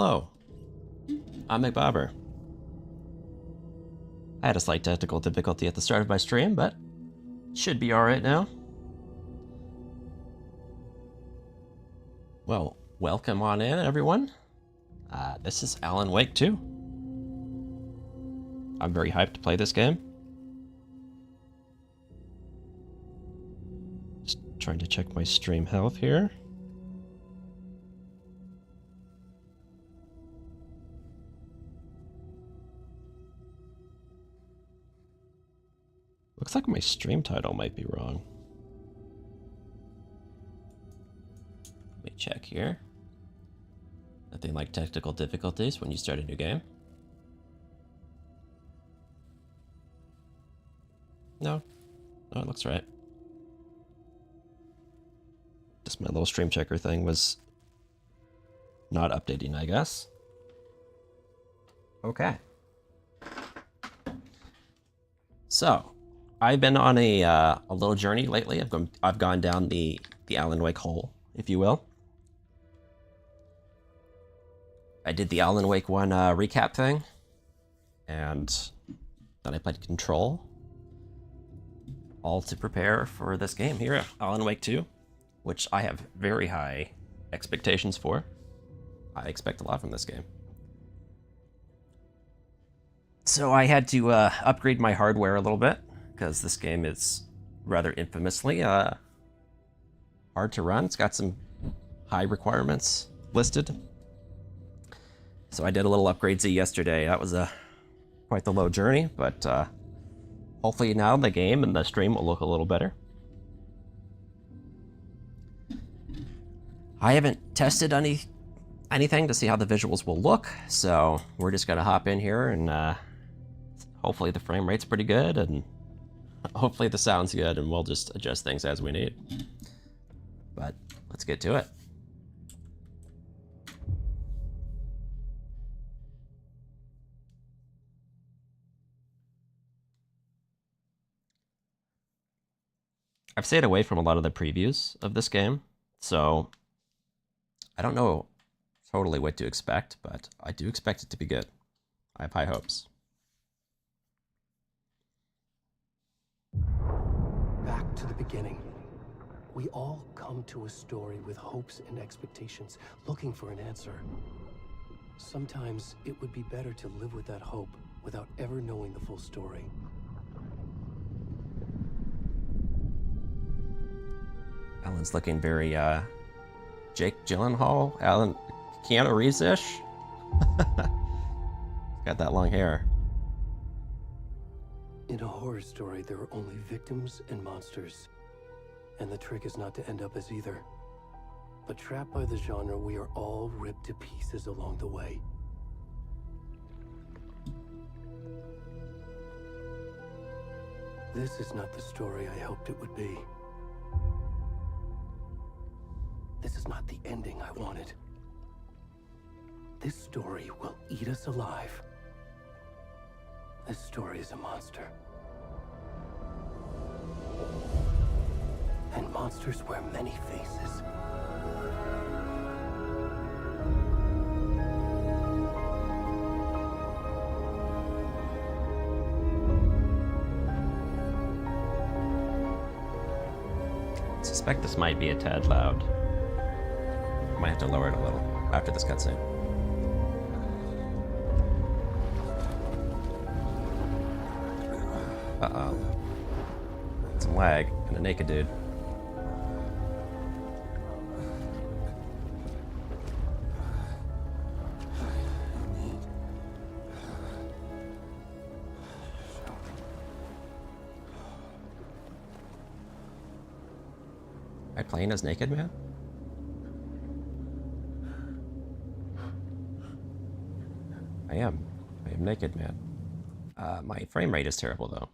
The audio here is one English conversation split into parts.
Hello, I'm Mcbober. I had a slight technical difficulty at the start of my stream, but should be alright now. Well, welcome on in, everyone. This is Alan Wake 2. I'm very hyped to play this game. Just trying to check my stream health here. Looks like my stream title might be wrong. Let me check here. Nothing like technical difficulties when you start a new game. No, it looks right. Just my little stream checker thing was not updating, I guess. Okay. So, I've been on a little journey lately. I've gone down the Alan Wake hole, if you will. I did the Alan Wake 1 recap thing, and then I played Control, all to prepare for this game here, Alan Wake 2, which I have very high expectations for. I expect a lot from this game. So I had to upgrade my hardware a little bit, because this game is rather infamously hard to run. It's got some high requirements listed. So I did a little upgrade-y yesterday. That was quite the low journey, but hopefully now the game and the stream will look a little better. I haven't tested anything to see how the visuals will look, so we're just gonna hop in here and hopefully the frame rate's pretty good, and hopefully the sound's good, and we'll just adjust things as we need. But let's get to it. I've stayed away from a lot of the previews of this game, so I don't know totally what to expect, but I do expect it to be good. I have high hopes. Back to the beginning. We all come to a story with hopes and expectations, looking for an answer. Sometimes it would be better to live with that hope without ever knowing the full story. Alan's looking very Jake Gyllenhaal, Keanu Reeves-ish. Got that long hair. In a horror story, there are only victims and monsters. And the trick is not to end up as either. But trapped by the genre, we are all ripped to pieces along the way. This is not the story I hoped it would be. This is not the ending I wanted. This story will eat us alive. This story is a monster. And monsters wear many faces. I suspect this might be a tad loud. Might have to lower it a little after this cutscene. Uh-oh. Some lag and a naked dude. Am I playing as Naked Man? I am Naked Man. My frame rate is terrible though.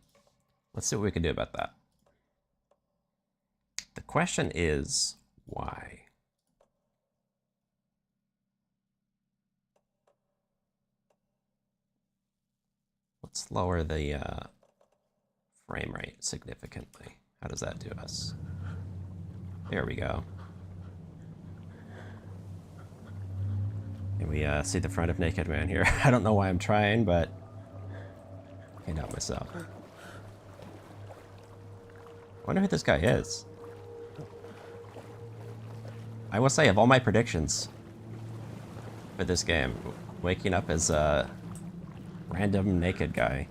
Let's see what we can do about that. The question is, why? Let's lower the frame rate significantly. How does that do us? There we go. Can we see the front of Naked Man here? I don't know why I'm trying, but I can't help myself. I wonder who this guy is. I will say, of all my predictions for this game, waking up as a random naked guy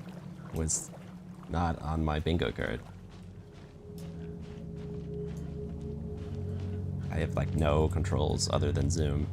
was not on my bingo card. I have like no controls other than zoom.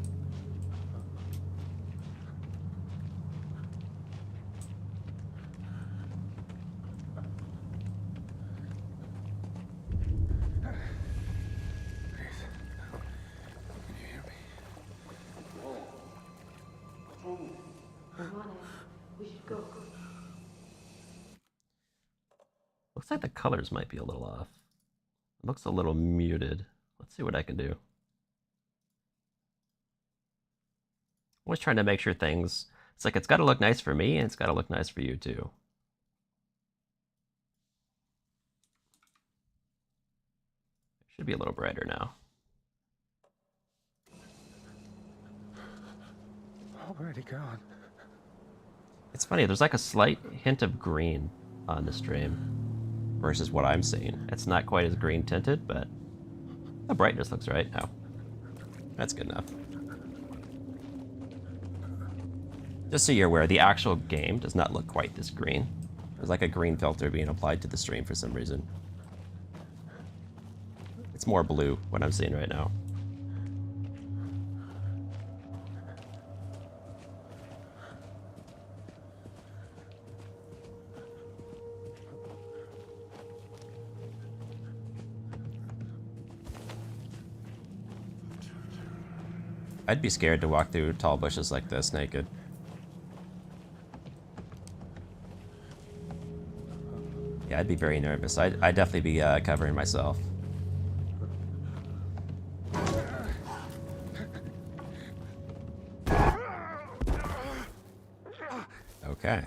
Looks like the colors might be a little off. It looks a little muted. Let's see what I can do. Always trying to make sure things, it's like it's got to look nice for me and it's got to look nice for you too. It should be a little brighter now. Already gone. It's funny, there's like a slight hint of green on the stream versus what I'm seeing. It's not quite as green tinted, but the brightness looks right. Oh, that's good enough. Just so you're aware, the actual game does not look quite this green. There's like a green filter being applied to the stream for some reason. It's more blue, what I'm seeing right now. I'd be scared to walk through tall bushes like this naked. Yeah, I'd be very nervous. I'd definitely be covering myself. Okay.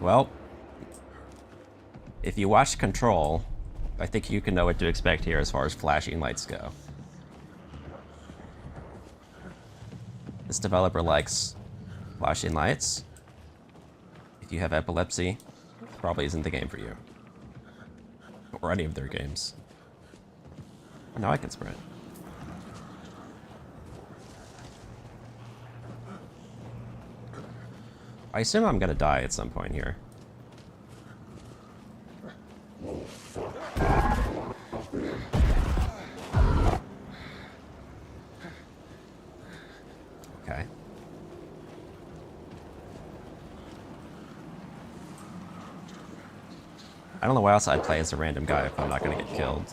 Well, if you watch Control, I think you can know what to expect here as far as flashing lights go. This developer likes flashing lights. If you have epilepsy, probably isn't the game for you. Or any of their games. Oh, now I can sprint. I assume I'm gonna die at some point here. Okay. I don't know why else I'd play as a random guy if I'm not gonna get killed.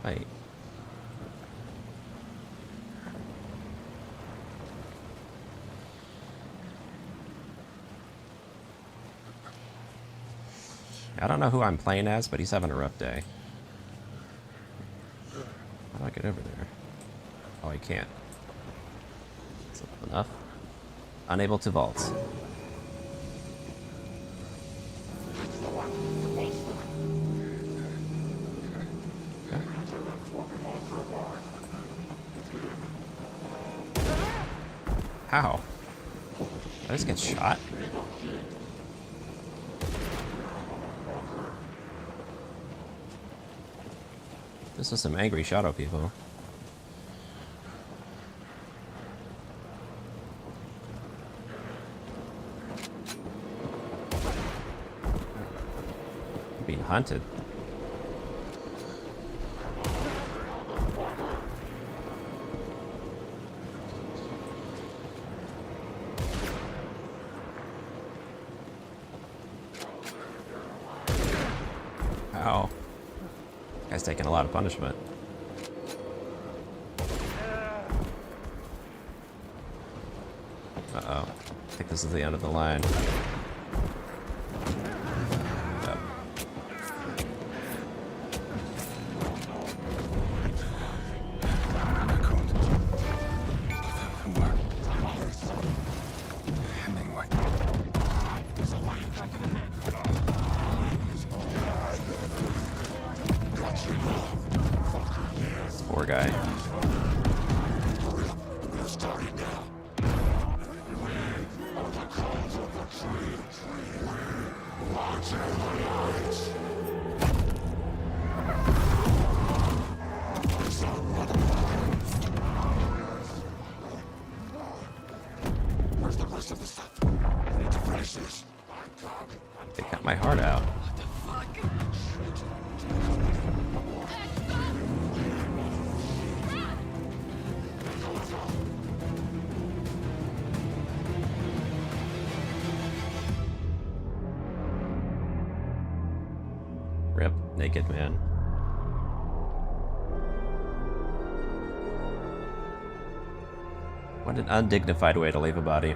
Wait. I don't know who I'm playing as, but he's having a rough day. How do I get over there? Oh, I can't. Is that enough? Unable to vault. Okay. How? Did I just get shot? This is some angry shadow people. I'm being hunted. Ow. Guy's taking a lot of punishment. Uh-oh. I think this is the end of the line. Yep. They cut my heart out. Rip, naked man. What an undignified way to leave a body.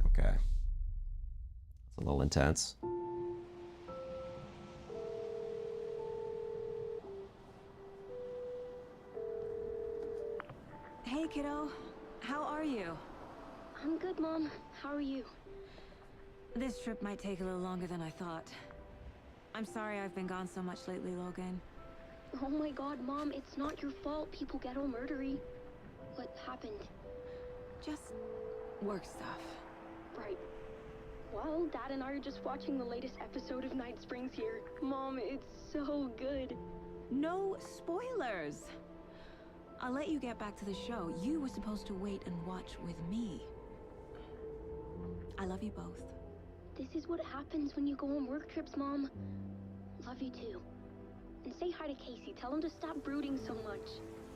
Okay. It's a little intense. Hey, kiddo. How are you? I'm good, Mom. How are you? This trip might take a little longer than I thought. I'm sorry I've been gone so much lately, Logan. Oh my god, Mom, it's not your fault people get all murdery. What happened? Just work stuff. Right. Well, Dad and I are just watching the latest episode of Night Springs here. Mom, it's so good. No spoilers! I'll let you get back to the show. You were supposed to wait and watch with me. I love you both. This is what happens when you go on work trips, Mom. Love you too. And say hi to Casey. Tell him to stop brooding so much.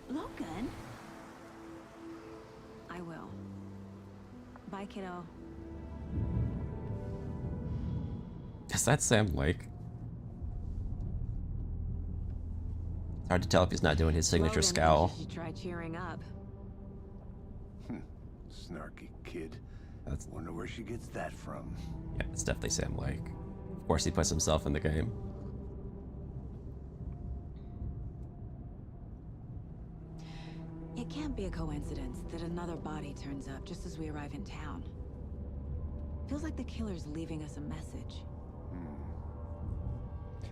Logan? I will. Bye, kiddo. Is that Sam Lake? It's hard to tell if he's not doing his signature Logan, scowl. you should try cheering up. Snarky kid. That's, Wonder where she gets that from. yeah, it's definitely Sam Lake. Of course, he puts himself in the game. It can't be a coincidence that another body turns up just as we arrive in town. Feels like the killer's leaving us a message.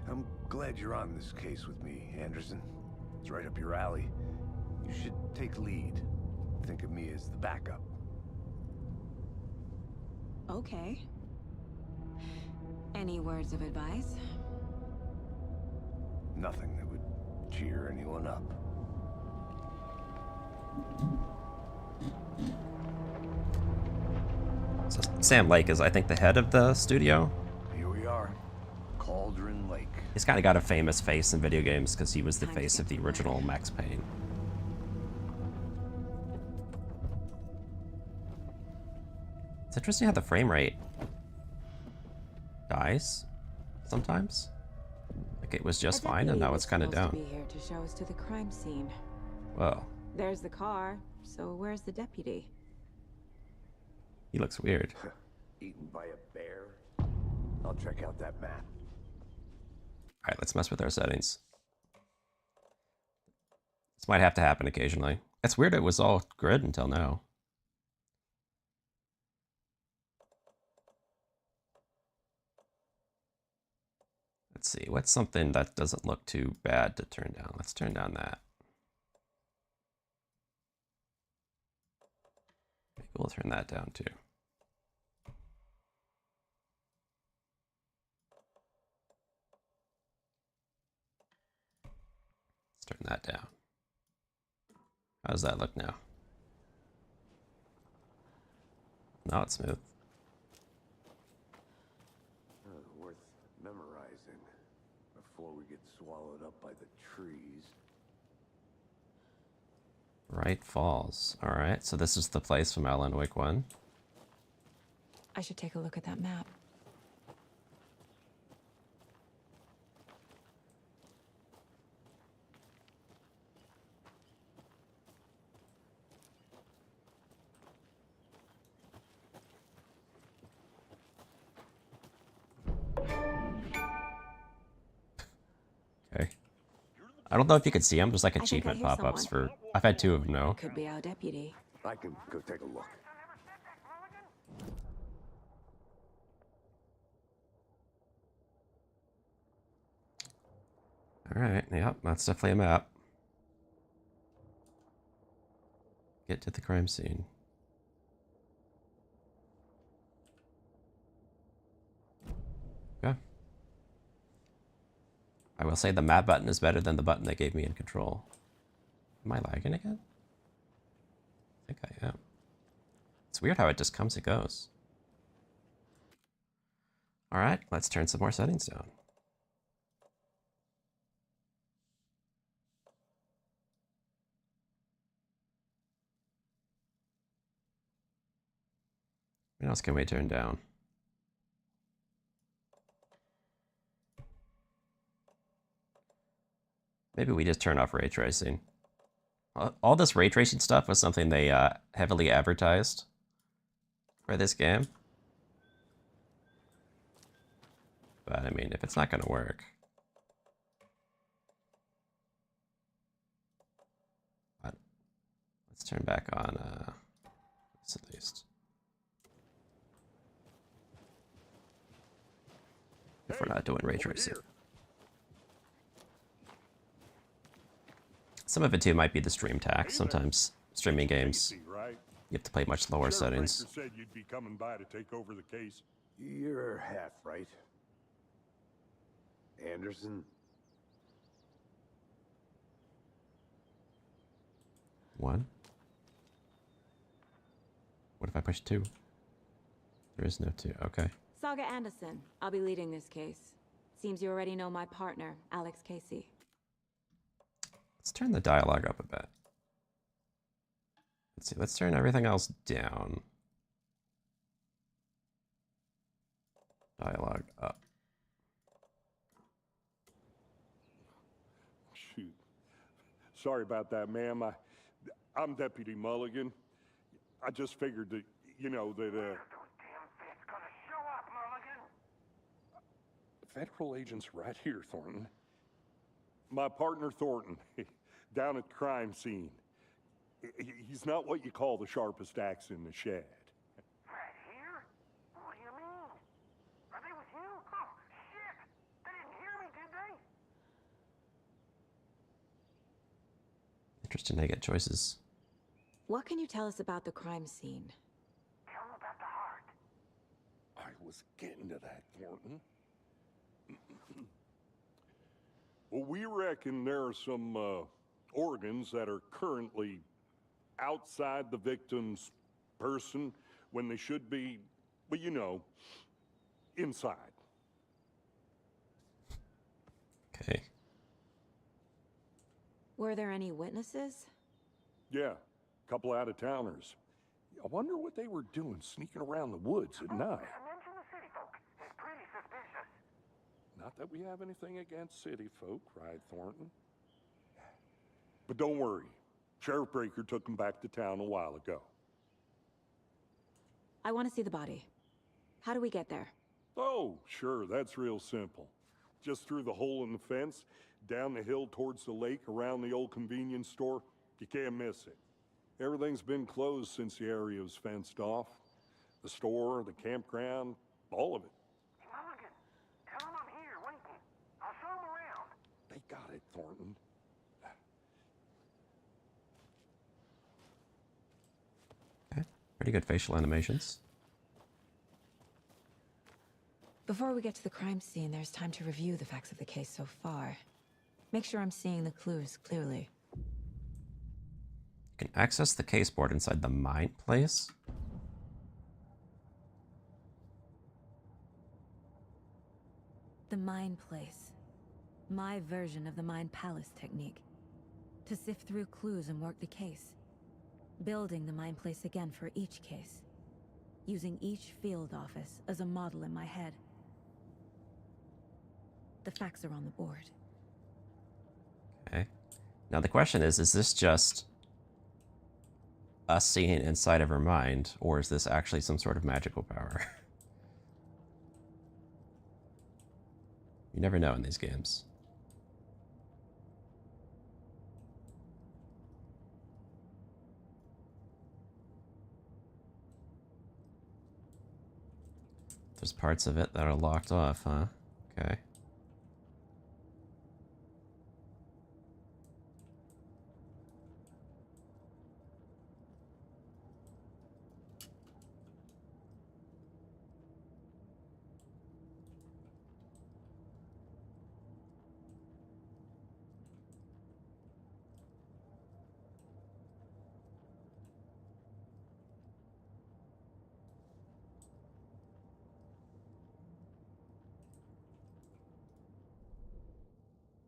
I'm glad you're on this case with me, Anderson. It's right up your alley. You should take lead. Think of me as the backup. Okay. Any words of advice? Nothing that would cheer anyone up. So Sam Lake is, I think, the head of the studio. Here we are. Cauldron Lake. He's kind of got a famous face in video games because he was the face of the original Max Payne. It's interesting how the frame rate dies sometimes. Like it was just A fine and deputy now was it's kind of supposed down. to be here to show us to the crime scene. Whoa, There's the car, so where's the deputy? he looks weird. Eaten by a bear. I'll check out that map. Alright, let's mess with our settings. This might have to happen occasionally. It's weird it was all good until now. Let's see, what's something that doesn't look too bad to turn down? Let's turn down that. Maybe we'll turn that down too. Let's turn that down. How does that look now? Now it's smooth. Worth memorizing before we get swallowed up by the trees. Right Falls. Alright, so this is the place from Alan Wake 1. I should take a look at that map. Okay. I don't know if you can see them. There's like I think I achievement hear pop-ups someone. for... I've had 2 of them now. Could be our deputy. I can go take a look. Alright, yep, that's definitely a map. Get to the crime scene. Okay. I will say the map button is better than the button they gave me in Control. Am I lagging again? I think I am. It's weird how it just comes and goes. Alright, let's turn some more settings down. What else can we turn down? Maybe we just turn off ray tracing. All this ray tracing stuff was something they heavily advertised for this game. But I mean, if it's not going to work. But let's turn back on this at least. If we're not doing ray tracing. Some of it too might be the stream tax. Sometimes streaming games, you have to play much lower settings. Said you'd be coming by to take over the case. You're half right. Anderson? 1. What if I push 2? There is no 2. Okay. Saga Anderson. I'll be leading this case. Seems you already know my partner, Alex Casey. Let's turn the dialogue up a bit. Let's see. Let's turn everything else down. Dialogue up. Shoot. Sorry about that, ma'am. I'm Deputy Mulligan. I just figured that, you know, that, Federal agents right here, Thornton. My partner, Thornton, down at the crime scene. He's not what you call the sharpest axe in the shed. Right here? What do you mean? Are they with you? Oh, shit! They didn't hear me, did they? Interesting they get choices. What can you tell us about the crime scene? Tell them about the heart. I was getting to that, Thornton. Well, we reckon there are some organs that are currently outside the victim's person when they should be, well, you know, inside. Okay. Were there any witnesses? Yeah, a couple out-of-towners. I wonder what they were doing sneaking around the woods at night. Mention the city folk. It's pretty suspicious. Not that we have anything against city folk, right, Thornton? But don't worry. Sheriff Breaker took them back to town a while ago. I want to see the body. How do we get there? Oh, sure, that's real simple. Just through the hole in the fence, down the hill towards the lake, around the old convenience store. You can't miss it. Everything's been closed since the area was fenced off. The store, the campground, all of it. Mulligan, tell them I'm here waiting. I'll show them around. They got it, Thornton. Okay. Pretty good facial animations. Before we get to the crime scene, there's time to review the facts of the case so far. Make sure I'm seeing the clues clearly. You can access the case board inside the mine place. The Mind Place. My version of the Mind Palace technique. To sift through clues and work the case. Building the Mind Place again for each case. Using each field office as a model in my head. The facts are on the board. Okay. Now the question is this just us seeing inside of her mind, or is this actually some sort of magical power? You never know in these games. There's parts of it that are locked off, huh? Okay.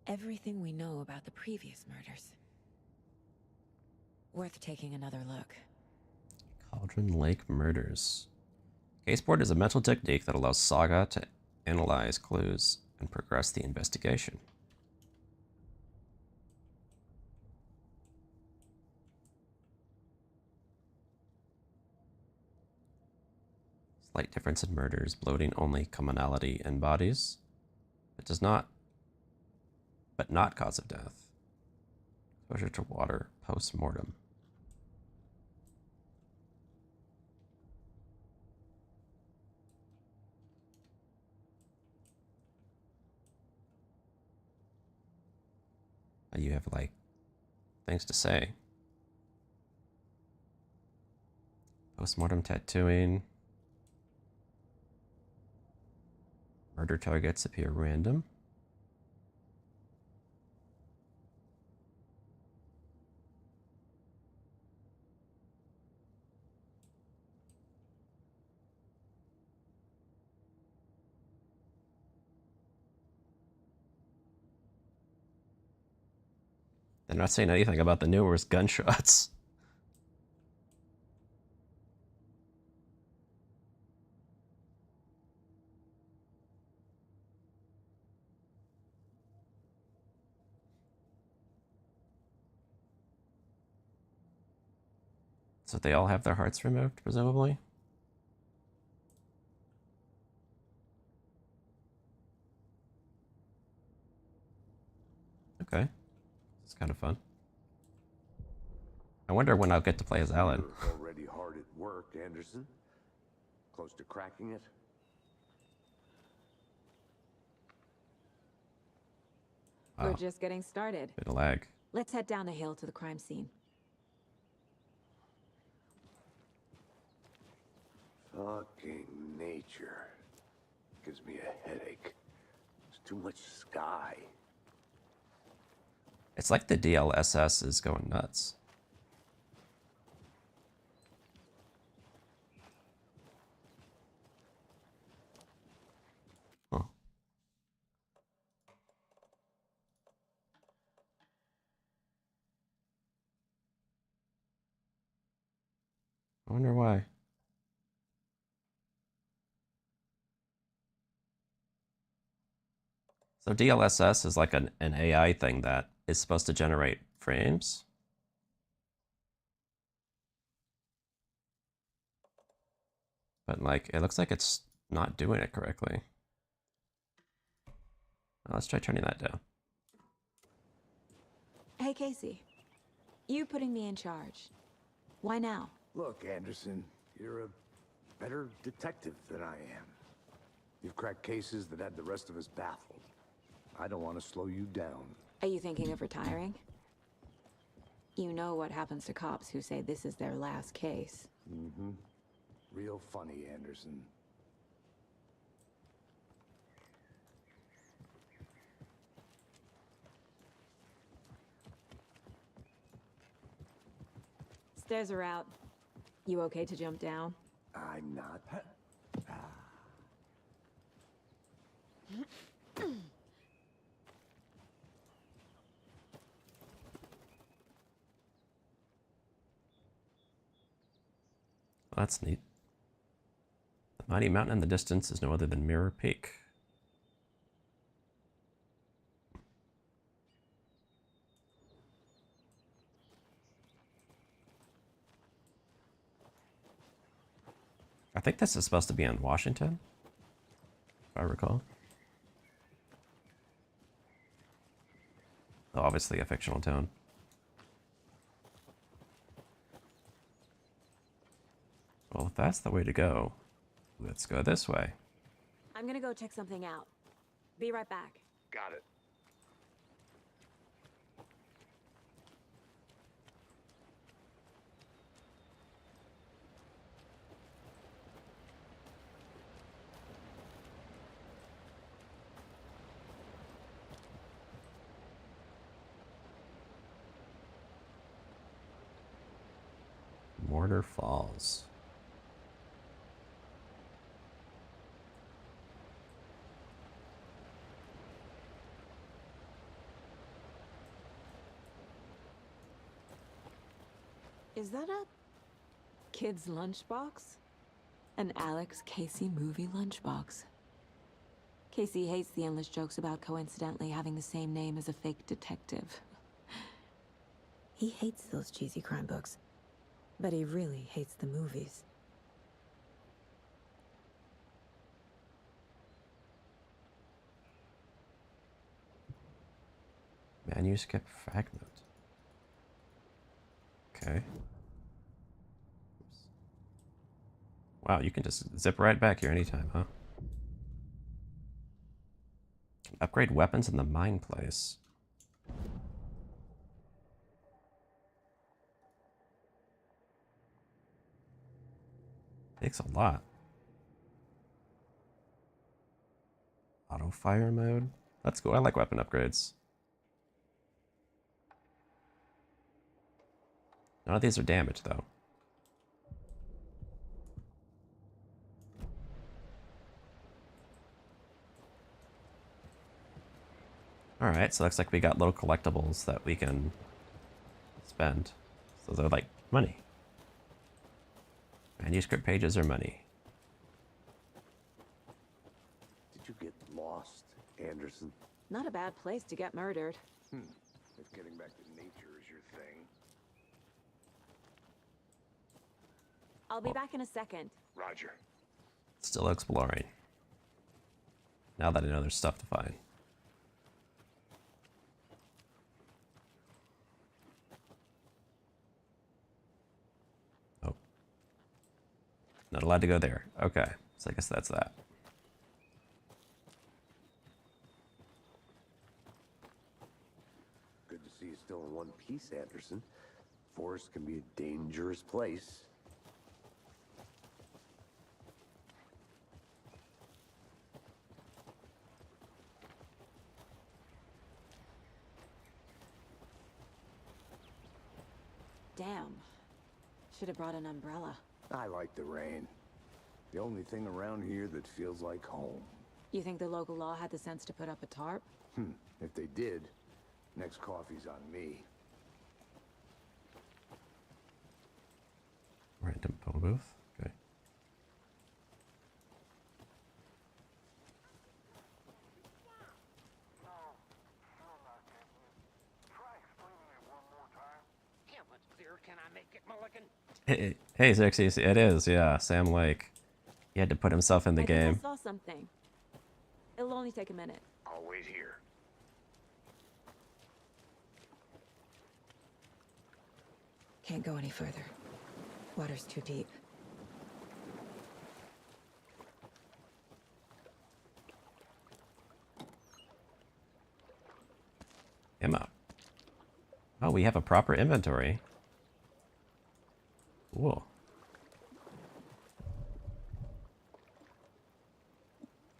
Everything we know about the previous murders. Worth taking another look. Cauldron Lake Murders. Caseboard is a mental technique that allows Saga to analyze clues and progress the investigation. Slight difference in murders, bloating only commonality in bodies. It does not, but not cause of death. Exposure to water post-mortem. You have, like, things to say. Post-mortem tattooing. Murder targets appear random. They're not saying anything about the newest gunshots. So they all have their hearts removed, presumably? Okay. It's kind of fun. I wonder when I'll get to play as Alan. You're already hard at work, Anderson. Close to cracking it? We're just getting started. Bit of lag. Let's head down the hill to the crime scene. Fucking nature. Gives me a headache. There's too much sky. It's like the DLSS is going nuts. Huh. I wonder why. So DLSS is like an AI thing that is supposed to generate frames. But like, it looks like it's not doing it correctly. Let's try turning that down. Hey, Casey. You putting me in charge. Why now? Look, Anderson, you're a better detective than I am. You've cracked cases that had the rest of us baffled. I don't want to slow you down. Are you thinking of retiring? You know what happens to cops who say this is their last case. Mm-hmm. Real funny, Anderson. Stairs are out. You okay to jump down? I'm not. That's neat. The mighty mountain in the distance is no other than Mirror Peak. I think this is supposed to be in Washington, if I recall. Oh, obviously a fictional town. Well, if that's the way to go, let's go this way. I'm gonna go check something out. Be right back. Got it. Mortar Falls. Is that a kid's lunchbox? An Alex Casey movie lunchbox. Casey hates the endless jokes about coincidentally having the same name as a fake detective. He hates those cheesy crime books, but he really hates the movies. Manuscript fragment. Okay. Oops. Wow, you can just zip right back here anytime, huh? Upgrade weapons in the mine place. Takes a lot. Auto fire mode. That's cool. I like weapon upgrades. None of these are damaged, though. Alright, so looks like we got little collectibles that we can spend. So they're like money. Manuscript pages are money. Did you get lost, Anderson? Not a bad place to get murdered. If getting back to nature is your thing. I'll be back in a second. Roger. Still exploring. Now that I know there's stuff to find. Oh. Not allowed to go there. Okay. So I guess that's that. Good to see you still in one piece, Anderson. Forest can be a dangerous place. Damn. Should have brought an umbrella. I like the rain. The only thing around here that feels like home. You think the local law had the sense to put up a tarp? If they did, next coffee's on me. Random phone booth. Okay. No, still not getting it. Try explaining it one more time. How much clearer can I make it, Mulligan? Hey, Xerxes, it is, yeah. Sam Lake. He had to put himself in the I think game. I saw something. It'll only take a minute. I'll wait here. Can't go any further. Water's too deep. Emma. Oh, we have a proper inventory. Cool.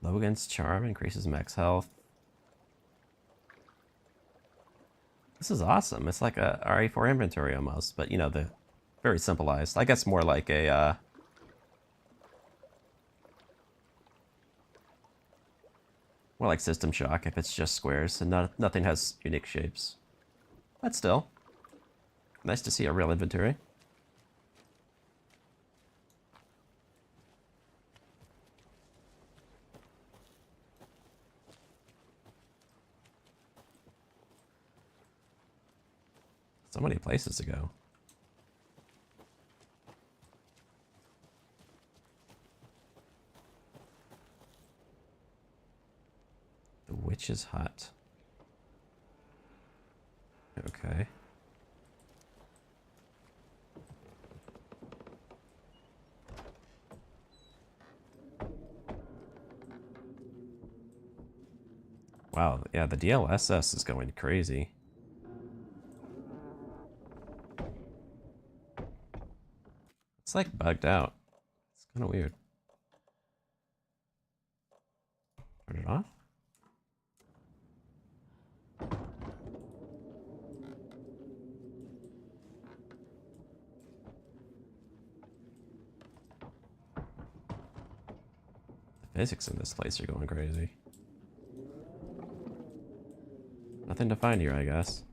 Logan's charm increases max health. This is awesome. It's like a RE4 inventory almost, but you know, the very simplified. I guess more like a more like System Shock if it's just squares and nothing has unique shapes. But still, nice to see a real inventory. So many places to go. The witch's hut. Okay. Wow, yeah, the DLSS is going crazy. It's like bugged out. It's kind of weird. Turn it off? The physics in this place are going crazy. Nothing to find here, I guess.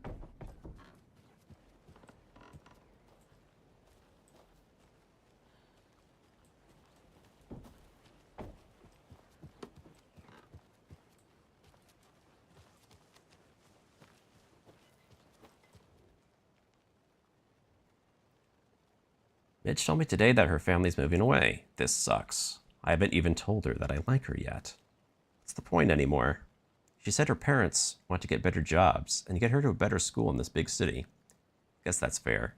Midge told me today that her family's moving away. This sucks. I haven't even told her that I like her yet. What's the point anymore? She said her parents want to get better jobs and get her to a better school in this big city. Guess that's fair.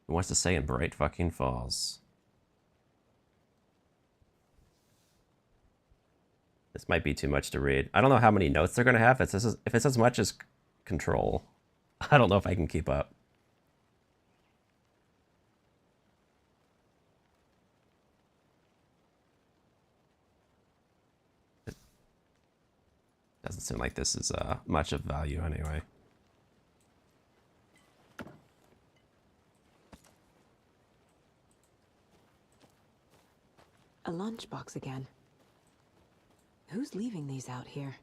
Who wants to stay in Bright fucking Falls? This might be too much to read. I don't know how many notes they're going to have. If it's as much as Control, I don't know if I can keep up. Doesn't seem like this is much of value anyway. A lunchbox again. Who's leaving these out here?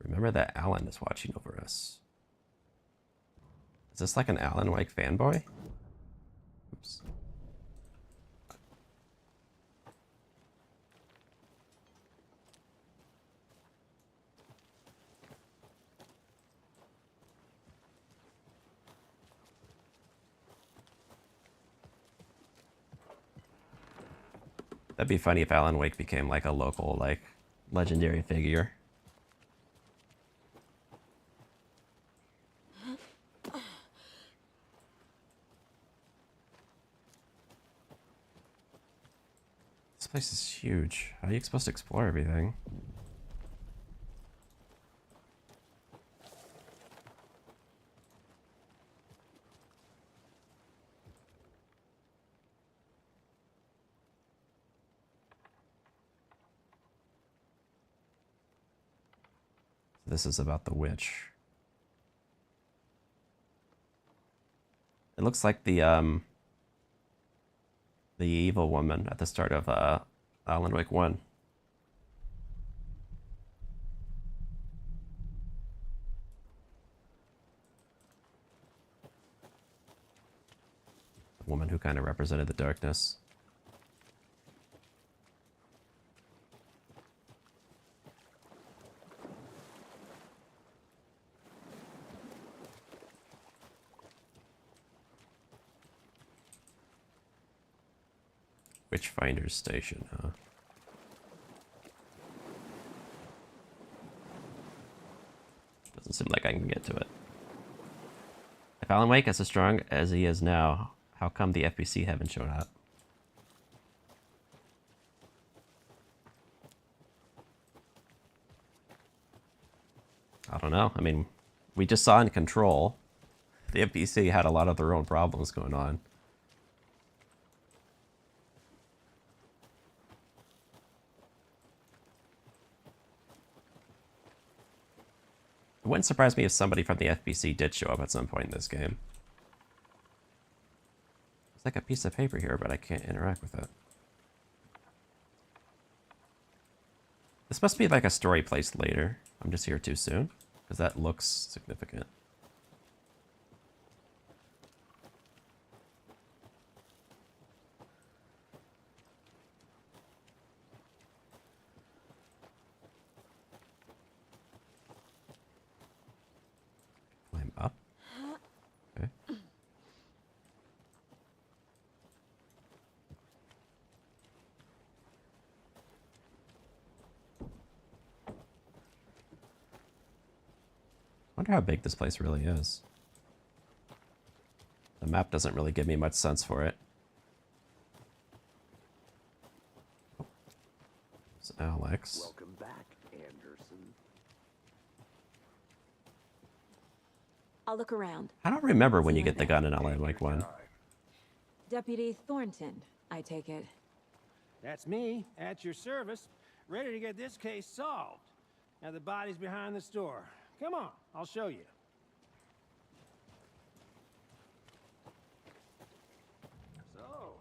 Remember that Alan is watching over us. Is this like an Alan Wake fanboy? Oops. That'd be funny if Alan Wake became like a local, like, legendary figure. This place is huge. How are you supposed to explore everything? This is about the witch. It looks like the evil woman at the start of Alan Wake 1. The woman who kind of represented the darkness. Witchfinder's Station, huh? Doesn't seem like I can get to it. If Alan Wake is as strong as he is now, how come the FBC haven't shown up? I don't know. I mean, we just saw in Control, the FBC had a lot of their own problems going on. It wouldn't surprise me if somebody from the FBC did show up at some point in this game. There's like a piece of paper here, but I can't interact with it. This must be like a story placed later. I'm just here too soon, because that looks significant. Climb up. Okay. Wonder how big this place really is. map doesn't really give me much sense for it. It's Alex. Welcome back, Anderson. I'll look around. I don't remember when See you right get the there. gun in LA like one. Deputy Thornton, I take it. That's me, at your service, ready to get this case solved. Now the body's behind the store. Come on, I'll show you. So,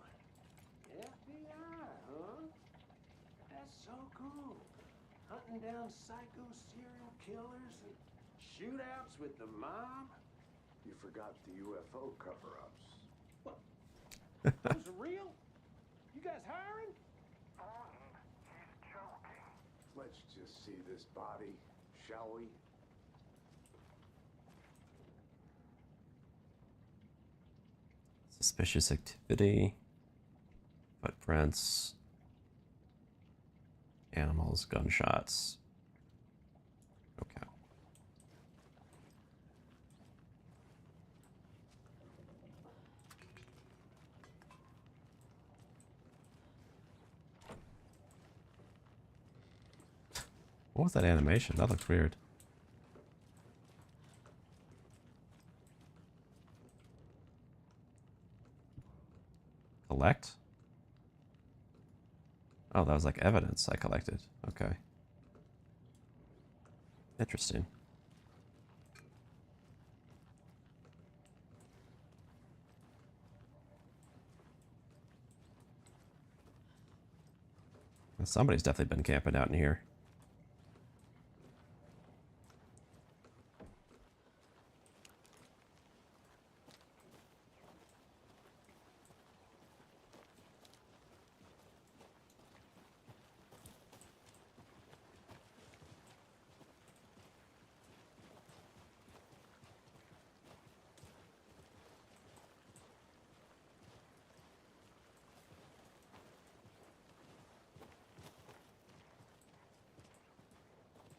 FBI, huh? That's so cool. Hunting down psycho serial killers and shootouts with the mob. You forgot the UFO cover-ups. What? Those are real? You guys hiring? He's joking. Let's just see this body, shall we? Suspicious activity. Footprints. Animals, gunshots. Okay. What was that animation? That looked weird. Collect? Oh, that was like evidence I collected. Okay. Interesting. Well, somebody's definitely been camping out in here.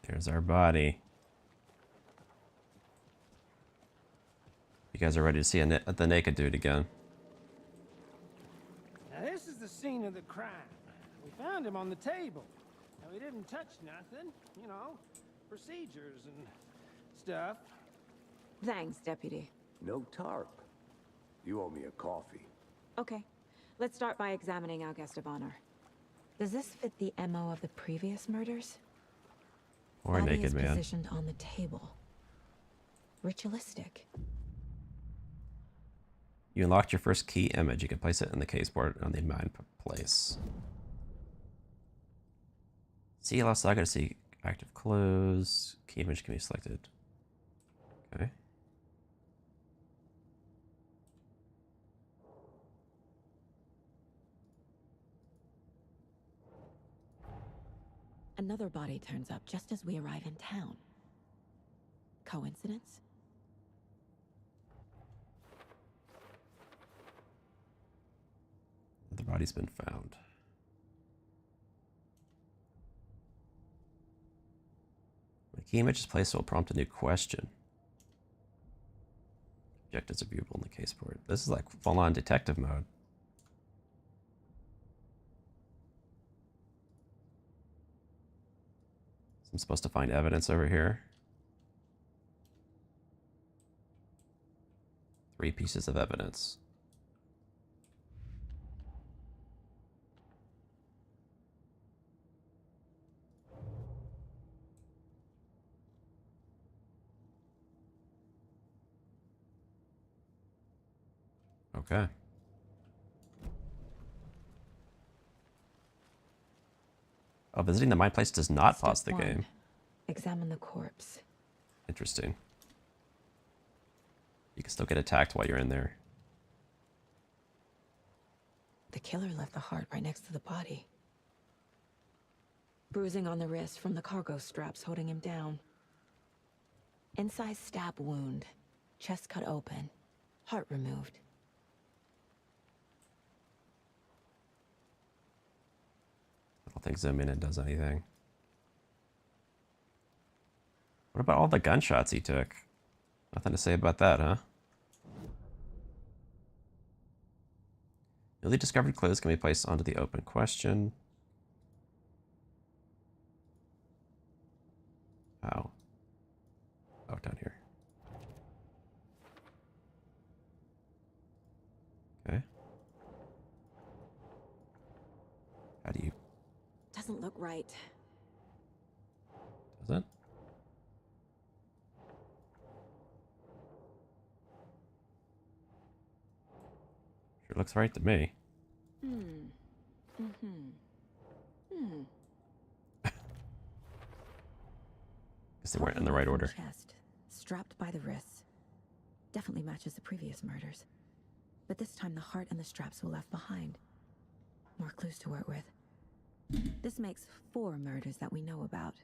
There's our body. You guys are ready to see the naked dude again. Now this is the scene of the crime. We found him on the table. Now we didn't touch nothing, you know, procedures and stuff. Thanks, Deputy. No tarp. You owe me a coffee. Okay, let's start by examining our guest of honor. Does this fit the MO of the previous murders? Or a Body naked is man. positioned on the table. Ritualistic. You unlocked your first key image. You can place it in the case board on the mine place. See allow Saga to see active clues. Key image can be selected. Okay. Another body turns up just as we arrive in town. Coincidence? The body's been found. When a key image is placed, it will prompt a new question. Objectives are viewable in the case board. This is like full-on detective mode. So I'm supposed to find evidence over here. 3 pieces of evidence. Okay. Oh, visiting the mine place does not pause the Step 1. game. Examine the corpse. Interesting. You can still get attacked while you're in there. The killer left the heart right next to the body. Bruising on the wrist from the cargo straps holding him down. Incised stab wound. Chest cut open. Heart removed. I don't think zoom in and does anything. What about all the gunshots he took? Nothing to say about that, huh? Newly discovered clues can be placed onto the open question. How? Oh, down here. Okay. How do you... Doesn't look right. Does it? Sure looks right to me. Guess they weren't in the right order. Chest, strapped by the wrists. Definitely matches the previous murders. But this time the heart and the straps were left behind. More clues to work with. This makes 4 murders that we know about.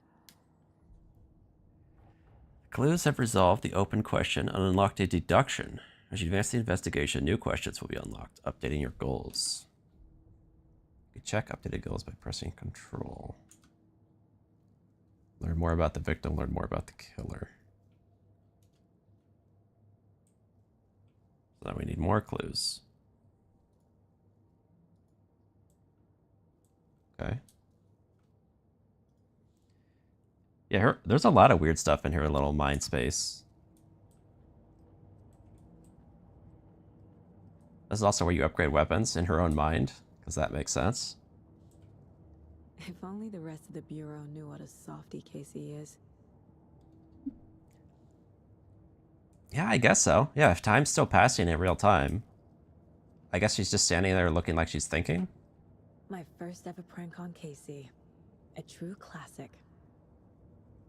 Clues have resolved the open question and unlocked a deduction. As you advance the investigation, new questions will be unlocked, updating your goals. You can check updated goals by pressing Control. Learn more about the victim, learn more about the killer. So now we need more clues. Okay. Yeah, there's a lot of weird stuff in her little mind space. This is also where you upgrade weapons in her own mind, because that makes sense. If only the rest of the Bureau knew what a softy Casey is. Yeah, I guess so. Yeah, if time's still passing in real time, I guess she's just standing there looking like she's thinking. My first ever prank on Casey. A true classic.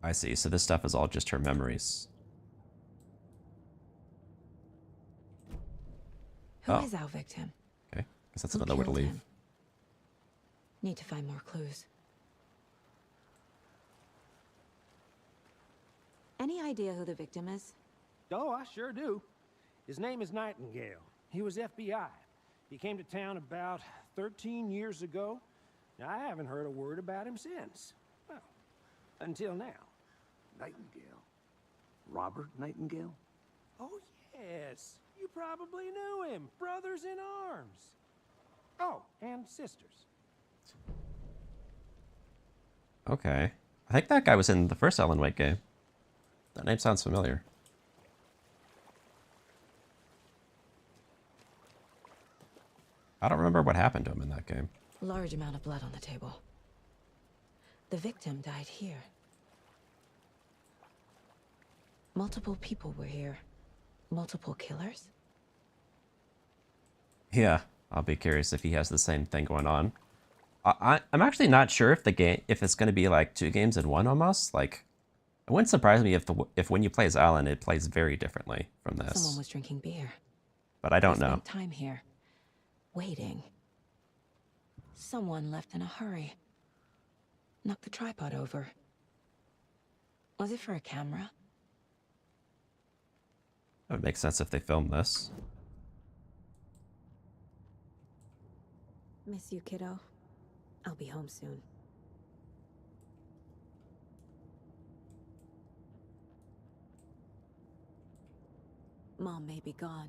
I see. So this stuff is all just her memories. Who is our victim? Okay, guess that's another way to leave. Him? Need to find more clues. Any idea who the victim is? Oh, I sure do. His name is Nightingale. He was FBI. He came to town about 13 years ago. I haven't heard a word about him since. Well, until now. Nightingale? Robert Nightingale? Oh, yes. You probably knew him. Brothers in arms. Oh, and sisters. Okay. I think that guy was in the first Alan Wake game. That name sounds familiar. I don't remember what happened to him in that game. Large amount of blood on the table. The victim died here. Multiple people were here. Multiple killers? Yeah, I'll be curious if he has the same thing going on. I'm actually not sure if it's going to be like 2 games in 1 almost. Like, it wouldn't surprise me if when you play as Alan, it plays very differently from this. Someone was drinking beer. But I don't know. Spent time here, waiting. Someone left in a hurry. Knocked the tripod over. Was it for a camera? That would make sense if they filmed this. Miss you, kiddo. I'll be home soon. Mom may be gone,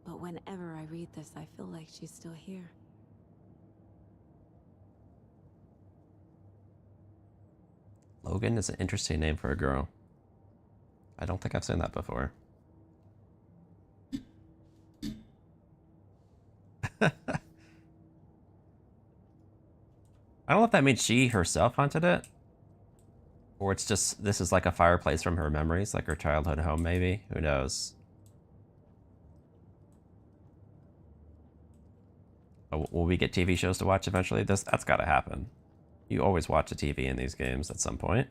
but whenever I read this, I feel like she's still here. Logan is an interesting name for a girl. I don't think I've seen that before. I don't know if that means she herself hunted it. Or it's just, this is like a fireplace from her memories, like her childhood home maybe. Who knows? Will we get TV shows to watch eventually? That's gotta happen. You always watch the TV in these games at some point.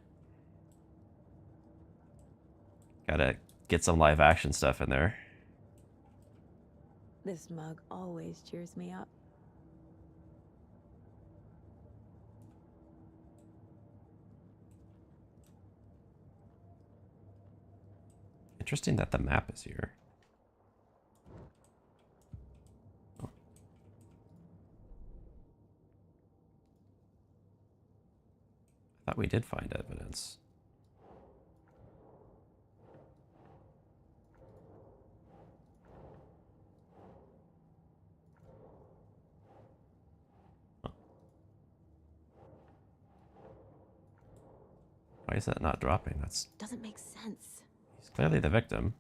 Gotta get some live action stuff in there. This mug always cheers me up. Interesting that the map is here. Oh. I thought we did find evidence. Why is that not dropping? That's Doesn't make sense. he's clearly the victim.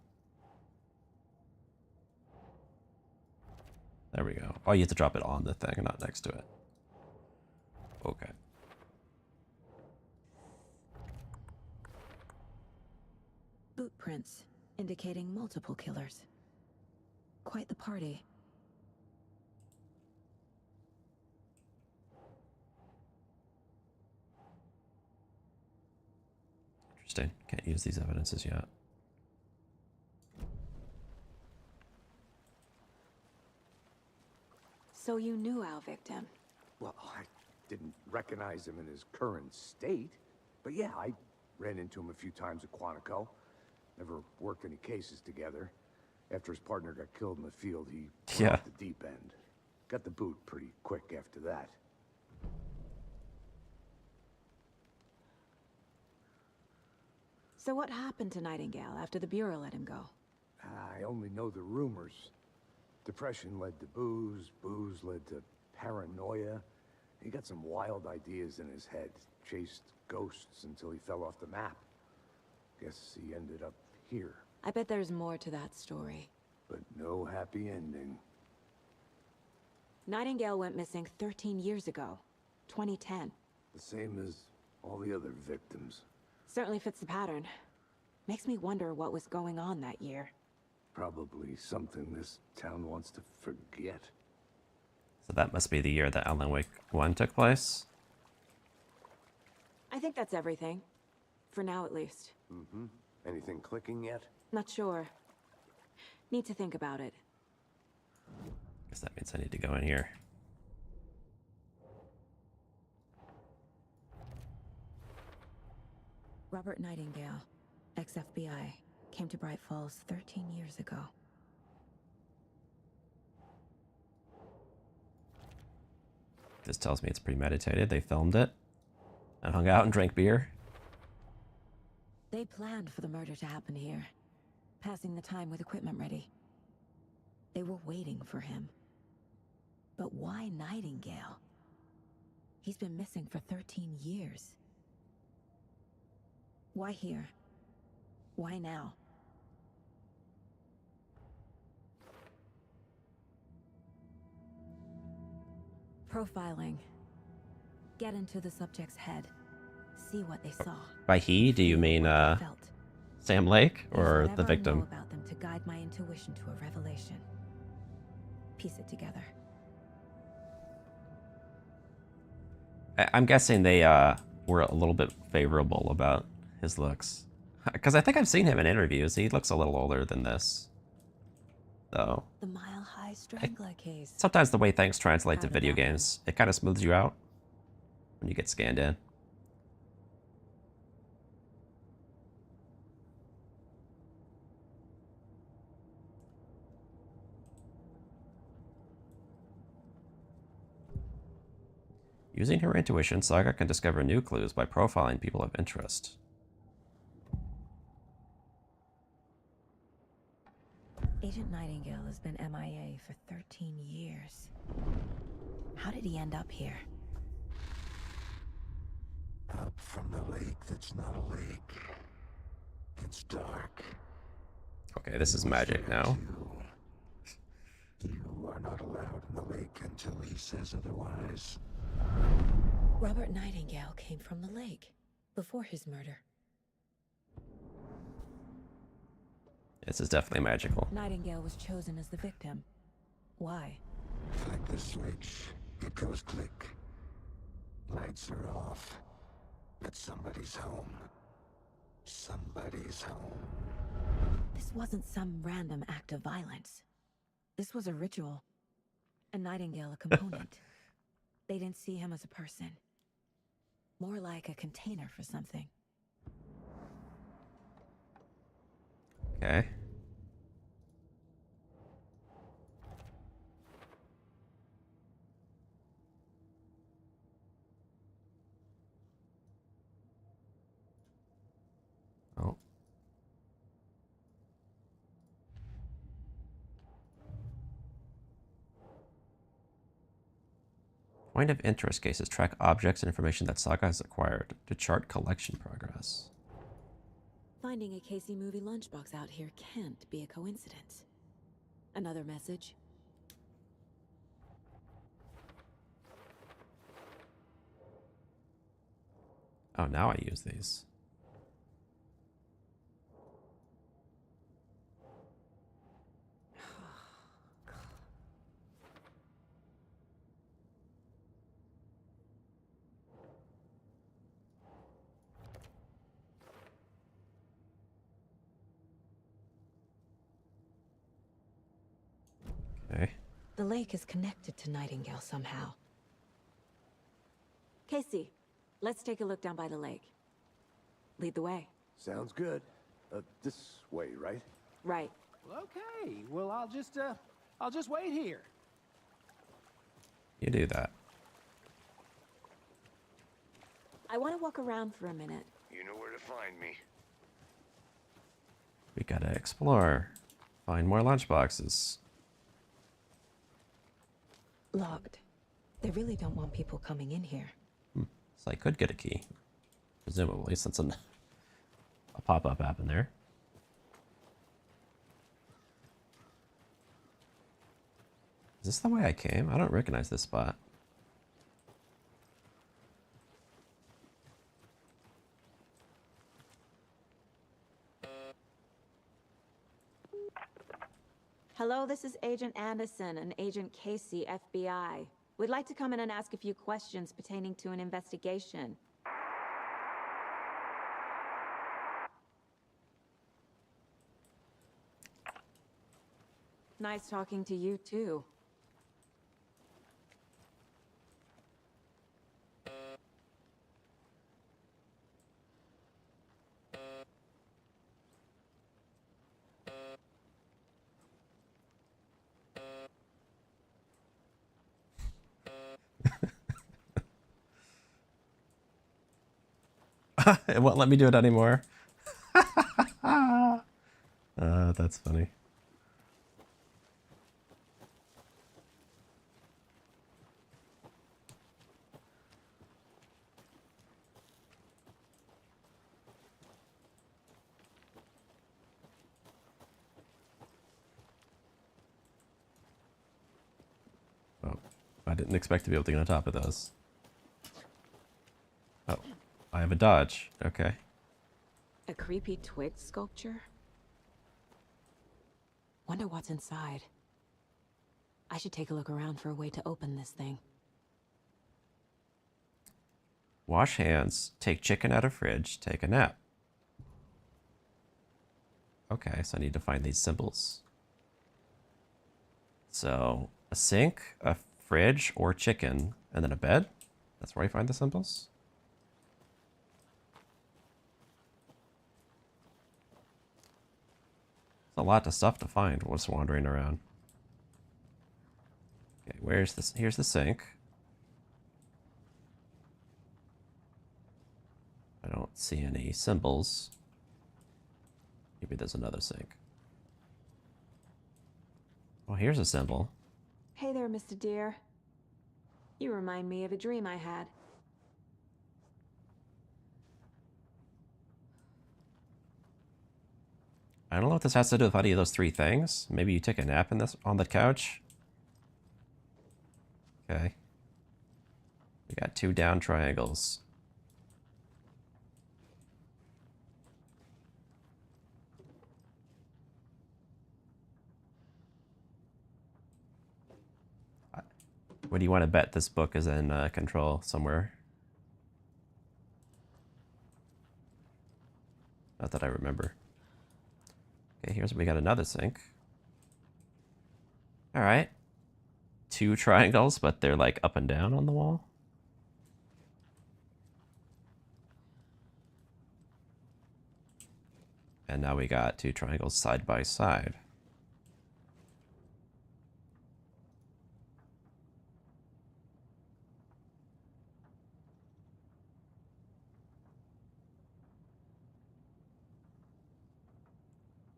There we go. Oh, you have to drop it on the thing, not next to it. Okay. Boot prints indicating multiple killers. Quite the party. Interesting. Can't use these evidences yet. So you knew our victim? Well, I didn't recognize him in his current state. But yeah, I ran into him a few times at Quantico. Never worked any cases together. After his partner got killed in the field, he went off the deep end. Got the boot pretty quick after that. So what happened to Nightingale after the Bureau let him go? I only know the rumors. Depression led to booze, booze led to paranoia. He got some wild ideas in his head, chased ghosts until he fell off the map. Guess he ended up here. I bet there's more to that story. But no happy ending. Nightingale went missing 13 years ago, 2010. The same as all the other victims. Certainly fits the pattern. Makes me wonder what was going on that year. Probably something this town wants to forget. So that must be the year that Alan Wake 1 took place. I think that's everything. For now, at least. Mm-hmm. Anything clicking yet? Not sure. Need to think about it. Guess that means I need to go in here. Robert Nightingale, ex-FBI, came to Bright Falls 13 years ago. This tells me it's premeditated. They filmed it and hung out and drank beer. They planned for the murder to happen here, passing the time with equipment ready. They were waiting for him. But why Nightingale? He's been missing for 13 years. Why here? Why now? Profiling. Get into the subject's head. See what they saw. By he, do you mean Sam Lake or the victim? I know about them to guide my intuition to a revelation. Piece it together. I'm guessing they were a little bit favorable about his looks. Because I think I've seen him in interviews. He looks a little older than this, though. The Mile High Strangler case. Sometimes the way things translate to video games, it kind of smooths you out when you get scanned in. Using her intuition, Saga can discover new clues by profiling people of interest. Agent Nightingale has been MIA for 13 years. How did he end up here? Up from the lake that's not a lake. It's dark. Okay, this is magic now. You are not allowed in the lake until he says otherwise. Robert Nightingale came from the lake before his murder. This is definitely magical. Nightingale was chosen as the victim. Why? Flick the switch. It goes click. Lights are off. But somebody's home. Somebody's home. This wasn't some random act of violence. This was a ritual. And Nightingale a component. They didn't see him as a person. More like a container for something. Okay. Oh. Point of interest cases track objects and information that Saga has acquired to chart collection progress. Finding a Casey movie lunchbox out here can't be a coincidence. Another message? Oh, now I use these. Okay. The lake is connected to Nightingale somehow. Casey, let's take a look down by the lake. Lead the way. Sounds good. This way, right? Right. Well, okay. Well, I'll just wait here. You do that. I want to walk around for a minute. You know where to find me. We gotta explore. Find more lunchboxes. Locked. They really don't want people coming in here. So I could get a key. Presumably, since a pop-up happened there. Is this the way I came? I don't recognize this spot. Hello, this is Agent Anderson and Agent Casey, FBI. We'd like to come in and ask a few questions pertaining to an investigation. Nice talking to you, too. It won't let me do it anymore. That's funny. Oh, I didn't expect to be able to get on top of those. Oh, I have a dodge. Okay. A creepy twig sculpture? Wonder what's inside. I should take a look around for a way to open this thing. Wash hands, take chicken out of fridge, take a nap. Okay, so I need to find these symbols. So, a sink, a fridge, or chicken, and then a bed? That's where I find the symbols? There's a lot of stuff to find whilst wandering around. Okay, where's this? Here's the sink. I don't see any symbols. Maybe there's another sink. Well, here's a symbol. Hey there, Mr. Deer. You remind me of a dream I had. I don't know what this has to do with any of those three things. Maybe you take a nap in this on the couch. Okay. We got 2 down triangles. What do you want to bet this book is in control somewhere? Not that I remember. Okay, we got another sink. All right. 2 triangles, but they're like up and down on the wall. And now we got 2 triangles side by side.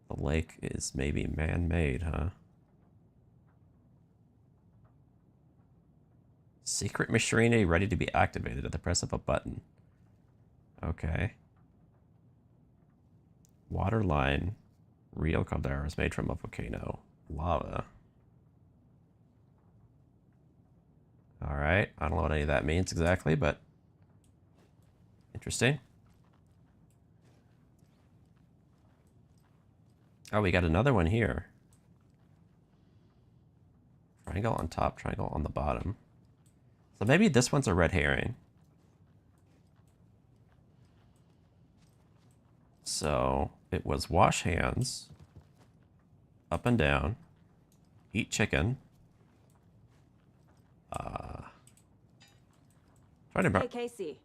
The lake is maybe man-made, huh? Secret machinery ready to be activated at the press of a button. Okay. Water line. Real calderas made from a volcano. Lava. Alright, I don't know what any of that means exactly, but interesting. Oh, we got another one here. Triangle on top, triangle on the bottom. So maybe this one's a red herring. So it was wash hands, up and down, eat chicken. Trying to Hey, Casey.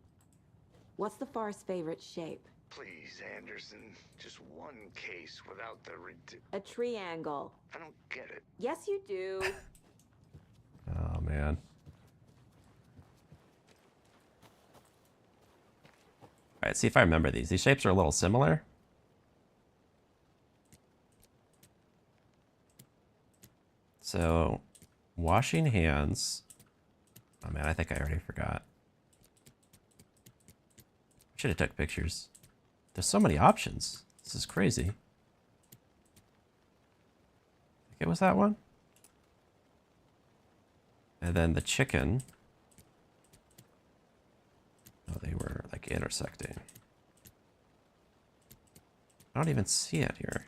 What's the far's favorite shape? Please, Anderson. Just one case without the A triangle. I don't get it. Yes, you do. Oh, man. All right, see if I remember these. These shapes are a little similar. So, washing hands. Oh, man, I think I already forgot. Should have took pictures. There's so many options. This is crazy. I think it was that one. And then the chicken. Oh, they were like intersecting. I don't even see it here.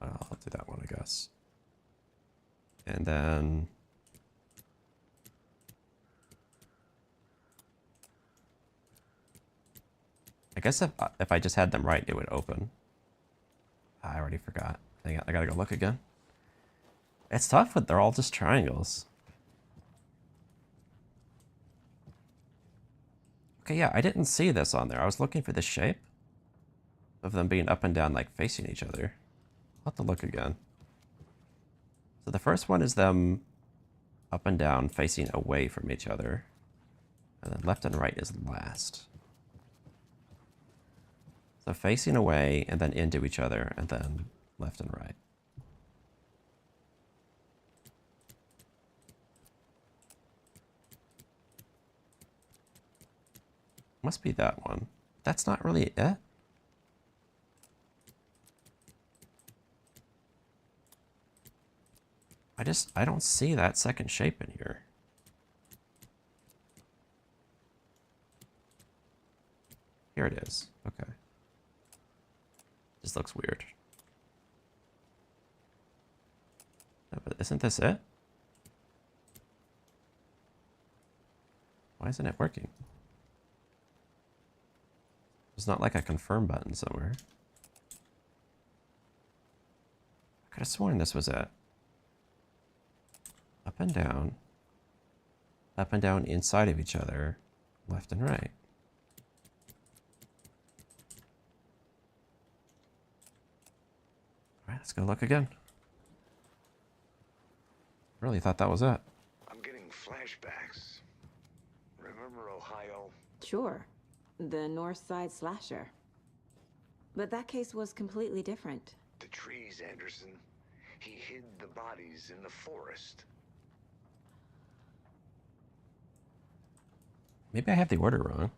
I'll do that one, I guess. And then I guess if I just had them right, it would open. I already forgot. I gotta go look again. It's tough, but they're all just triangles. Okay, yeah, I didn't see this on there. I was looking for the shape of them being up and down, like facing each other. I'll have to look again. So the first one is them up and down facing away from each other. And then left and right is last. So facing away and then into each other and then left and right. Must be that one. That's not really it. I don't see that second shape in here. Here it is. Okay. This looks weird. No, but isn't this it? Why isn't it working? There's not like a confirm button somewhere. I could have sworn this was it. Up and down inside of each other, left and right. All right, let's go look again. Really thought that was it. I'm getting flashbacks. Remember Ohio? Sure. The North Side Slasher. But that case was completely different. The trees, Anderson. He hid the bodies in the forest. Maybe I have the order wrong.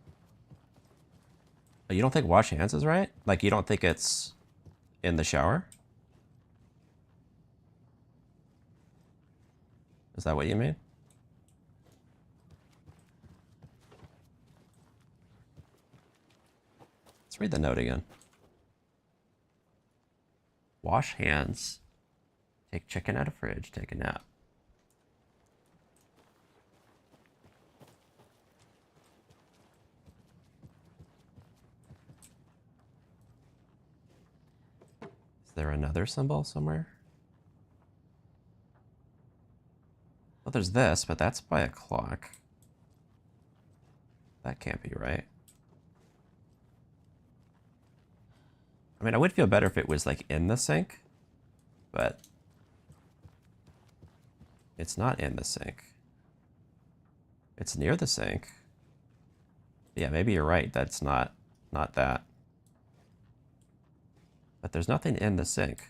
Oh, you don't think wash hands is right? Like, you don't think it's in the shower? Is that what you mean? Let's read the note again. Wash hands. Take chicken out of fridge. Take a nap. Is there another symbol somewhere? Well, there's this, but that's by a clock. That can't be right. I mean, I would feel better if it was like in the sink, but it's not in the sink. It's near the sink. Yeah, maybe you're right. That's not that. But there's nothing in the sink.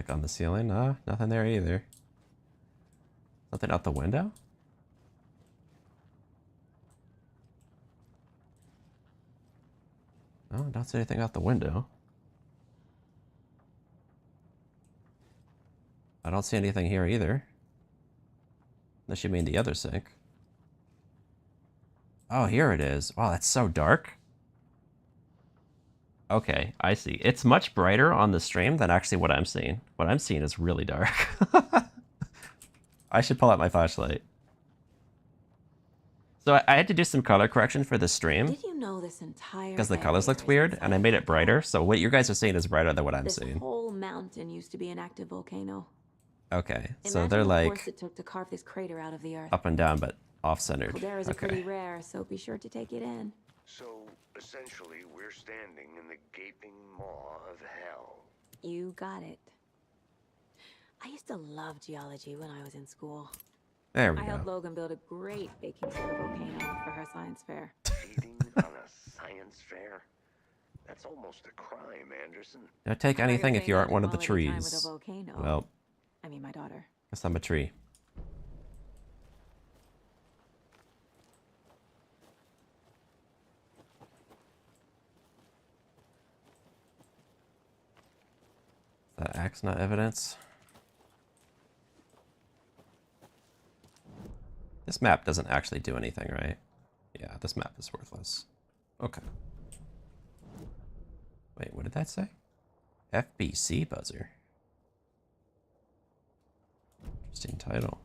Like on the ceiling? Nah, nothing there either. Nothing out the window? No, I don't see anything out the window. I don't see anything here either. Unless you mean the other sink. Oh, here it is. Wow, that's so dark. Okay, I see. It's much brighter on the stream than actually what I'm seeing. What I'm seeing is really dark. I should pull out my flashlight. So I had to do some color correction for the stream. Did you know this entire Because the colors area looked is weird, inside and I a made it volcano? brighter. So what you guys are seeing is brighter than what I'm This seeing. whole mountain used to be an active volcano. Okay, so Imagine they're the force like it took to carve this crater out of the earth. up and down, but off-centered. Calderas are pretty Okay. rare, so be sure to take it in. So, essentially, we're standing in the gaping maw of hell. You got it. I used to love geology when I was in school. There we I helped go. Logan build a great baking soda volcano for her science fair. Cheating on a science fair? That's almost a crime, Anderson. Don't take I like anything a if you aren't one of the quality time with a trees. volcano. Well, I mean, my daughter. guess I'm a tree. Is that axe not evidence? This map doesn't actually do anything, right? Yeah, this map is worthless. Okay. Wait, what did that say? FBC buzzer. Interesting title.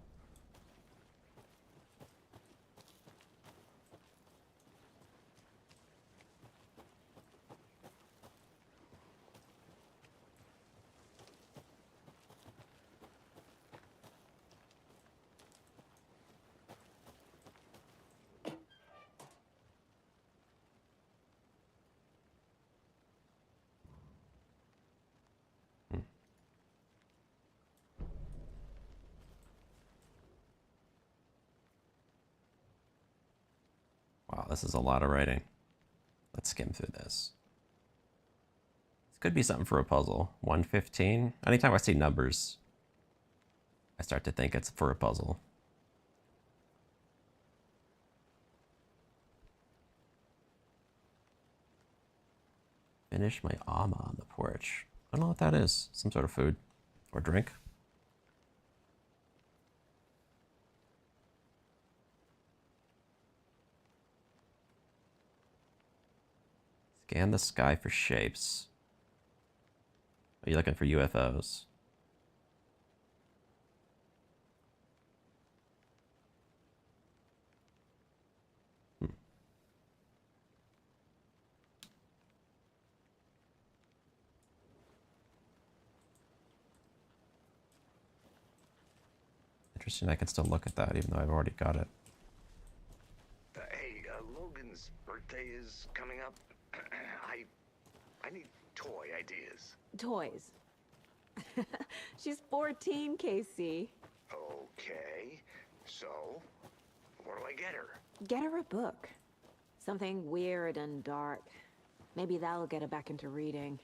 Wow, this is a lot of writing. Let's skim through this. This could be something for a puzzle. 115. Anytime I see numbers, I start to think it's for a puzzle. Finish my ama on the porch. I don't know what that is. Some sort of food or drink. Scan the sky for shapes. Are you looking for UFOs? Interesting, I can still look at that even though I've already got it. Hey, Logan's birthday is coming up. I need toy ideas. Toys. She's 14, Casey. Okay, so what do I get her? Get her a book. Something weird and dark. Maybe that'll get her back into reading.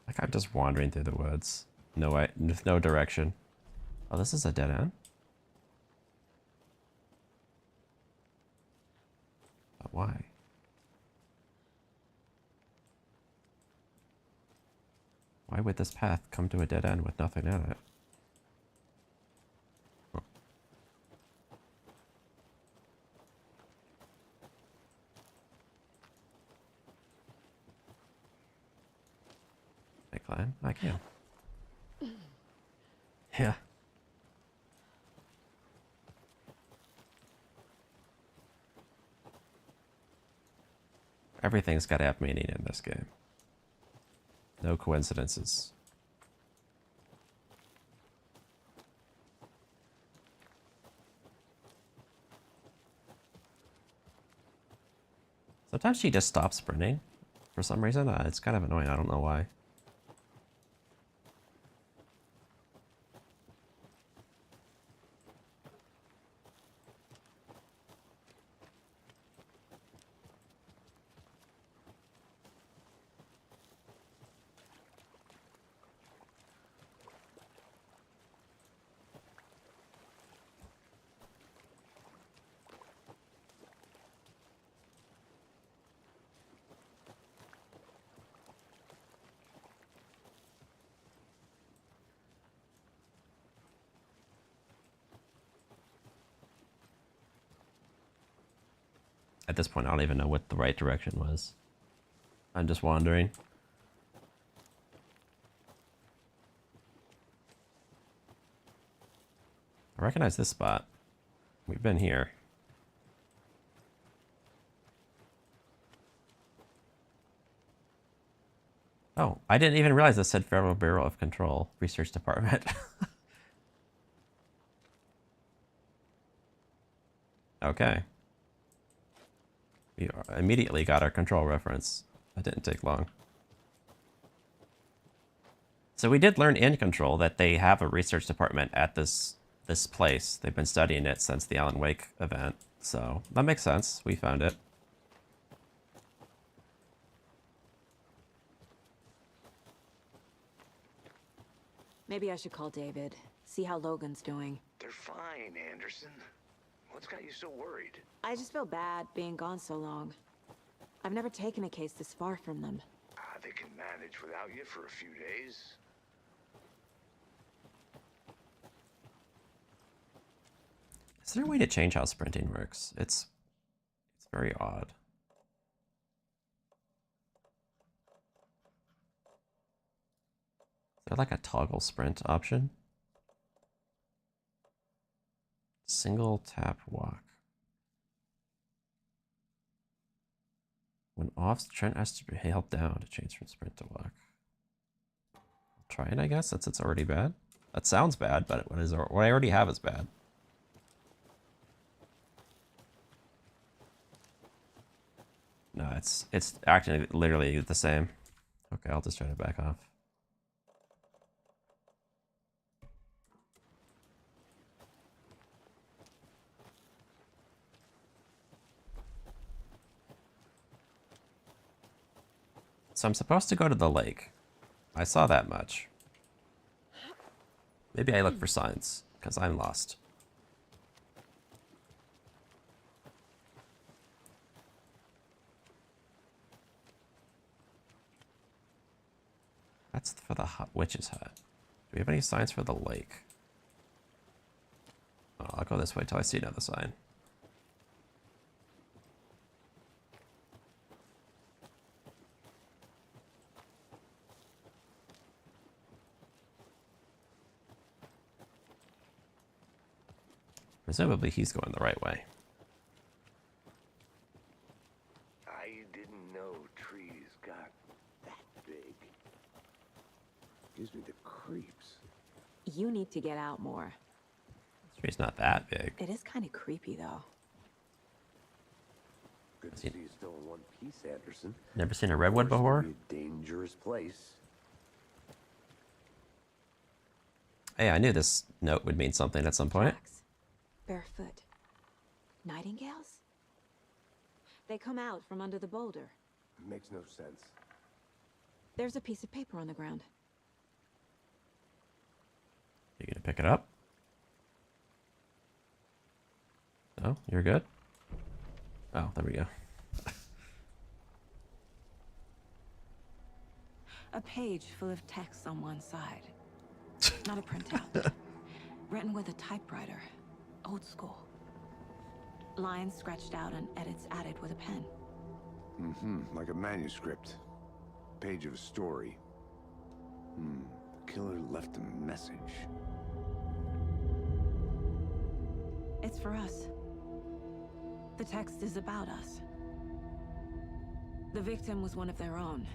Like I'm just wandering through the woods. No way, with no direction. Oh, this is a dead end? But why? Why would this path come to a dead end with nothing in it? I climb? I can. Yeah. Everything's got to have meaning in this game. No coincidences. Sometimes she just stops sprinting for some reason. It's kind of annoying. I don't know why. At this point, I don't even know what the right direction was. I'm just wandering. I recognize this spot. We've been here. Oh, I didn't even realize this said Federal Bureau of Control, Research Department. Okay. We immediately got our control reference. That didn't take long. So we did learn in Control that they have a research department at this place. They've been studying it since the Alan Wake event. So that makes sense. We found it. Maybe I should call David, see how Logan's doing. They're fine, Anderson. What's got you so worried? I just feel bad being gone so long. I've never taken a case this far from them. They can manage without you for a few days. Is there a way to change how sprinting works? It's very odd. Is there like a toggle sprint option? Single tap walk. When off, Trent has to be held down to change from sprint to walk. I'll try it, I guess, since it's already bad. That sounds bad, but what I already have is bad. No, it's acting literally the same. Okay, I'll just try to back off. So I'm supposed to go to the lake. I saw that much. Maybe I look for signs, because I'm lost. That's for the witch's hut. Do we have any signs for the lake? Oh, I'll go this way till I see another sign. Presumably he's going the right way. I didn't know trees got that big. Gives me the creeps. You need to get out more. This tree's not that big. It is kind of creepy, though. Good to see you still in one piece, Anderson. Never seen a redwood before? A dangerous place. Hey, I knew this note would mean something at some point. Tracks. Barefoot. Nightingales? They come out from under the boulder. Makes no sense. There's a piece of paper on the ground. You gonna pick it up? No, you're good? Oh, there we go. A page full of text on one side. Not a printout. Written with a typewriter. Old school. Lines scratched out and edits added with a pen. Like a manuscript. Page of a story. Killer left a message. It's for us. The text is about us. The victim was one of their own.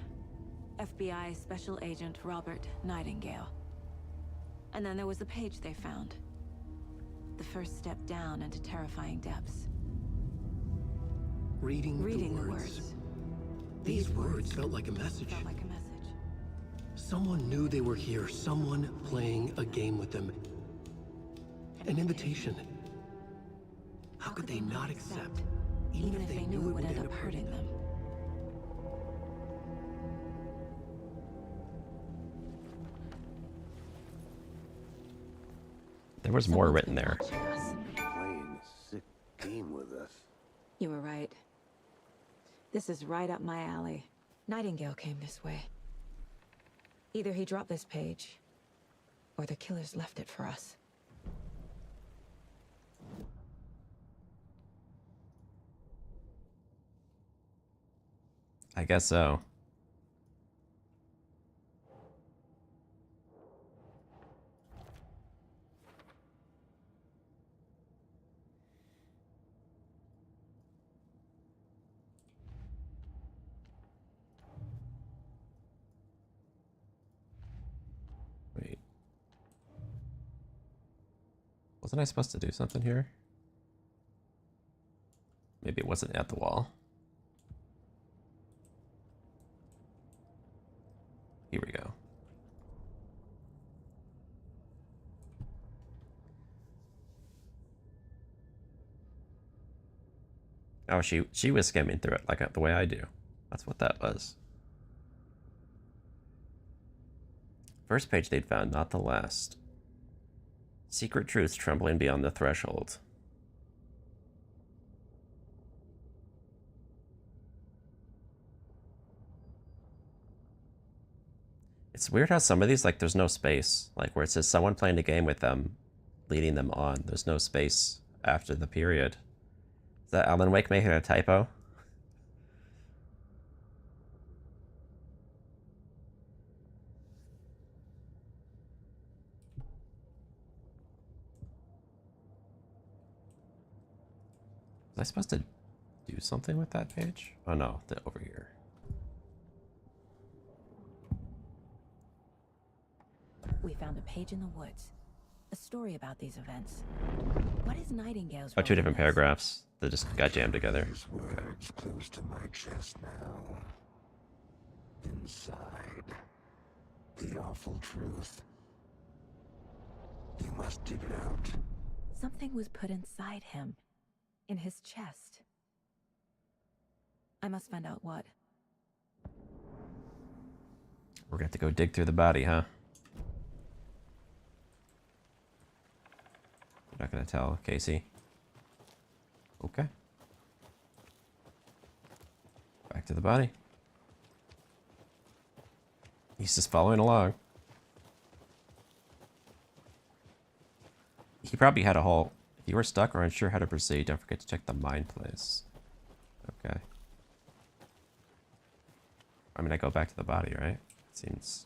FBI Special Agent Robert Nightingale. And then there was the page they found. The first step down into terrifying depths. Reading the words. These words felt like a message. Someone knew they were here. Someone playing a game with them. An invitation. How could they not accept, even if they knew it would end up hurting them? There was more written there. Playing a sick game with us. You were right. This is right up my alley. Nightingale came this way. Either he dropped this page, or the killers left it for us. I guess so. Wait. Wasn't I supposed to do something here? Maybe it wasn't at the wall. Here we go. Oh, she was skimming through it like the way I do. That's what that was. First page they'd found, not the last. Secret truths trembling beyond the threshold. It's weird how some of these, like, there's no space. Like, where it says someone playing a game with them, leading them on. There's no space after the period. Is that Alan Wake making a typo? Was I supposed to do something with that page? Oh no, over here. We found a page in the woods. A story about these events. What is Nightingale's Oh, role two in different this? paragraphs that just got jammed together. These words close to my chest now. Inside. The awful truth. You must dig it out. Something was put inside him. In his chest. I must find out what. We're gonna have to go dig through the body, huh? You're not gonna tell, Casey? Okay. Back to the body. He's just following along. He probably had a whole... If you were stuck or unsure how to proceed, don't forget to check the mine place. Okay. I mean, I go back to the body, right? Seems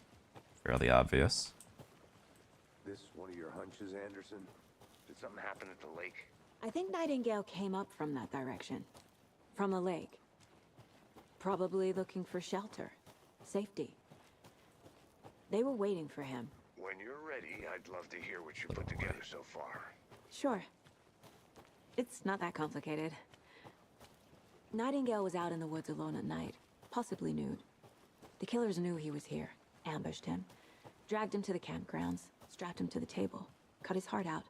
fairly obvious. This one of your hunches, Anderson? Did something happen at the lake? I think Nightingale came up from that direction. From the lake. Probably looking for shelter. Safety. They were waiting for him. When you're ready, I'd love to hear what you put together so far. Sure. It's not that complicated. Nightingale was out in the woods alone at night, possibly nude. The killers knew he was here, ambushed him, dragged him to the campgrounds, strapped him to the table, cut his heart out.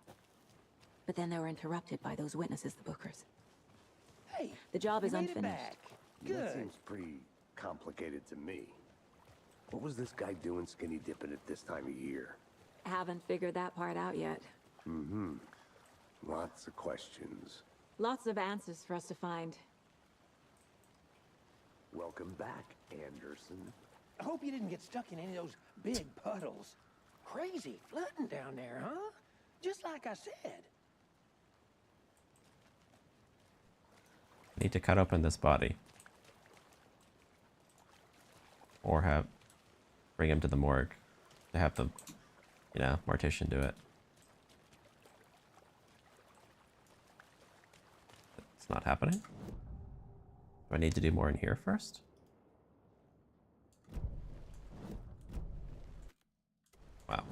But then they were interrupted by those witnesses, the Bookers. Hey, The job is you made it unfinished. back. That Good. seems pretty complicated to me. What was this guy doing skinny dipping at this time of year? Haven't figured that part out yet. Mm-hmm. Lots of questions. Lots of answers for us to find. Welcome back, Anderson. I hope you didn't get stuck in any of those big puddles. Crazy flooding down there, huh? Just like I said. Need to cut open this body. Or bring him to the morgue. To have the, mortician do it. It's not happening? Do I need to do more in here first? Wow.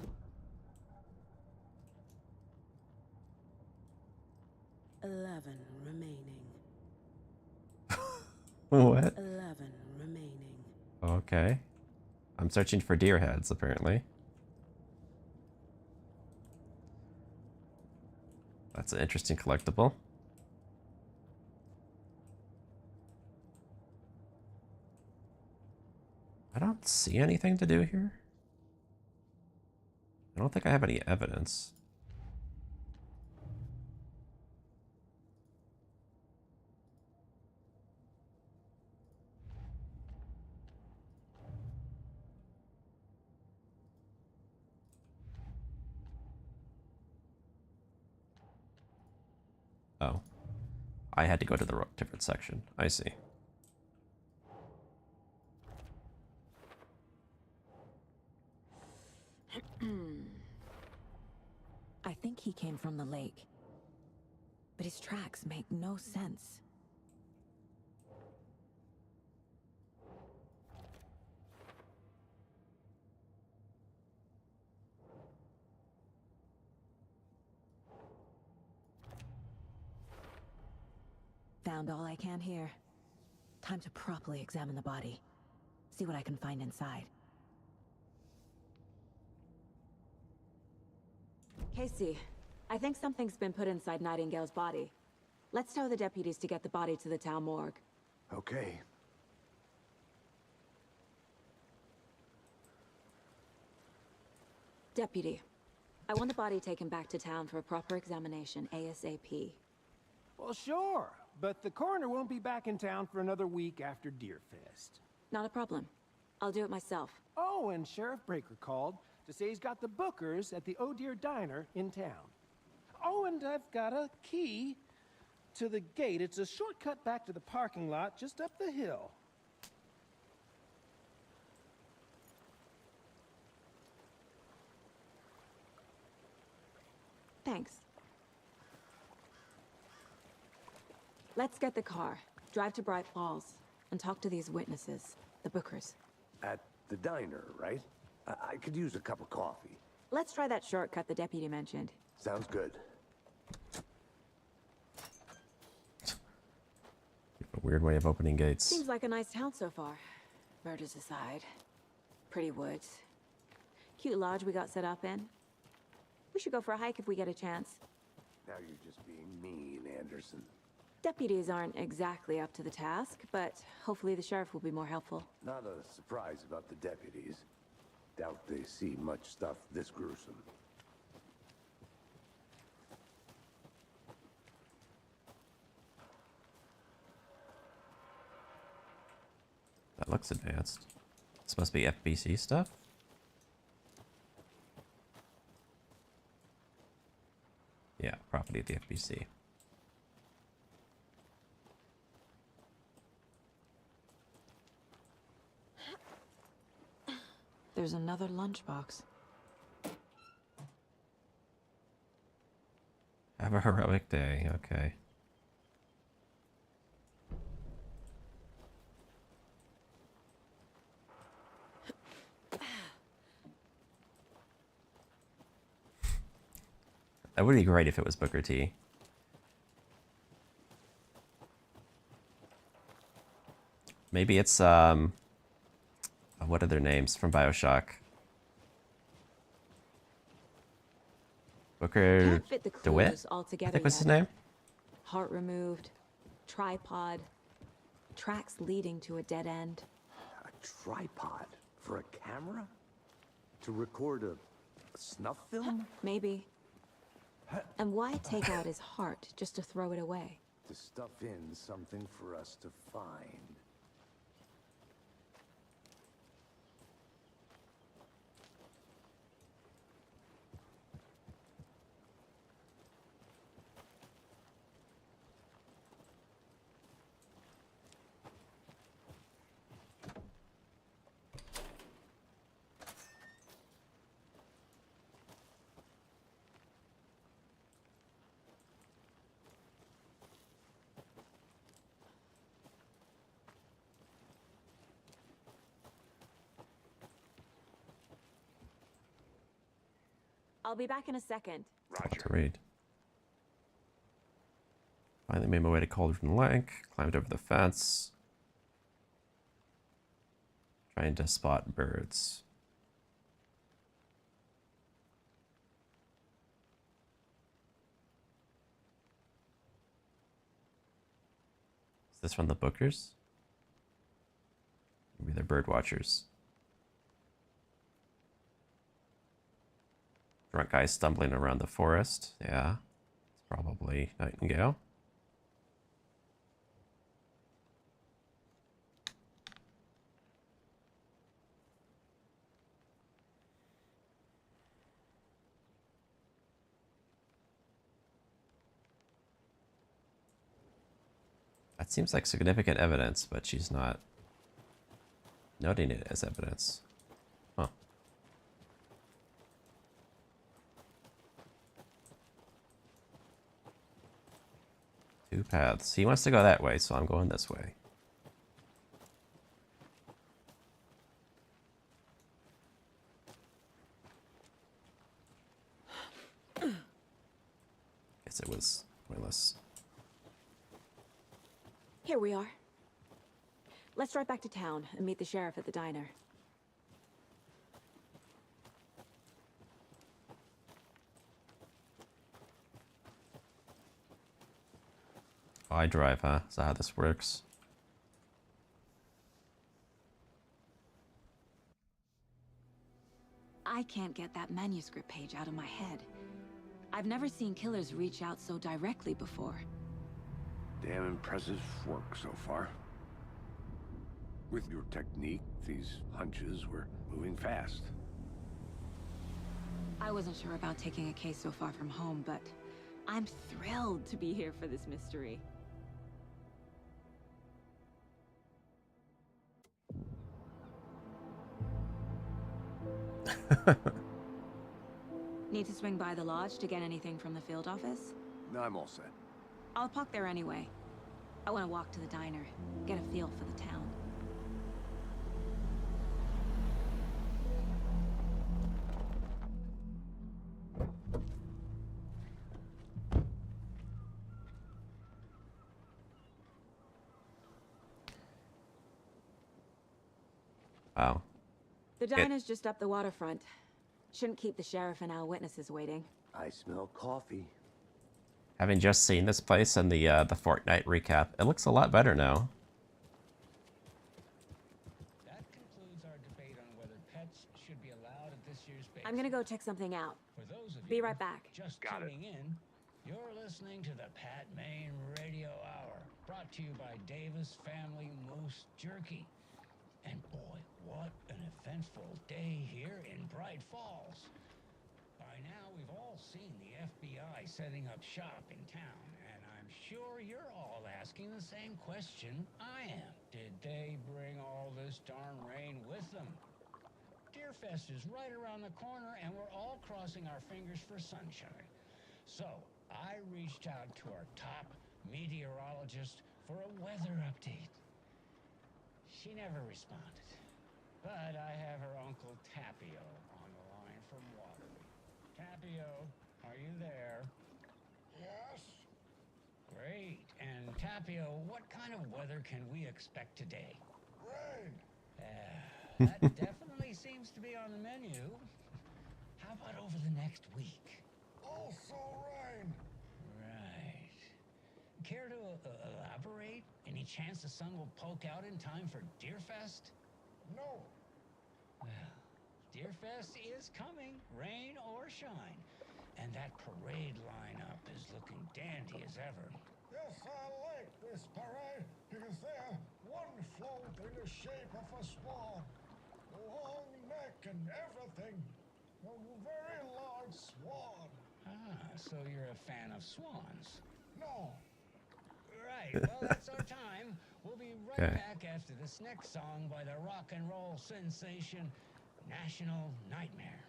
What? 11 remaining. Okay. I'm searching for deer heads, apparently. That's an interesting collectible. I don't see anything to do here. I don't think I have any evidence. Oh. I had to go to the different section. I see. I think he came from the lake. But his tracks make no sense. Found all I can here. Time to properly examine the body. See what I can find inside. Casey, I think something's been put inside Nightingale's body. Let's tell the deputies to get the body to the town morgue. Okay. Deputy, I want the body taken back to town for a proper examination ASAP. Well, sure, but the coroner won't be back in town for another week after Deerfest. Not a problem. I'll do it myself. Oh, and Sheriff Breaker called to say he's got the Bookers at the Oh Dear Diner in town. Oh, and I've got a key to the gate. It's a shortcut back to the parking lot just up the hill. Thanks. Let's get the car, drive to Bright Falls, and talk to these witnesses, the Bookers. At the diner, right? I could use a cup of coffee. Let's try that shortcut the deputy mentioned. Sounds good. A weird way of opening gates. Seems like a nice town so far. Murders aside. Pretty woods. Cute lodge we got set up in. We should go for a hike if we get a chance. Now you're just being mean, Anderson. Deputies aren't exactly up to the task, but hopefully the sheriff will be more helpful. Not a surprise about the deputies. Doubt they see much stuff this gruesome. That looks advanced. This must be FBC stuff? Yeah, property of the FBC. There's another lunchbox. Have a heroic day, okay. That would be great if it was Booker T. Maybe it's, what are their names from BioShock? Booker Can't fit the DeWitt? clues all I together think was his yet. name. Heart removed, tripod, tracks leading to a dead end. A tripod for a camera? To record a snuff film? Maybe. And why take out his heart just to throw it away? To stuff in something for us to find. I'll be back in a second. To read. Finally made my way to Cauldron Lake, climbed over the fence. Trying to spot birds. Is this from the Bookers? Maybe they're bird watchers. Drunk guy stumbling around the forest. Yeah, it's probably Nightingale. That seems like significant evidence, but she's not noting it as evidence. Huh. Two paths. He wants to go that way, so I'm going this way. Guess it was pointless. Here we are. Let's drive back to town and meet the sheriff at the diner. Oh, I drive, huh? Is that how this works? I can't get that manuscript page out of my head. I've never seen killers reach out so directly before. Damn impressive work so far. With your technique, these hunches were moving fast. I wasn't sure about taking a case so far from home, but I'm thrilled to be here for this mystery. Need to swing by the lodge to get anything from the field office? No, I'm all set. I'll park there anyway. I want to walk to the diner, get a feel for the town. Wow. The diner's just up the waterfront. Shouldn't keep the sheriff and our witnesses waiting. I smell coffee. Having just seen this place in the Fortnite recap, it looks a lot better now. That concludes our debate on whether pets should be allowed at this year's bake. I'm gonna go check something out. For those of Be you right back. just tuning in, you're listening to the Pat Maine Radio Hour, brought to you by Davis Family Moose Jerky. And boy, what an eventful day here in Bright Falls. By now, we've all seen the FBI setting up shop in town, and I'm sure you're all asking the same question I am. Did they bring all this darn rain with them? Deerfest is right around the corner, and we're all crossing our fingers for sunshine. So, I reached out to our top meteorologist for a weather update. She never responded, but I have her Uncle Tapio on the line from Waterloo. Tapio, are you there? Yes? Great. And Tapio, what kind of weather can we expect today? Rain! That definitely seems to be on the menu. How about over the next week? Also rain! Right. Care to elaborate? Any chance the sun will poke out in time for Deerfest? No! Well, Deerfest is coming, rain or shine. And that parade lineup is looking dandy as ever. Yes, I like this parade because they're one float in the shape of a swan. Long neck and everything. A very large swan. Ah, so you're a fan of swans. No. Right, well, that's our time. We'll be right back after this next song by the rock and roll sensation, National Nightmare.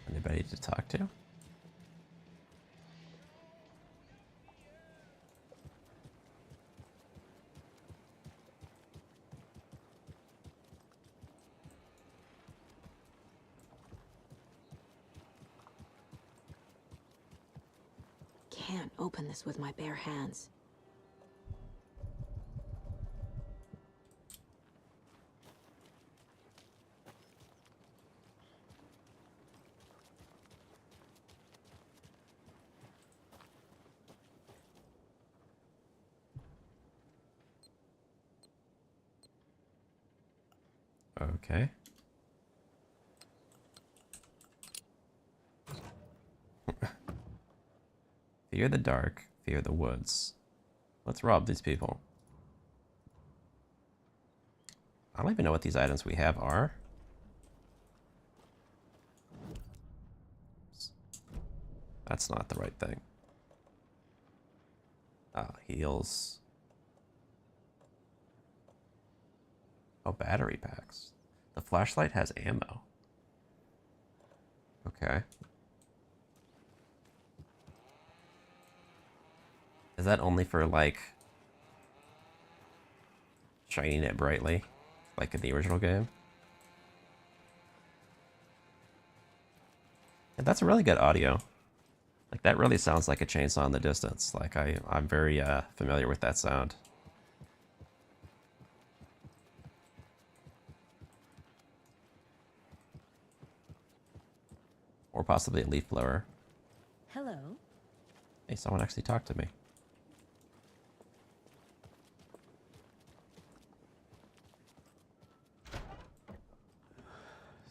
Anybody to talk to? Can't open this with my bare hands. Okay. Fear the dark, fear the woods. Let's rob these people. I don't even know what these items we have are. That's not the right thing. Ah, heals. Oh, battery packs. The flashlight has ammo. Okay. Is that only for, like, shining it brightly, like in the original game? And that's really good audio. Like, that really sounds like a chainsaw in the distance. Like, I'm very familiar with that sound. Or possibly a leaf blower. Hello. Hey, someone actually talked to me.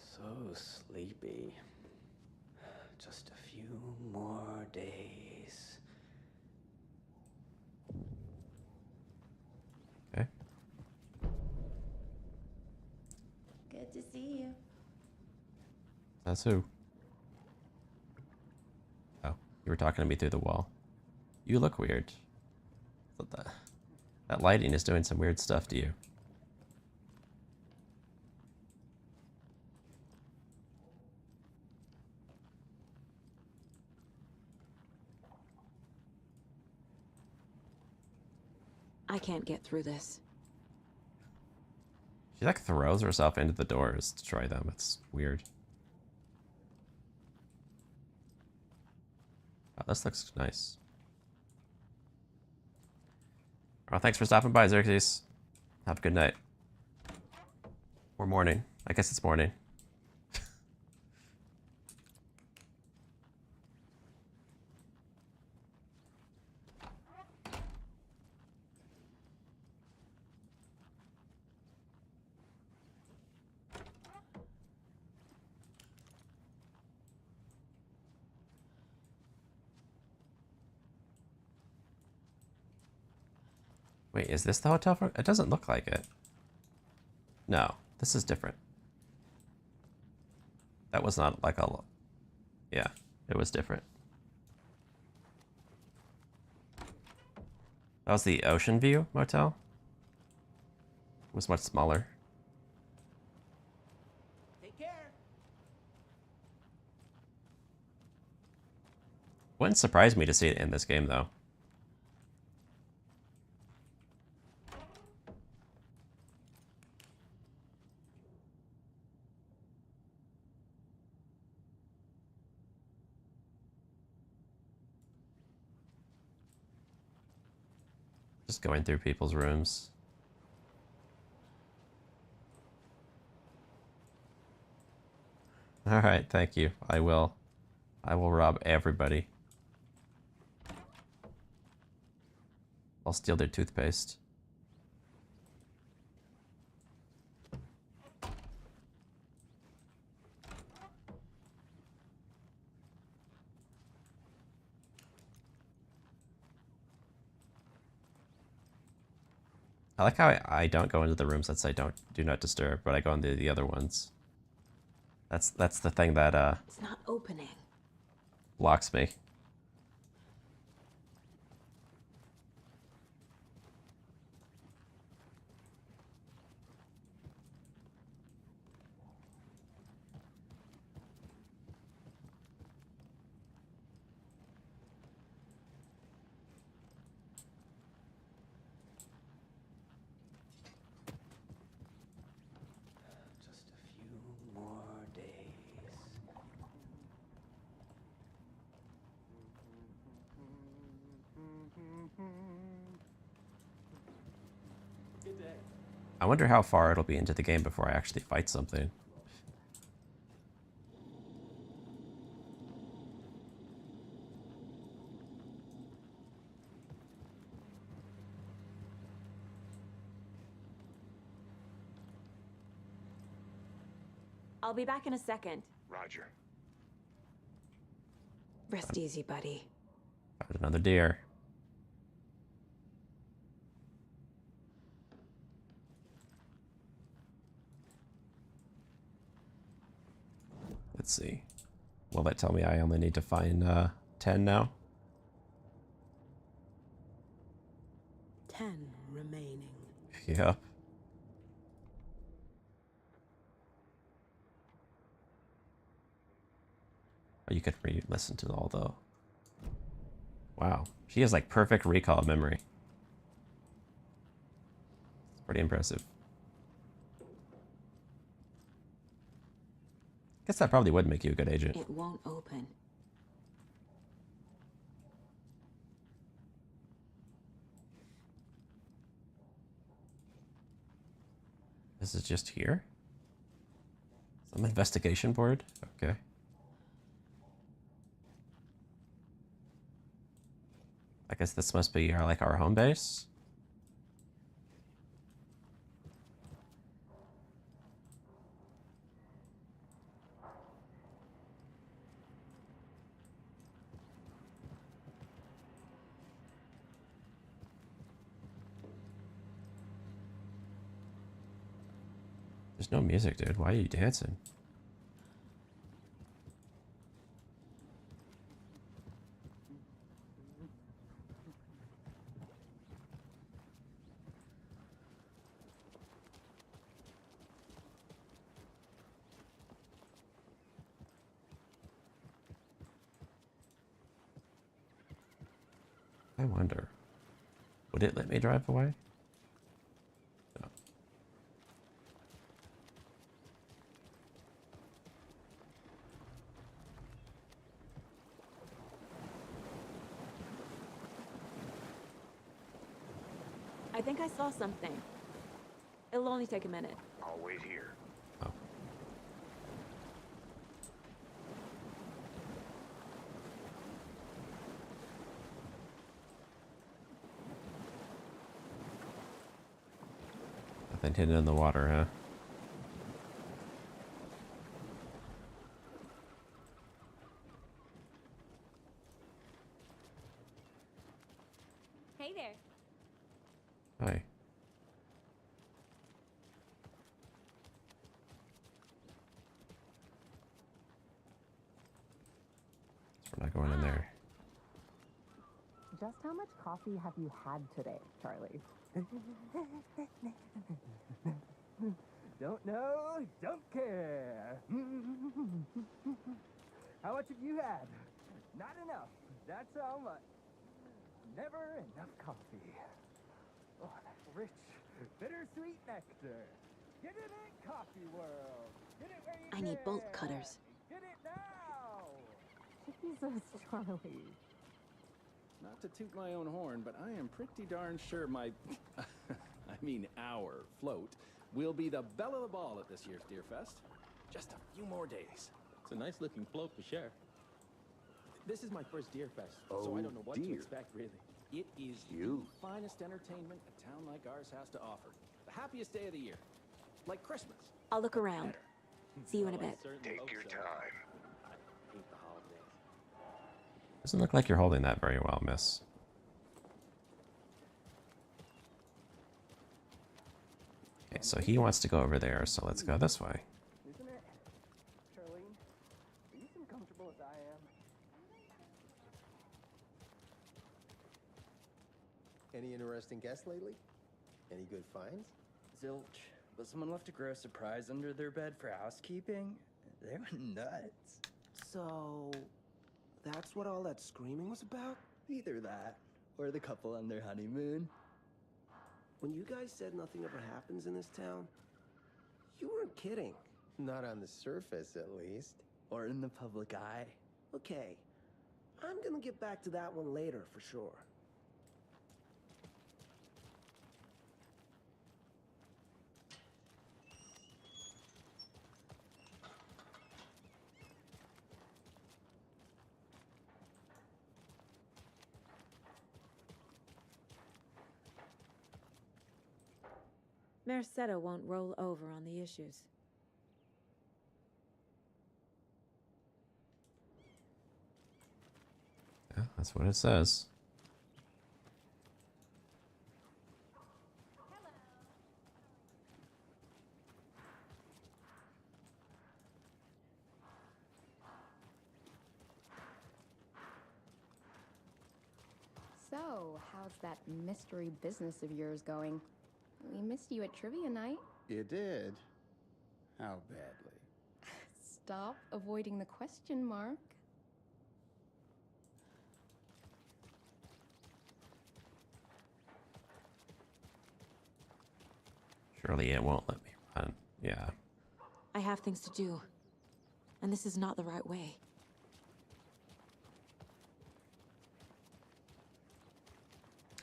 So sleepy. Just a few more days. Okay. Good to see you. That's who. Oh, you were talking to me through the wall. You look weird. That lighting is doing some weird stuff to you. I can't get through this. She like throws herself into the doors to try them. It's weird. Oh, this looks nice. Oh, thanks for stopping by, Xerxes. Have a good night. Or morning. I guess it's morning. Wait, is this the hotel? It doesn't look like it. No, this is different. That was not like a... Yeah, it was different. That was the Ocean View Motel. It was much smaller. Take care. Wouldn't surprise me to see it in this game, though. Just going through people's rooms. All right, thank you. I will rob everybody. I'll steal their toothpaste. I like how I don't go into the rooms that say do not disturb, but I go into the other ones. That's the thing that It's not opening. blocks me. Just a few more days. Good day. I wonder how far it'll be into the game before I actually fight something. I'll be back in a second. Roger. Rest easy, buddy. Found another deer. Let's see. Will that tell me I only need to find 10 now? 10 remaining. Yep. Oh, you could re-listen to all the... Wow. She has like perfect recall memory. It's pretty impressive. Guess that probably would make you a good agent. It won't open. This is just here? Some investigation board? Okay. I guess this must be our, like, our home base? There's no music, dude. Why are you dancing? I wonder. Would it let me drive away? No. I think I saw something. It'll only take a minute. I'll wait here. Oh. Nothing hidden in the water, huh? Hey there. Hi. We're not going in there. Just how much coffee have you had today, Charlie? Don't know, don't care. How much have you had? Not enough. That's how much. Never enough coffee. Oh, that rich, bittersweet nectar. Get it in, coffee world. Get it where you I need bolt cutters. Get it now. Jesus, Charlie. Not to toot my own horn, but I am pretty darn sure my, I mean our float will be the belle of the ball at this year's Deer Fest. Just a few more days. It's a nice looking float for sure. This is my first Deer Fest, so I don't know what to expect, really. It is the finest entertainment a town like ours has to offer. The happiest day of the year. Like Christmas. I'll look around. See you in a bit. Take your time. I hate the holidays. Doesn't look like you're holding that very well, miss. Okay, so he wants to go over there, so let's go this way. Isn't it? Charlene, are you as comfortable as I am? Any interesting guests lately? Any good finds? Zilch, but someone left a gross surprise under their bed for housekeeping. They were nuts. So, that's what all that screaming was about? Either that, or the couple on their honeymoon. When you guys said nothing ever happens in this town, you weren't kidding. Not on the surface, at least. Or in the public eye. Okay, I'm gonna get back to that one later for sure. Merceda won't roll over on the issues. Yeah, that's what it says. So, how's that mystery business of yours going? We missed you at trivia night. You did? How badly? Stop avoiding the question, Mark. Surely it won't let me run. Yeah. I have things to do. And this is not the right way.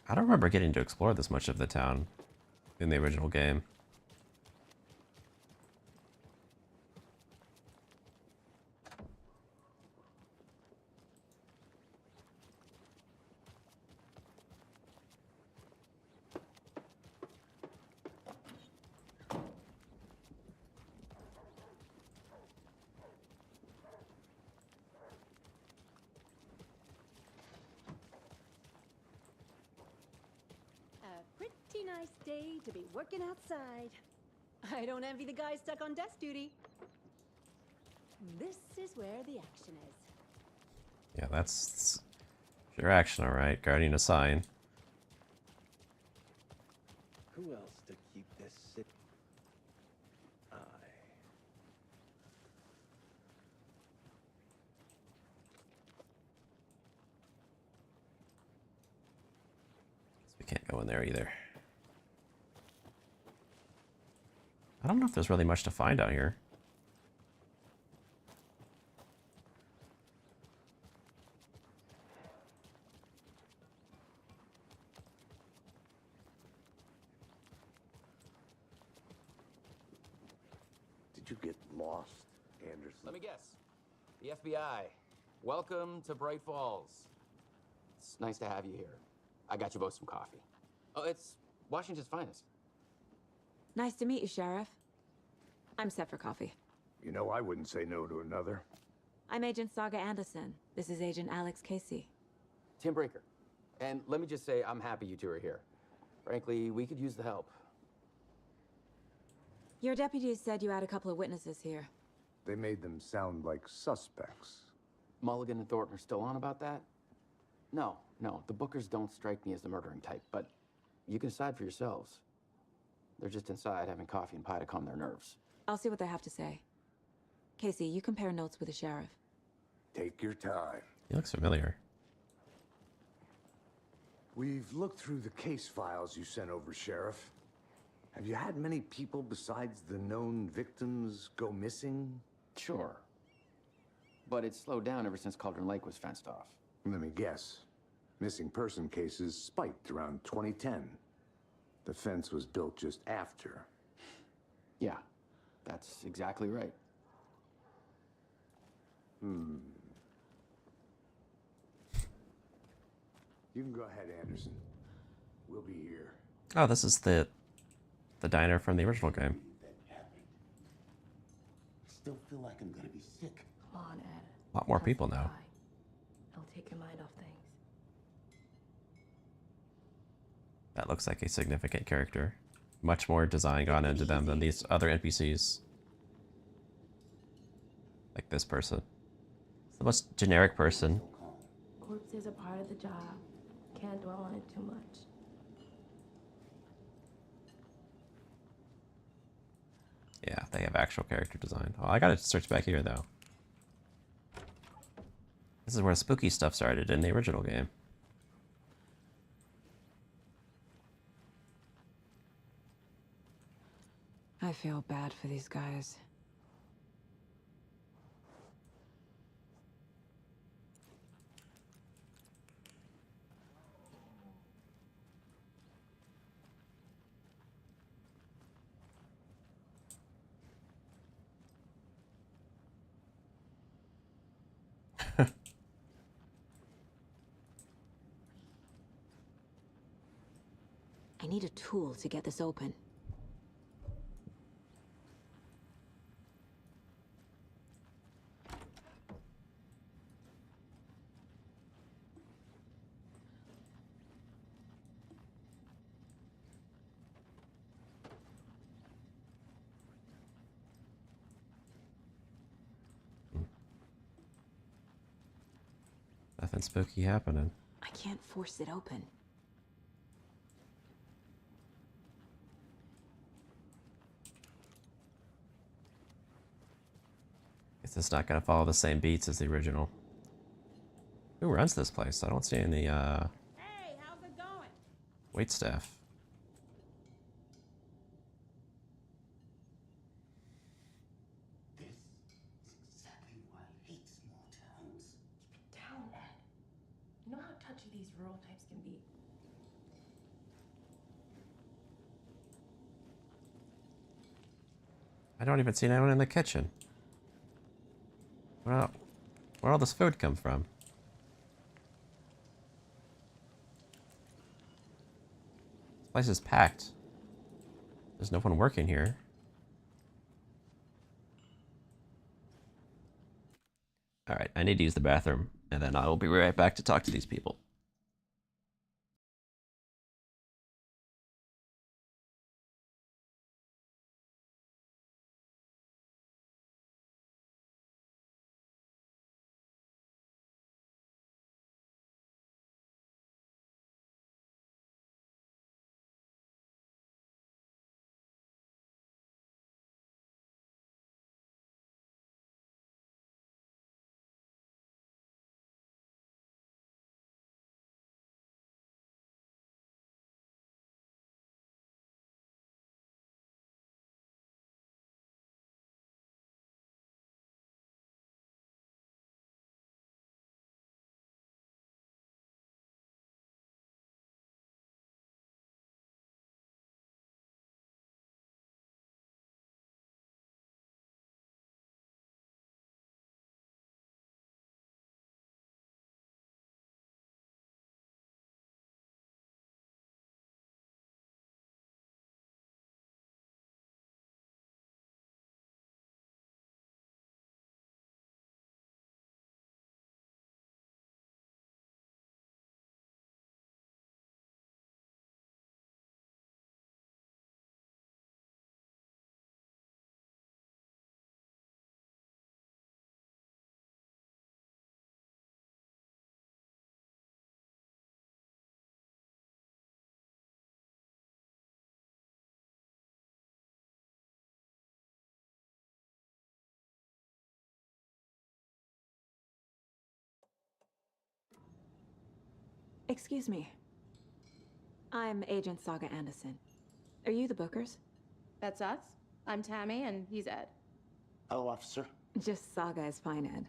I don't remember getting to explore this much of the town in the original game. Pretty nice day to be working outside. I don't envy the guy stuck on desk duty. This is where the action is. Yeah, that's your action, all right. Guarding a sign. Who else to keep this city? We can't go in there either. I don't know if there's really much to find out here. Did you get lost, Anderson? Let me guess. The FBI. Welcome to Bright Falls. It's nice to have you here. I got you both some coffee. Oh, it's Washington's finest. Nice to meet you, Sheriff. I'm set for coffee. You know, I wouldn't say no to another. I'm Agent Saga Anderson. This is Agent Alex Casey. Tim Breaker. And let me just say, I'm happy you two are here. Frankly, we could use the help. Your deputies said you had a couple of witnesses here. They made them sound like suspects. Mulligan and Thornton are still on about that? No, the Bookers don't strike me as the murdering type, but you can decide for yourselves. They're just inside having coffee and pie to calm their nerves. I'll see what they have to say. Casey, you compare notes with the sheriff. Take your time. He looks familiar. We've looked through the case files you sent over, Sheriff. Have you had many people besides the known victims go missing? Sure. But it's slowed down ever since Cauldron Lake was fenced off. Let me guess. Missing person cases spiked around 2010. The fence was built just after. Yeah, that's exactly right. You can go ahead, Anderson. We'll be here. Oh, this is the diner from the original game. Still feel like I'm gonna be sick. Come on, Ed. A lot more people now. I'll take your mind off things. That looks like a significant character. Much more design gone into them than these other NPCs. Like this person. It's the most generic person. Corpses are part of the job. Can't dwell on it too much. Yeah, they have actual character design. Oh, I gotta search back here though. This is where spooky stuff started in the original game. I feel bad for these guys. I need a tool to get this open. Nothing spooky happening. I can't force it open. Guess it's not gonna follow the same beats as the original. Who runs this place? I don't see any Hey, how's it going? wait staff. touchy these rural types can be. I don't even see anyone in the kitchen. Where'd all this food come from? This place is packed. There's no one working here. Alright, I need to use the bathroom, and then I will be right back to talk to these people. Excuse me. I'm Agent Saga Anderson. Are you the Bookers? That's us. I'm Tammy, and he's Ed. Hello, officer. Just Saga is fine, Ed.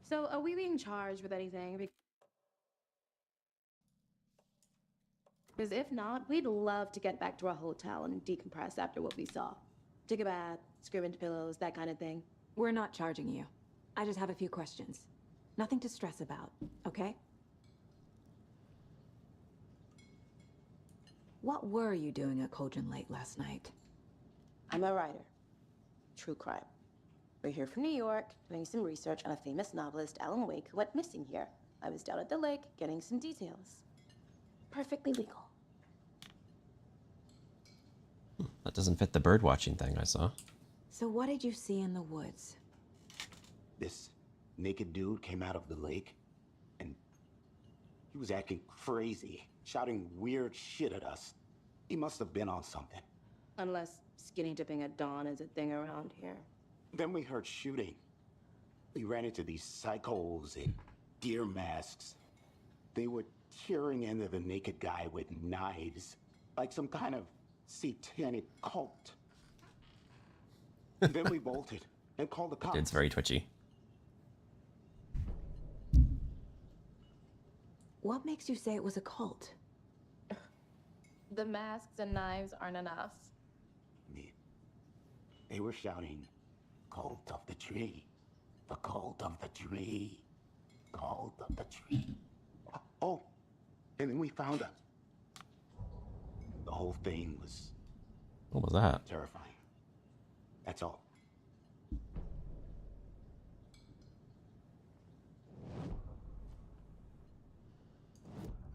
So, are we being charged with anything? Because if not, we'd love to get back to our hotel and decompress after what we saw. Take a bath, scream into pillows, that kind of thing. We're not charging you. I just have a few questions. Nothing to stress about, okay? What were you doing at Cauldron Lake last night? I'm a writer. True crime. We're here from New York, doing some research on a famous novelist, Alan Wake, who went missing here. I was down at the lake, getting some details. Perfectly legal. That doesn't fit the bird watching thing I saw. So what did you see in the woods? This naked dude came out of the lake, and he was acting crazy, shouting weird shit at us. He must have been on something. Unless skinny dipping at dawn is a thing around here. Then we heard shooting. We ran into these psychos in deer masks. They were tearing into the naked guy with knives, like some kind of satanic cult. Then we bolted and called the cops. It's very twitchy. What makes you say it was a cult? The masks and knives aren't enough. They were shouting, "Cult of the tree, the cult of the tree, cult of the tree." Oh, and then we found her. The whole thing was... What was that? Terrifying. That's all.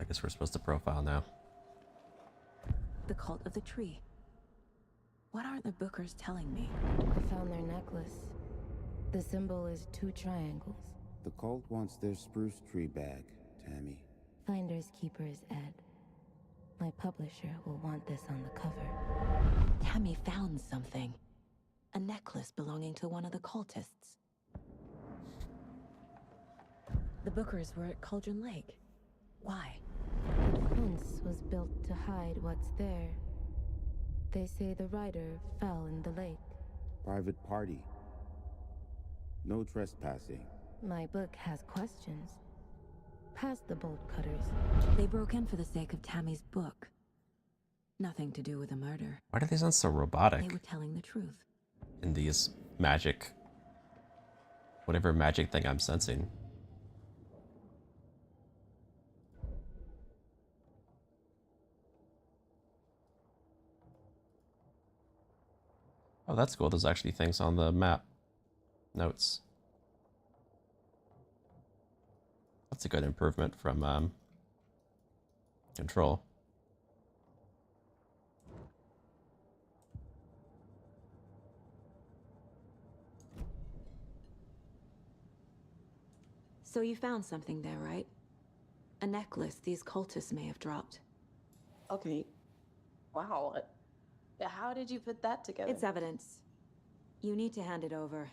I guess we're supposed to profile now. The cult of the tree. What are the Bookers telling me? I found their necklace. The symbol is 2 triangles. The cult wants their spruce tree back, Tammy. Finders keepers, Ed. My publisher will want this on the cover. Tammy found something. A necklace belonging to one of the cultists. The Bookers were at Cauldron Lake. Why? The fence was built to hide what's there. They say the rider fell in the lake. Private party. No trespassing. My book has questions. has the bolt cutters? They broke in for the sake of Tammy's book. Nothing to do with a murder. Why do they sound so robotic? They were telling the truth. In these magic... whatever magic thing I'm sensing. Oh, that's cool. There's actually things on the map. Notes. That's a good improvement from Control. So you found something there, right? A necklace these cultists may have dropped. Okay. Wow. How did you put that together? It's evidence. You need to hand it over.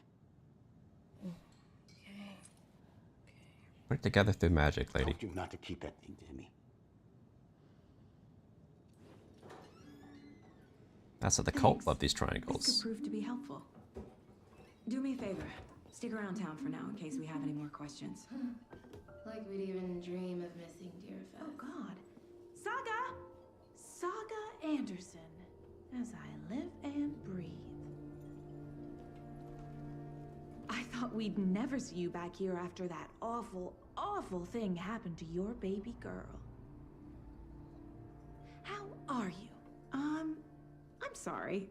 Put it together through magic, lady. I told you not to keep that thing to me. That's what the cult love these triangles. This could prove to be helpful. Do me a favor. Stick around town for now in case we have any more questions. Like we'd even dream of missing Deerfest. Oh God. Saga! Saga Anderson. As I live and breathe. I thought we'd never see you back here after that awful, awful thing happened to your baby girl. How are you? I'm sorry.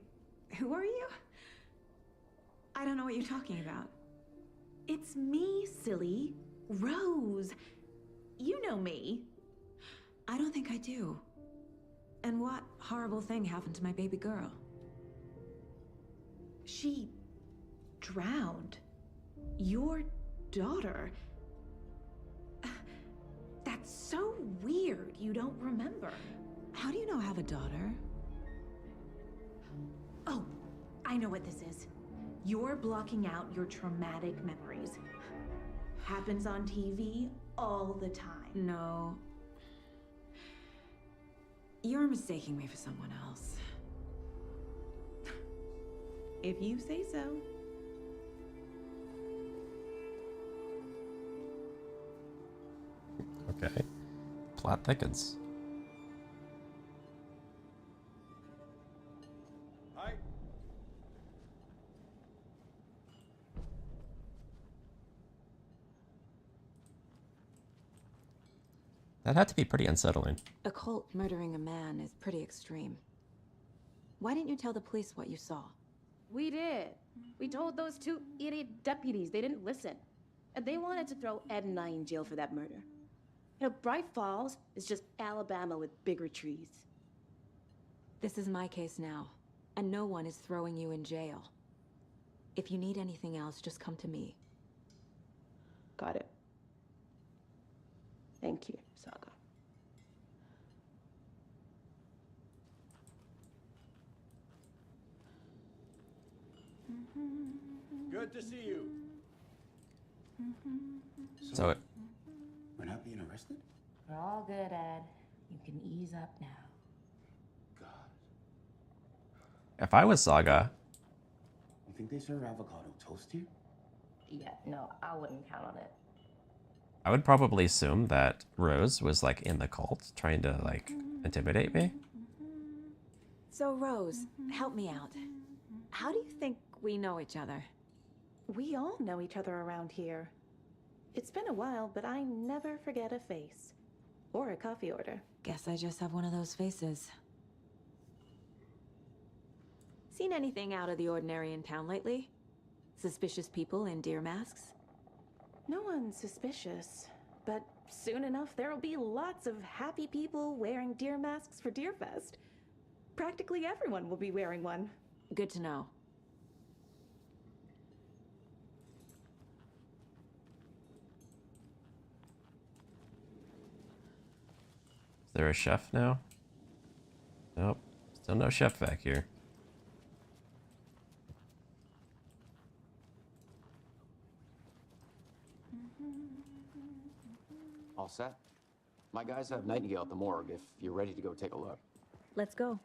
Who are you? I don't know what you're talking about. It's me, silly. Rose. You know me. I don't think I do. And what horrible thing happened to my baby girl? She drowned. Your daughter. That's so weird you don't remember. How do you know I have a daughter? Oh, I know what this is. You're blocking out your traumatic memories. Happens on TV all the time. No. You're mistaking me for someone else. If you say so. Okay. Plot thickens. Hi. That had to be pretty unsettling. A cult murdering a man is pretty extreme. Why didn't you tell the police what you saw? We did. We told those two idiot deputies. They didn't listen. And they wanted to throw Ed and I in jail for that murder. You know, Bright Falls is just Alabama with bigger trees. This is my case now, and no one is throwing you in jail. If you need anything else, just come to me. Got it. Thank you, Saga. Good to see you. So We're not being arrested? We're all good, Ed. You can ease up now. if I was Saga, You think they serve avocado toast here? Yeah, no, I wouldn't count on it. I would probably assume that Rose was like in the cult trying to like intimidate me. So Rose, help me out. How do you think we know each other? We all know each other around here. It's been a while, but I never forget a face. Or a coffee order. Guess I just have one of those faces. Seen anything out of the ordinary in town lately? Suspicious people in deer masks? No one's suspicious. But soon enough, there'll be lots of happy people wearing deer masks for Deerfest. Practically everyone will be wearing one. Good to know. Is there a chef now? Nope. Still no chef back here. All set? My guys have Nightingale at the morgue if you're ready to go take a look. Let's go.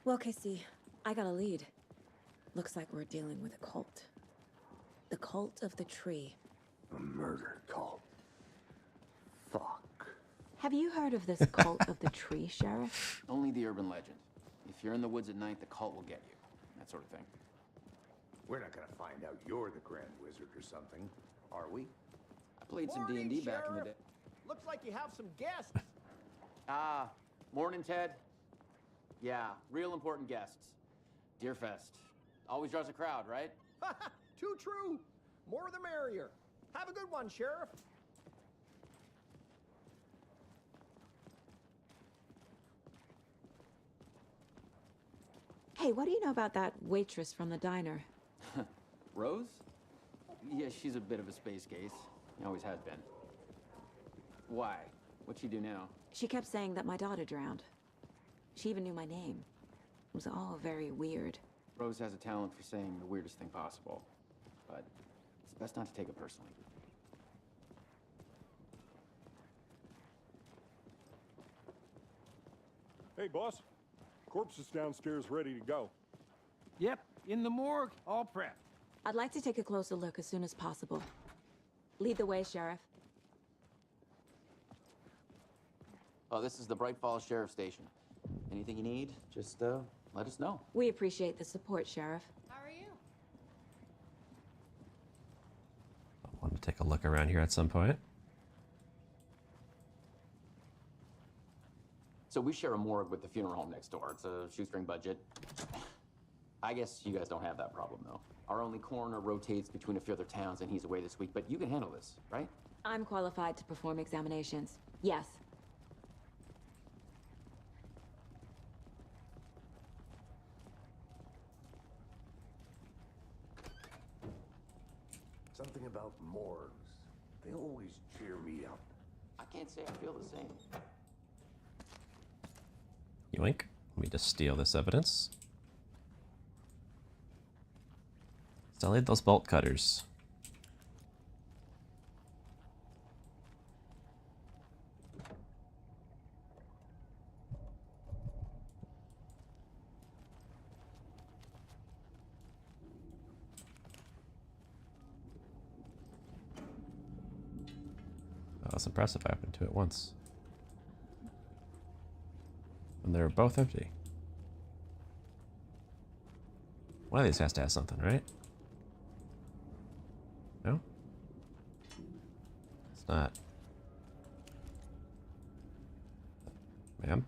Well, Casey, I got a lead. Looks like we're dealing with a cult. The cult of the tree. A murder cult. Have you heard of this cult of the tree, Sheriff? Only the urban legend. If you're in the woods at night, the cult will get you. That sort of thing. We're not gonna find out you're the Grand Wizard or something, are we? I played some D&D back in the day. Looks like you have some guests. Ah, morning, Ted. Yeah, real important guests. Deerfest. Always draws a crowd, right? Too true. More the merrier. Have a good one, Sheriff. Hey, what do you know about that waitress from the diner? Rose? Yeah, she's a bit of a space case. Always has been. Why? What'd she do now? She kept saying that my daughter drowned. She even knew my name. It was all very weird. Rose has a talent for saying the weirdest thing possible. But it's best not to take it personally. Hey, boss. Corpse is downstairs ready to go. Yep, in the morgue, all prepped. I'd like to take a closer look as soon as possible. Lead the way, Sheriff. Oh, this is the Bright Falls Sheriff Station. Anything you need, just let us know. We appreciate the support, Sheriff. How are you? I want to take a look around here at some point. So we share a morgue with the funeral home next door. It's a shoestring budget. I guess you guys don't have that problem, though. Our only coroner rotates between a few other towns, and he's away this week, but you can handle this, right? I'm qualified to perform examinations. Yes. Something about morgues. They always cheer me up. I can't say I feel the same. Yoink. Let me just steal this evidence. Still need those bolt cutters. Oh, that's impressive. I opened two at once. And they're both empty. One of these has to have something, right? No? It's not. Ma'am?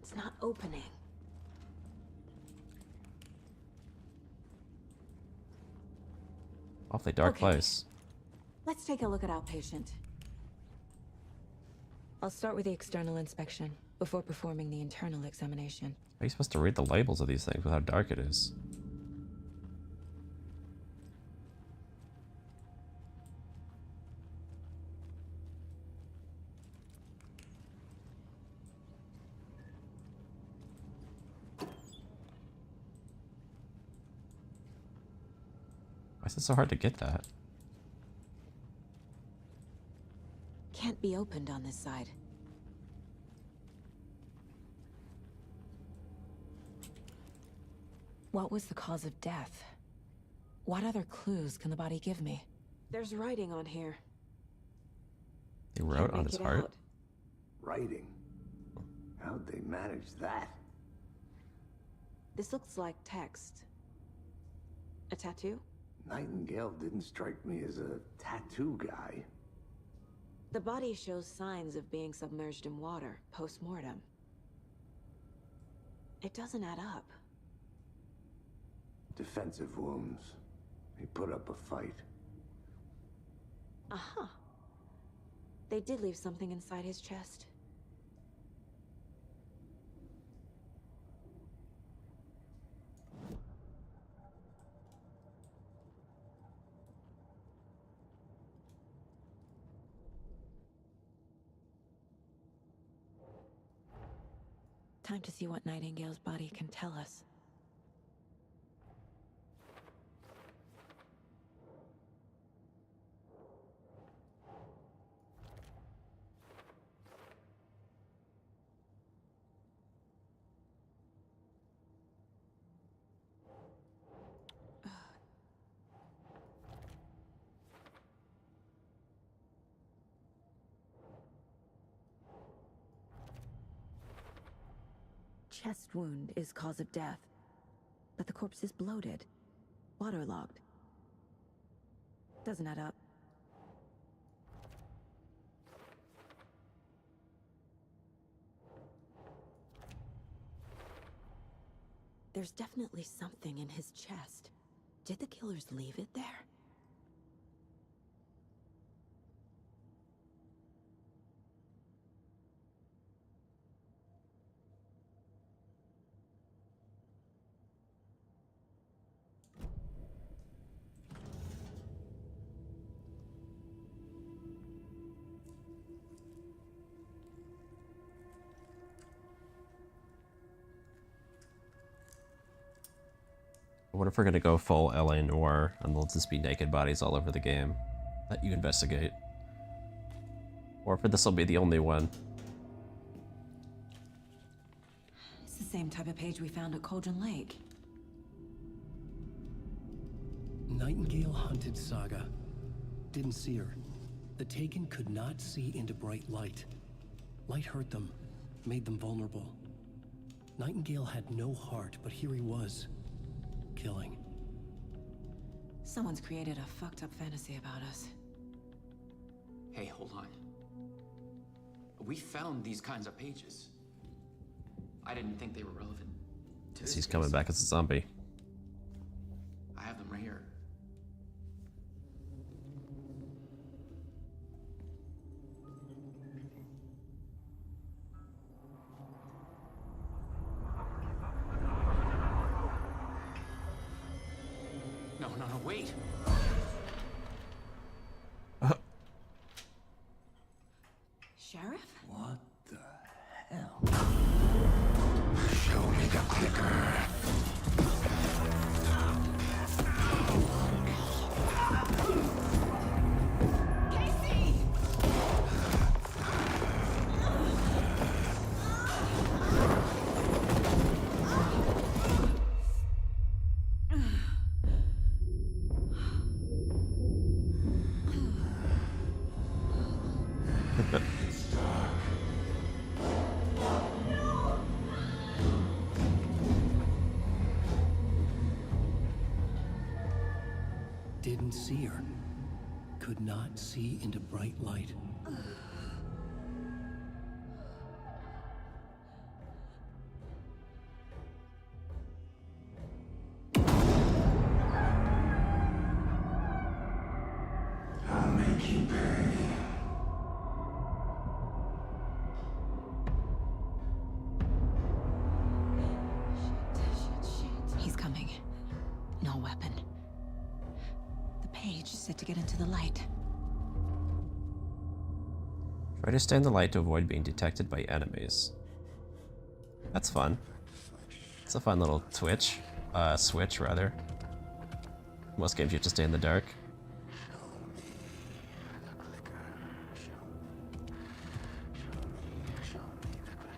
It's not opening. Awfully dark Okay. place. Let's take a look at outpatient. I'll start with the external inspection before performing the internal examination. How are you supposed to read the labels of these things with how dark it is? Why is it so hard to get that? Can't be opened on this side. What was the cause of death? What other clues can the body give me? There's writing on here. He wrote on his Make it heart. out. Writing? How'd they manage that? This looks like text. A tattoo? Nightingale didn't strike me as a tattoo guy. The body shows signs of being submerged in water post-mortem. It doesn't add up. Defensive wounds. He put up a fight. Aha. They did leave something inside his chest. Time to see what Nightingale's body can tell us. chest wound is cause of death, but the corpse is bloated, waterlogged. Doesn't add up. There's definitely something in his chest. Did the killers leave it there? I wonder if we're gonna go full LA Noire and there'll just be naked bodies all over the game that you investigate. Or if this will be the only one. It's the same type of page we found at Cauldron Lake. Nightingale hunted Saga. Didn't see her. The Taken could not see into bright light. Light hurt them, made them vulnerable. Nightingale had no heart, but here he was, killing. Someone's created a fucked up fantasy about us. Hey, hold on. We found these kinds of pages. I didn't think they were relevant to this He's case. coming back as a zombie. I have them right here. No, wait. Sheriff? What the hell? Show me the clicker. Didn't see her. Could not see into bright light. I'll make you pay. He's coming. No weapon. The page set to get into the light. Try to stay in the light to avoid being detected by enemies. That's fun. It's a fun little switch, rather. Most games you have to stay in the dark.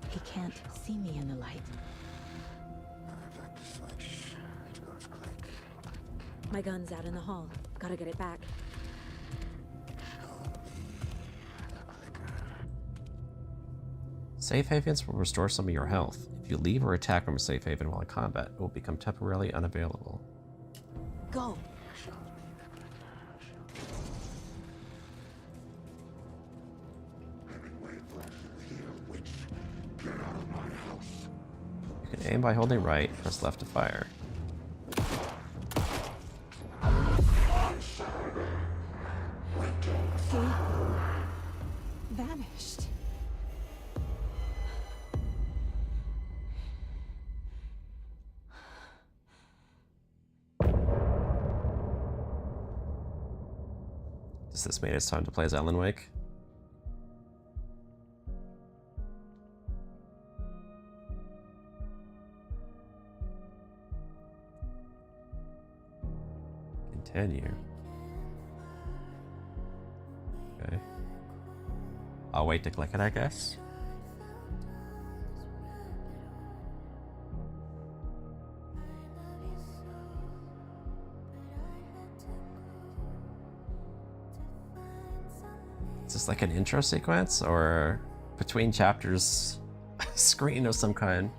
He can't see me in the light. My gun's out in the hall. Gotta get it back. Safe havens will restore some of your health. If you leave or attack from a safe haven while in combat, it will become temporarily unavailable. Go! You can aim by holding right, press left to fire. He vanished. Does this mean it's time to play as Alan Wake? Continue. Okay. I'll wait to click it, I guess. Is this like an intro sequence or between chapters screen of some kind?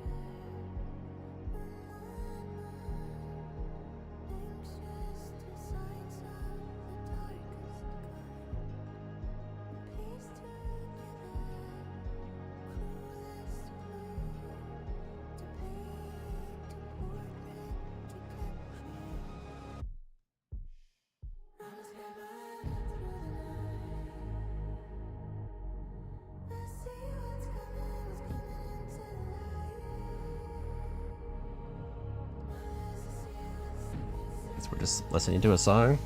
Guess we're just listening to a song?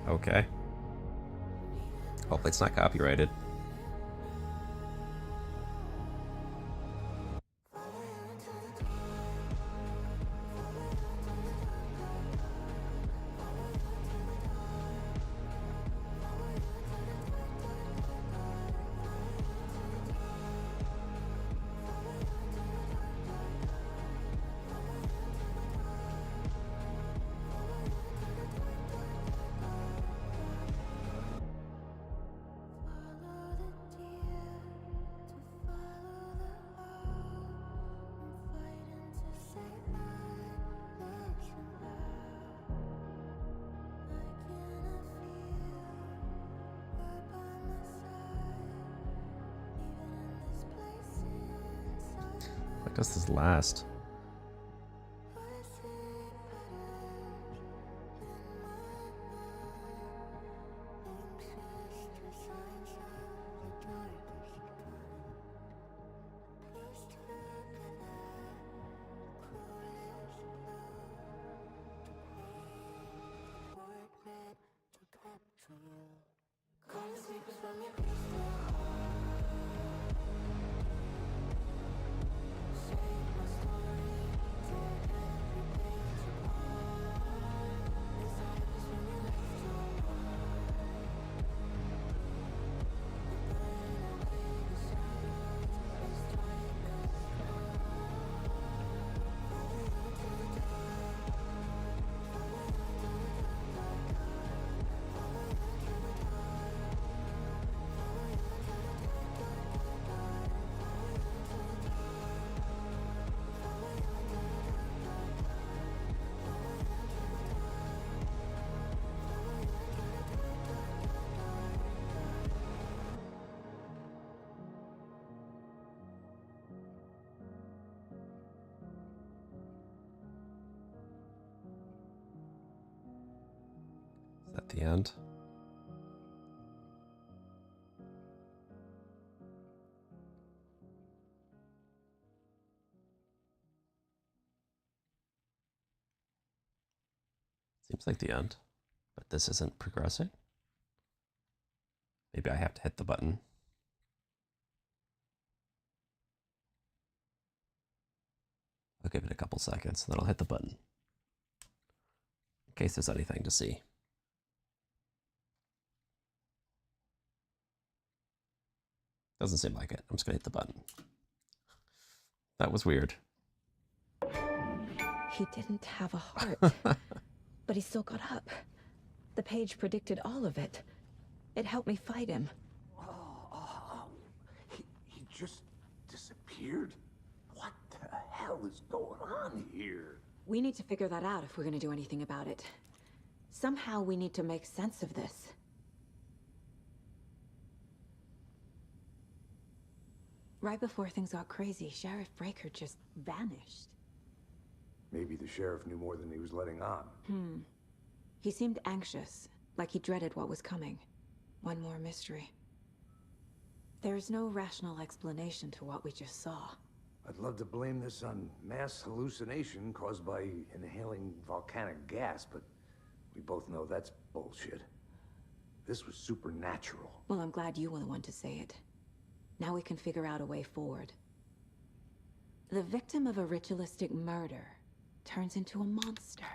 Okay. Hopefully it's not copyrighted. What does this last? Is that the end? Seems like the end, but this isn't progressing. Maybe I have to hit the button. I'll give it a couple seconds, then I'll hit the button. In case there's anything to see. Doesn't seem like it. I'm just gonna hit the button. That was weird. He didn't have a heart, but he still got up. The page predicted all of it. It helped me fight him. He just disappeared? What the hell is going on here? We need to figure that out if we're going to do anything about it. Somehow we need to make sense of this. Right before things got crazy, Sheriff Breaker just vanished. Maybe the sheriff knew more than he was letting on. He seemed anxious, like he dreaded what was coming. One more mystery. There's no rational explanation to what we just saw. I'd love to blame this on mass hallucination caused by inhaling volcanic gas, but we both know that's bullshit. This was supernatural. Well, I'm glad you were the one to say it. Now we can figure out a way forward. The victim of a ritualistic murder turns into a monster.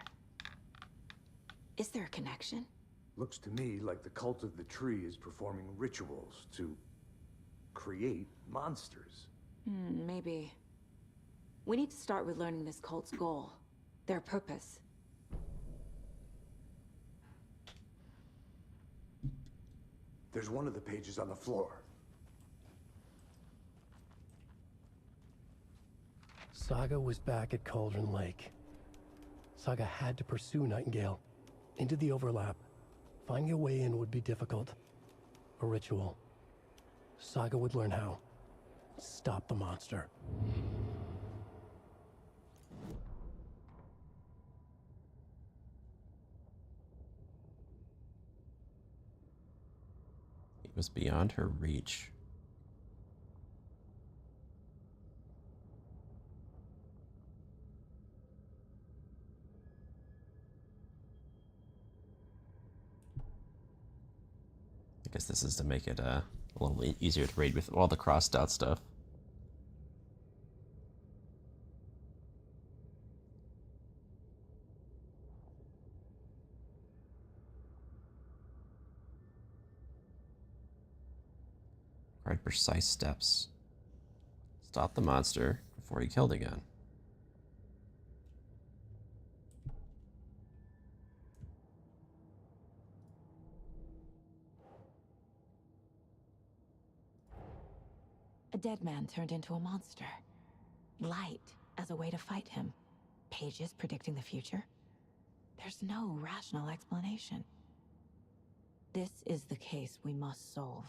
Is there a connection? Looks to me like the cult of the tree is performing rituals to create monsters. Maybe. We need to start with learning this cult's goal, their purpose. There's one of the pages on the floor. Saga was back at Cauldron Lake. Saga had to pursue Nightingale into the overlap. Finding a way in would be difficult. A ritual. Saga would learn how. Stop the monster. It was beyond her reach. I guess this is to make it a little easier to read with all the crossed out stuff. Required precise steps. Stop the monster before he killed again. A dead man turned into a monster. Light as a way to fight him. Pages predicting the future. There's no rational explanation. This is the case we must solve.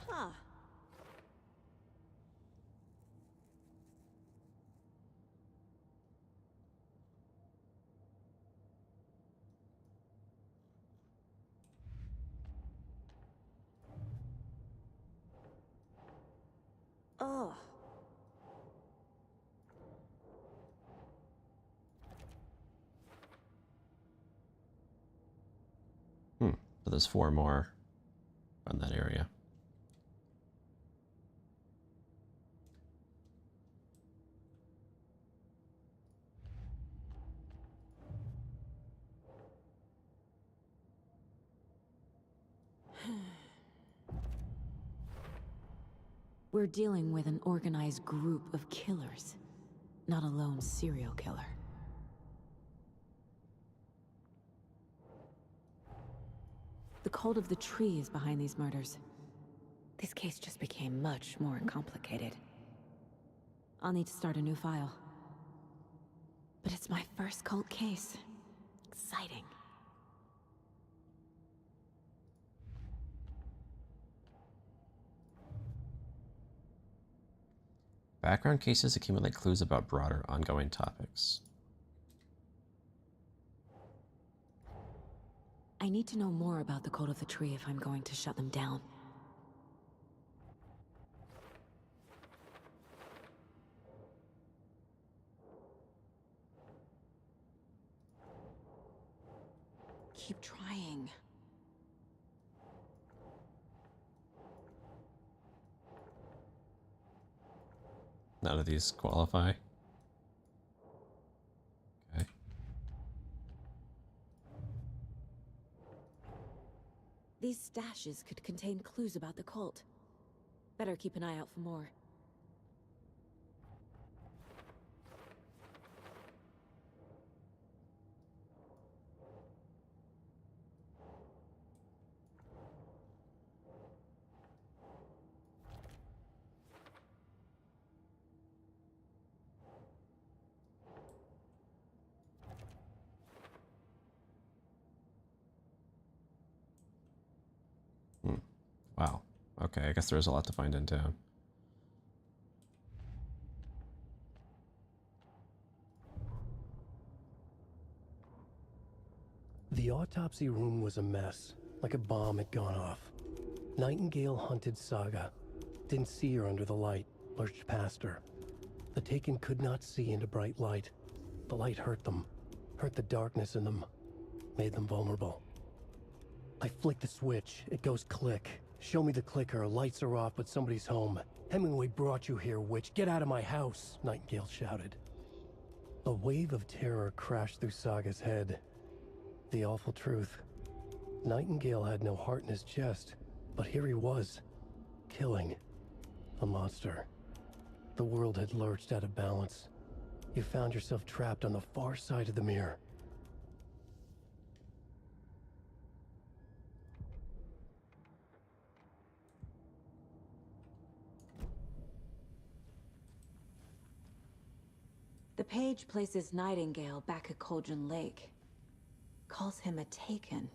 Huh. Ugh. So there's 4 more on that area. We're dealing with an organized group of killers, not a lone serial killer. The cult of the tree is behind these murders. This case just became much more complicated. I'll need to start a new file. But it's my first cult case. Exciting. Background cases accumulate clues about broader ongoing topics. I need to know more about the cult of the tree if I'm going to shut them down. Keep trying. None of these qualify. Okay. These stashes could contain clues about the cult. Better keep an eye out for more. Wow. Okay, I guess there's a lot to find in town. The autopsy room was a mess, like a bomb had gone off. Nightingale hunted Saga. Didn't see her under the light, lurched past her. The Taken could not see into bright light. The light hurt them, hurt the darkness in them, made them vulnerable. I flick the switch, it goes click. Show me the clicker, lights are off, but somebody's home. Hemingway brought you here, witch. Get out of my house, Nightingale shouted. A wave of terror crashed through Saga's head. The awful truth. Nightingale had no heart in his chest, but here he was, killing a monster. The world had lurched out of balance. You found yourself trapped on the far side of the mirror. The page places Nightingale back at Cauldron Lake. Calls him a Taken.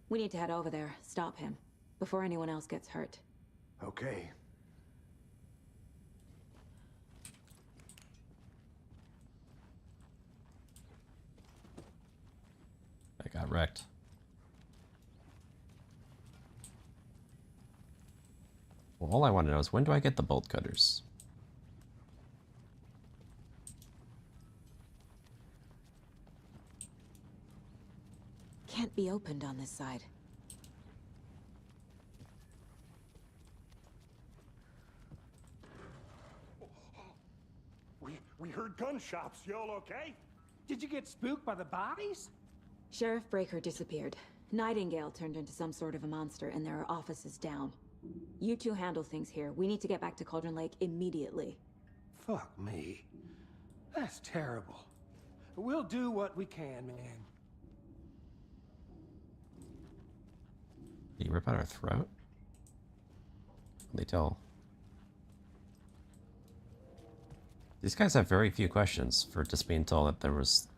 We need to head over there, stop him, before anyone else gets hurt. Okay, got wrecked. Well, all I want to know is when do I get the bolt cutters? Can't be opened on this side. We heard gunshots. Y'all okay? Did you get spooked by the bodies? Sheriff Breaker disappeared. Nightingale turned into some sort of a monster, and there are offices down. You two handle things here. We need to get back to Cauldron Lake immediately. Fuck me. That's terrible. We'll do what we can, man. Did you rip out our throat? They tell. These guys have very few questions for just being told that there was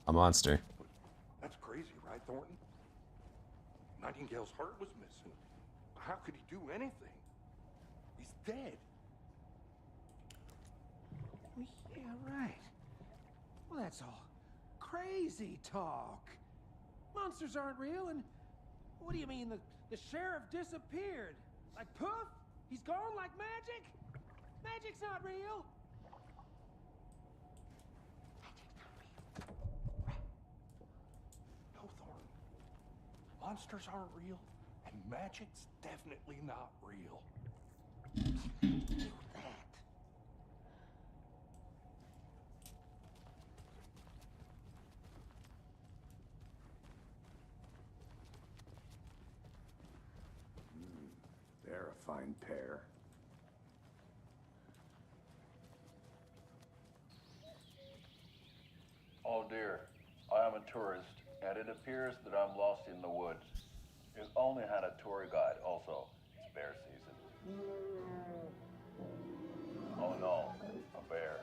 a monster. That's crazy, right, Thornton? Nightingale's heart was missing. How could he do anything? He's dead. Yeah, right. Well, that's all crazy talk. Monsters aren't real, and what do you mean the sheriff disappeared? Like poof? He's gone like magic? Magic's not real. No, Thornton. Monsters aren't real, and magic's definitely not real. Do that. They're a fine pair. Oh dear, I am a tourist, and it appears that I'm lost in the woods. You only had a tour guide also. It's bear season. Oh no, a bear.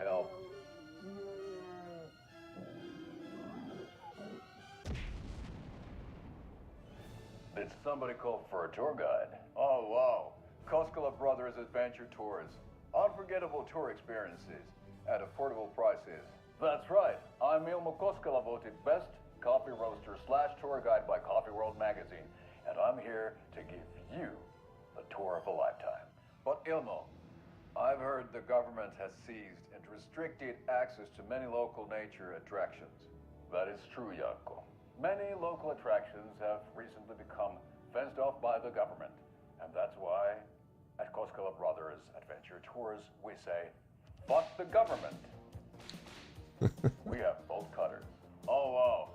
Help. Did somebody call for a tour guide? Oh wow, Koskela Brothers Adventure Tours. Unforgettable tour experiences at affordable prices. That's right, I'm Ilmo Koskela, voted best coffee roaster / tour guide by Coffee World magazine, and I'm here to give you the tour of a lifetime. But Ilmo, I've heard the government has seized and restricted access to many local nature attractions. That is true, Janko. Many local attractions have recently become fenced off by the government, and that's why at Koskela Brothers Adventure Tours, we say, fuck the government. We have bolt cutters. Oh, wow.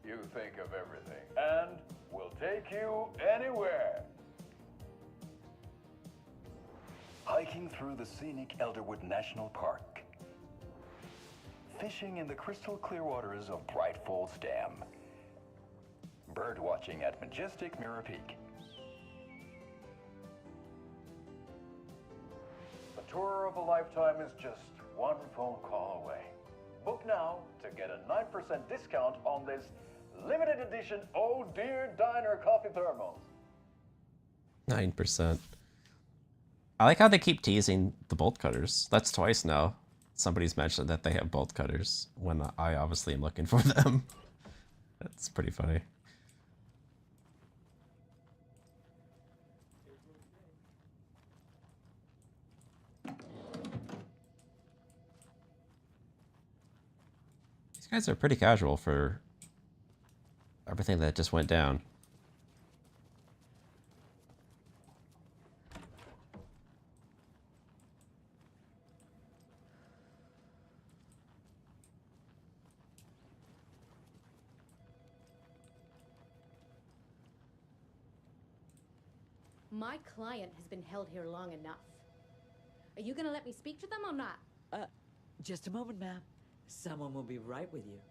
You think of everything. And we'll take you anywhere. Hiking through the scenic Elderwood National Park. Fishing in the crystal clear waters of Bright Falls Dam. Bird watching at majestic Mirror Peak. A tour of a lifetime is just one phone call away. Book now to get a 9% discount on this limited edition Oh Dear Diner coffee thermos. 9%. I like how they keep teasing the bolt cutters. That's twice now. Somebody's mentioned that they have bolt cutters when I obviously am looking for them. That's pretty funny. These guys are pretty casual for everything that just went down. My client has been held here long enough. Are you gonna let me speak to them or not? Just a moment, ma'am. Someone will be right with you.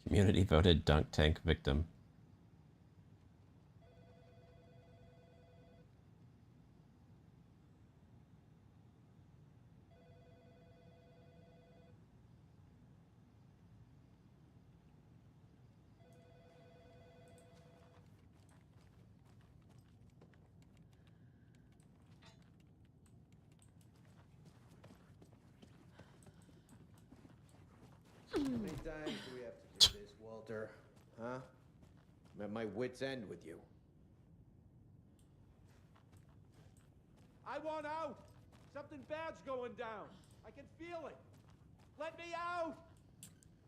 Community voted dunk tank victim. How many times do we have to do this, Walter? Huh? I'm at my wit's end with you. I want out! Something bad's going down. I can feel it. Let me out!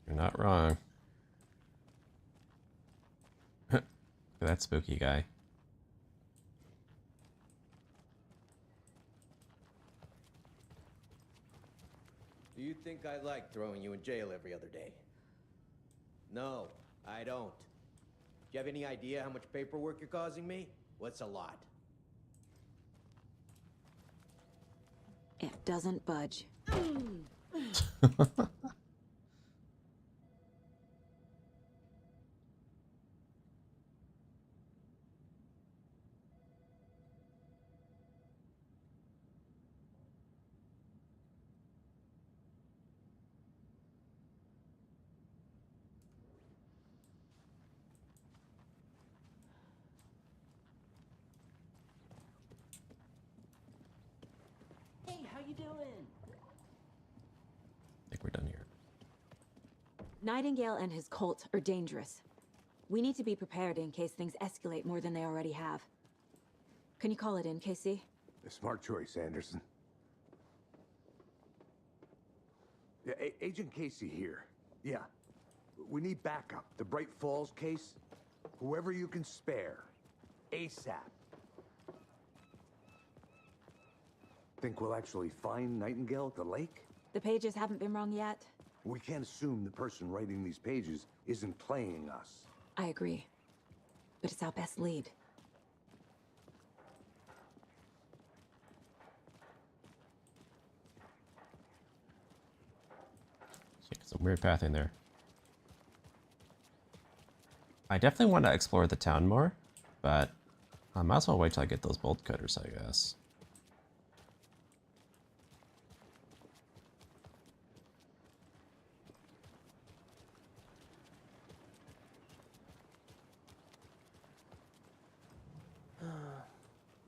You're not wrong. Look at that spooky guy. Do you think I like throwing you in jail every other day? No, I don't. Do you have any idea how much paperwork you're causing me? What's a lot? It doesn't budge. Hey, how you doing? I think we're done here. Nightingale and his cult are dangerous. We need to be prepared in case things escalate more than they already have. Can you call it in, Casey? A smart choice, Anderson. Yeah, Agent Casey here. Yeah. We need backup. The Bright Falls case. Whoever you can spare. ASAP. Think we'll actually find Nightingale at the lake? The pages haven't been wrong yet. We can't assume the person writing these pages isn't playing us. I agree. But it's our best lead. Some weird pathing there. I definitely want to explore the town more, but I might as well wait till I get those bolt cutters, I guess.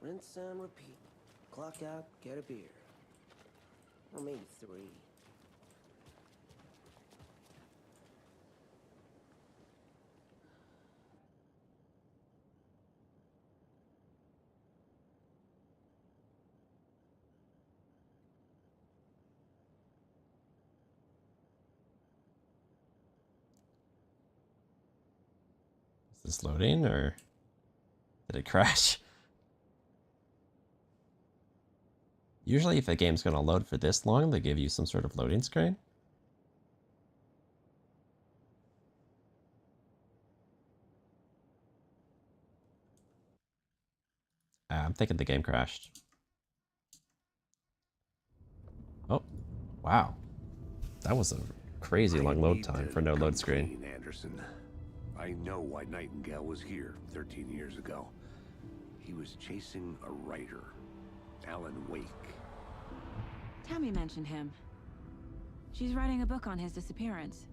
Rinse and repeat. Clock out, get a beer. Or maybe 3. Is this loading or did it crash? Usually if a game's going to load for this long, they give you some sort of loading screen. I'm thinking the game crashed. Oh, wow. That was a crazy long load time for no load screen. Clean, Anderson. I know why Nightingale was here 13 years ago. He was chasing a writer, Alan Wake. Tammy mentioned him. She's writing a book on his disappearance.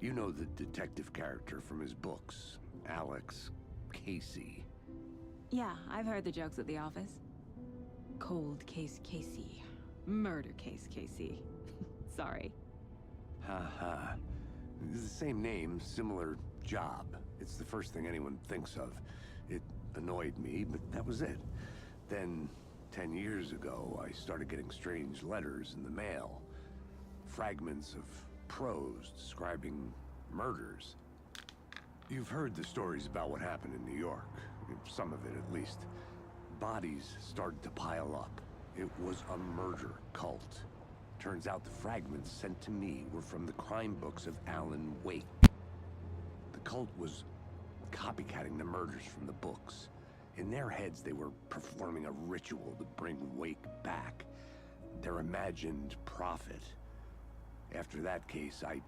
You know the detective character from his books, Alex Casey. Yeah, I've heard the jokes at the office. Cold case Casey. Murder case Casey. Sorry. Ha ha. It's the same name, similar job. It's the first thing anyone thinks of. It annoyed me, but that was it. Then, 10 years ago, I started getting strange letters in the mail. Fragments of prose describing murders. You've heard the stories about what happened in New York. Some of it, at least. Bodies started to pile up. It was a murder cult. Turns out the fragments sent to me were from the crime books of Alan Wake. The cult was copycatting the murders from the books. In their heads, they were performing a ritual to bring Wake back. Their imagined prophet. After that case, I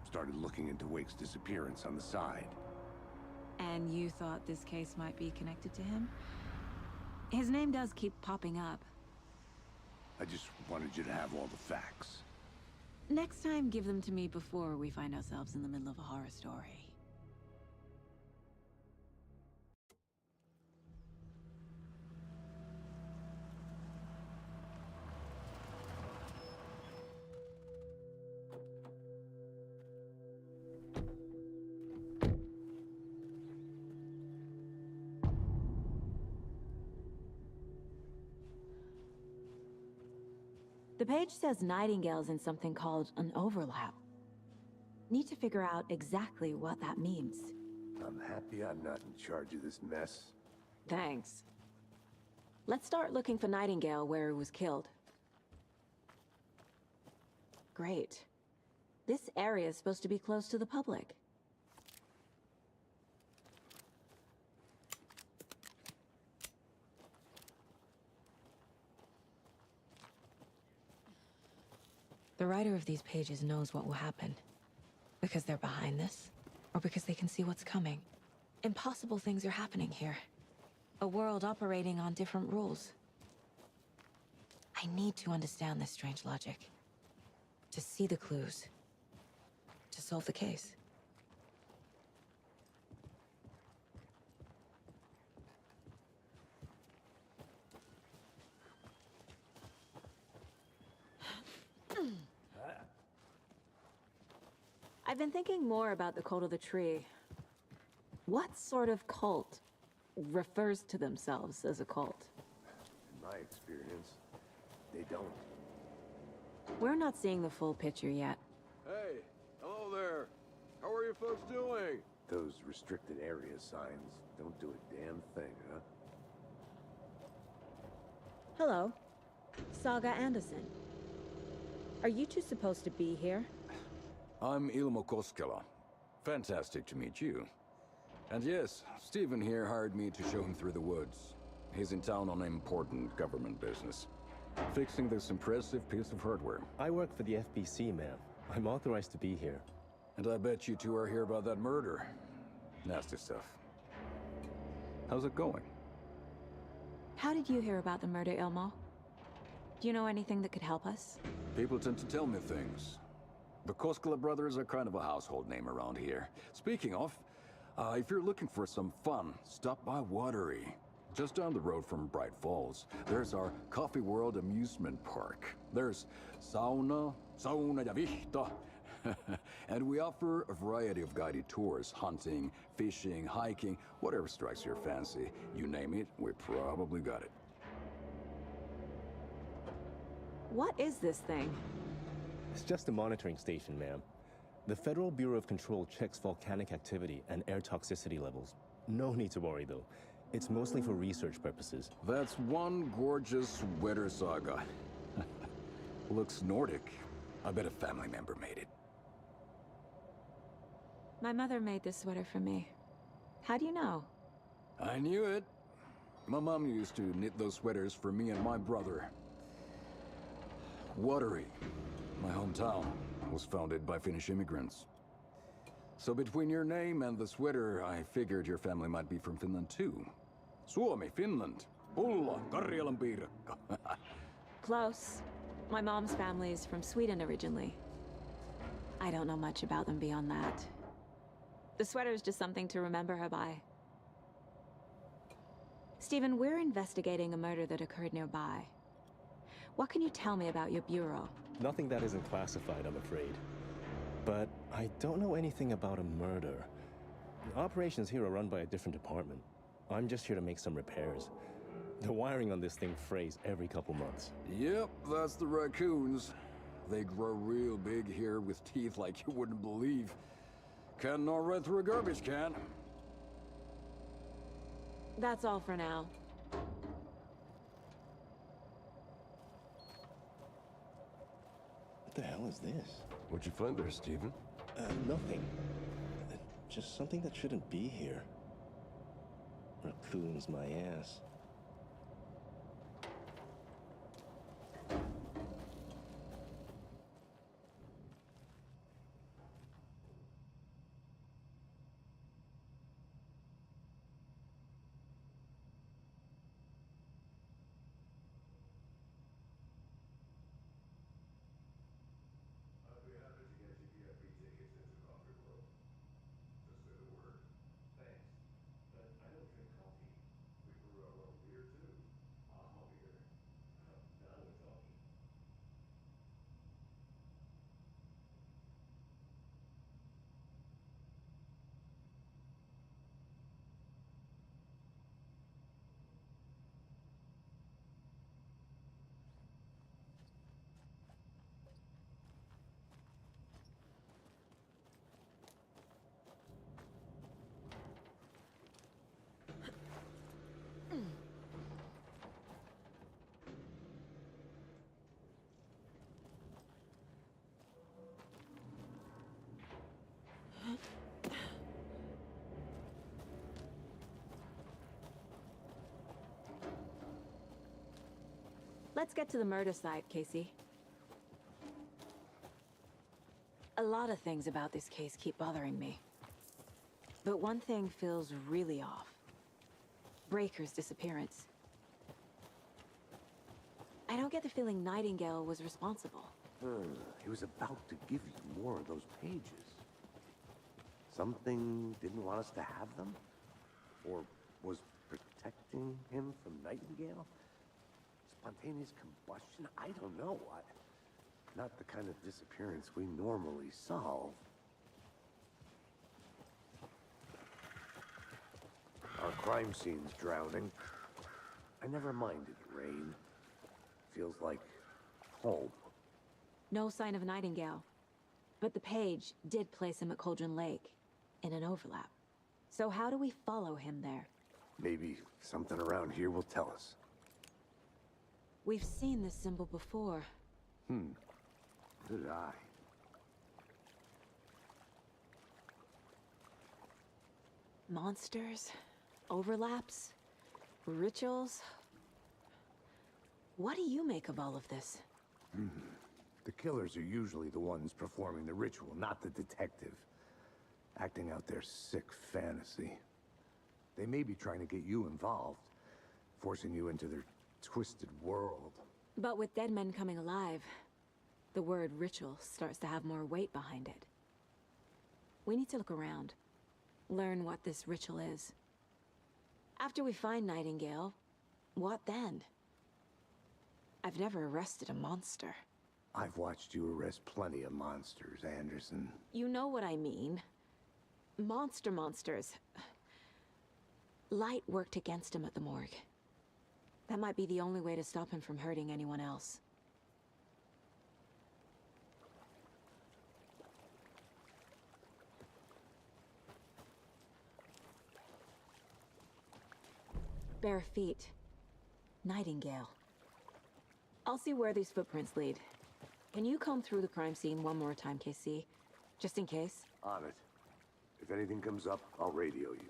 Started looking into Wake's disappearance on the side. And you thought this case might be connected to him? His name does keep popping up. I just wanted you to have all the facts. Next time, give them to me before we find ourselves in the middle of a horror story. The page says Nightingale's in something called an overlap. Need to figure out exactly what that means. I'm happy I'm not in charge of this mess. Thanks. Let's start looking for Nightingale where he was killed. Great. This area is supposed to be close to the public. The writer of these pages knows what will happen. Because they're behind this, or because they can see what's coming. Impossible things are happening here. A world operating on different rules. I need to understand this strange logic. To see the clues. To solve the case. I've been thinking more about the cult of the tree. What sort of cult refers to themselves as a cult? In my experience, they don't. We're not seeing the full picture yet. Hey, hello there. How are you folks doing? Those restricted area signs don't do a damn thing, huh? Hello. Saga Anderson. Are you two supposed to be here? I'm Ilmo Koskela. Fantastic to meet you. And yes, Stephen here hired me to show him through the woods. He's in town on important government business. Fixing this impressive piece of hardware. I work for the FBC, ma'am. I'm authorized to be here. And I bet you two are here about that murder. Nasty stuff. How's it going? How did you hear about the murder, Ilmo? Do you know anything that could help us? People tend to tell me things. The Koskela brothers are kind of a household name around here. Speaking of, if you're looking for some fun, stop by Watery. Just down the road from Bright Falls, there's our Coffee World amusement park. There's sauna ja vihta. And we offer a variety of guided tours, hunting, fishing, hiking, whatever strikes your fancy. You name it, we probably got it. What is this thing? It's just a monitoring station, ma'am. The Federal Bureau of Control checks volcanic activity and air toxicity levels. No need to worry, though. It's mostly for research purposes. That's one gorgeous sweater, Saga. Looks Nordic. I bet a family member made it. My mother made this sweater for me. How do you know? I knew it. My mom used to knit those sweaters for me and my brother. Watery, my hometown, was founded by Finnish immigrants. So between your name and the sweater, I figured your family might be from Finland too. Suomi, Finland. Pulla, Karjalan piirakka. Close. My mom's family is from Sweden originally. I don't know much about them beyond that. The sweater is just something to remember her by. Stephen, we're investigating a murder that occurred nearby. What can you tell me about your bureau? Nothing that isn't classified, I'm afraid. But I don't know anything about a murder. Operations here are run by a different department. I'm just here to make some repairs. The wiring on this thing frays every couple months. Yep, that's the raccoons. They grow real big here with teeth like you wouldn't believe. Can't gnaw right through a garbage can. That's all for now. What the hell is this? What'd you find there, Stephen? Nothing. Just something that shouldn't be here. Raccoons, my ass. Let's get to the murder site, Casey. A lot of things about this case keep bothering me. But one thing feels really off. Breaker's disappearance. I don't get the feeling Nightingale was responsible. He was about to give you more of those pages. Something didn't want us to have them? Or was protecting him from Nightingale? Spontaneous combustion? I don't know. Not the kind of disappearance we normally solve. Our crime scene's drowning. I never minded rain. Feels like home. No sign of Nightingale. But the page did place him at Cauldron Lake, in an overlap. So how do we follow him there? Maybe something around here will tell us. We've seen this symbol before. Good eye. Monsters? Overlaps? Rituals? What do you make of all of this? The killers are usually the ones performing the ritual, not the detective. Acting out their sick fantasy. They may be trying to get you involved, forcing you into their twisted world. But with dead men coming alive, the word ritual starts to have more weight behind it. We need to look around. Learn what this ritual is. After we find Nightingale, what then? I've never arrested a monster. I've watched you arrest plenty of monsters, Anderson. You know what I mean. Monsters. Light worked against him at the morgue. That might be the only way to stop him from hurting anyone else. Bare feet. Nightingale. I'll see where these footprints lead. Can you comb through the crime scene one more time, KC? Just in case? On it. If anything comes up, I'll radio you.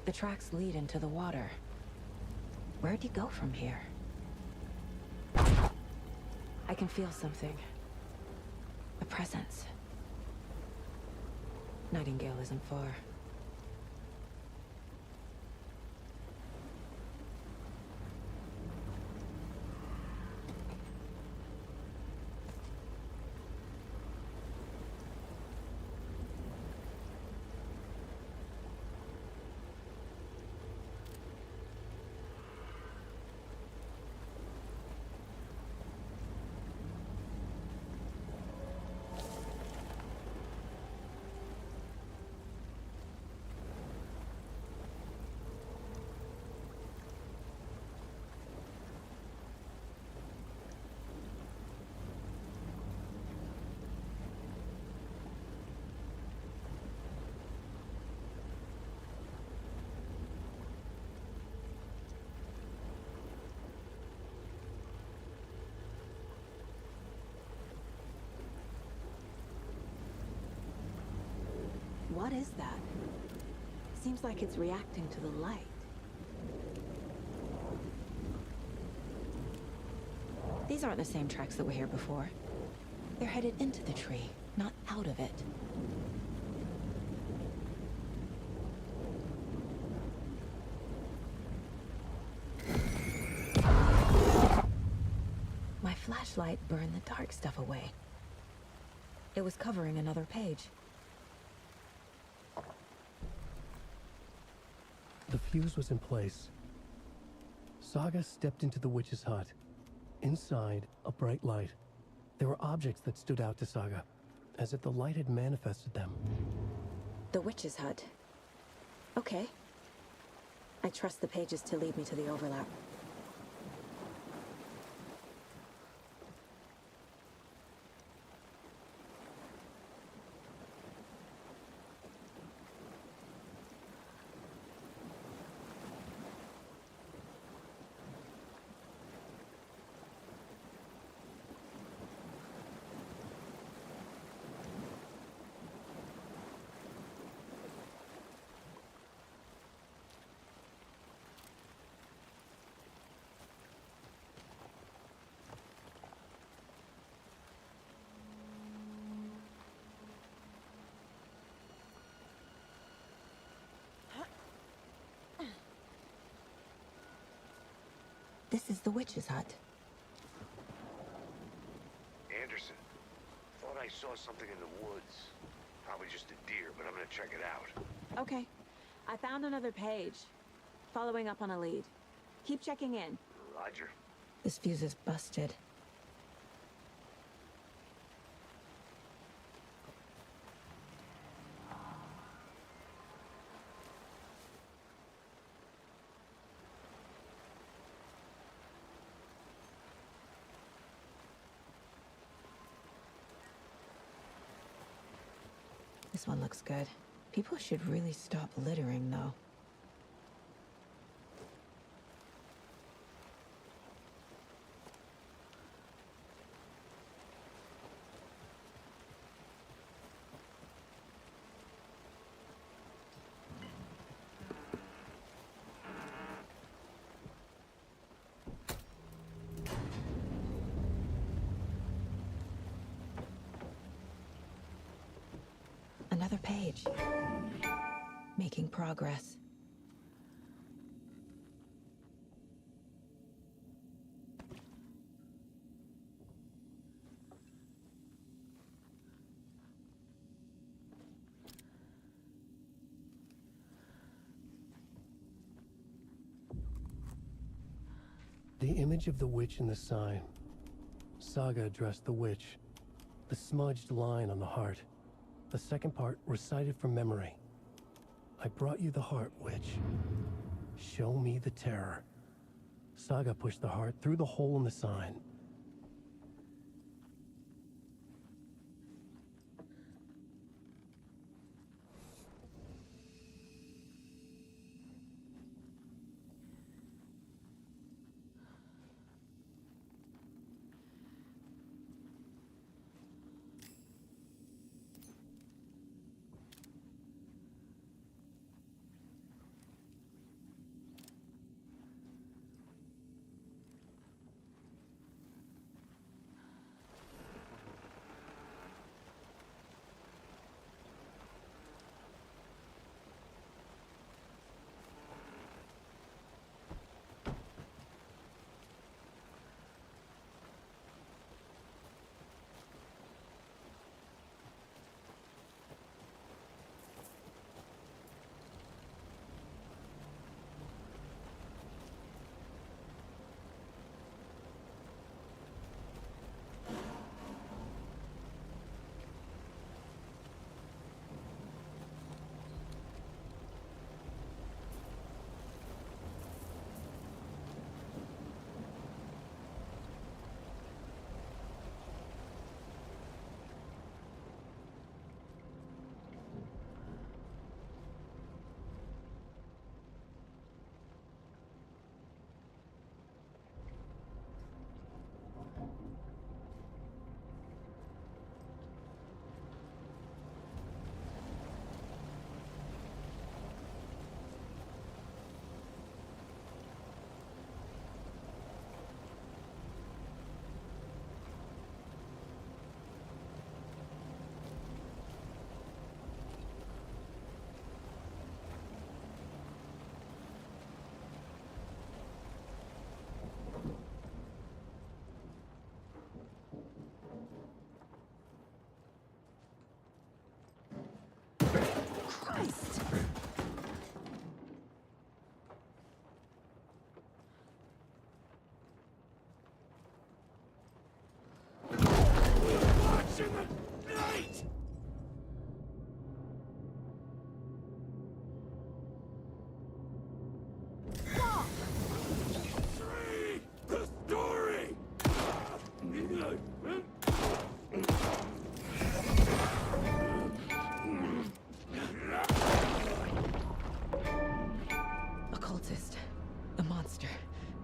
The tracks lead into the water. Where'd he go from here? I can feel something. A presence. Nightingale isn't far. What is that? Seems like it's reacting to the light. These aren't the same tracks that were here before. They're headed into the tree, not out of it. My flashlight burned the dark stuff away. It was covering another page. The fuse was in place. Saga stepped into the witch's hut. Inside, a bright light. There were objects that stood out to Saga, as if the light had manifested them. The witch's hut. Okay. I trust the pages to lead me to the overlap. This is the witch's hut. Anderson, thought I saw something in the woods. Probably just a deer, but I'm gonna check it out. Okay. I found another page. Following up on a lead. Keep checking in. Roger. This fuse is busted. This one looks good. People should really stop littering, though. Another page. Making progress. The image of the witch in the sign. Saga addressed the witch. The smudged line on the heart. The second part recited from memory. I brought you the heart, witch. Show me the terror. Saga pushed the heart through the hole in the sign.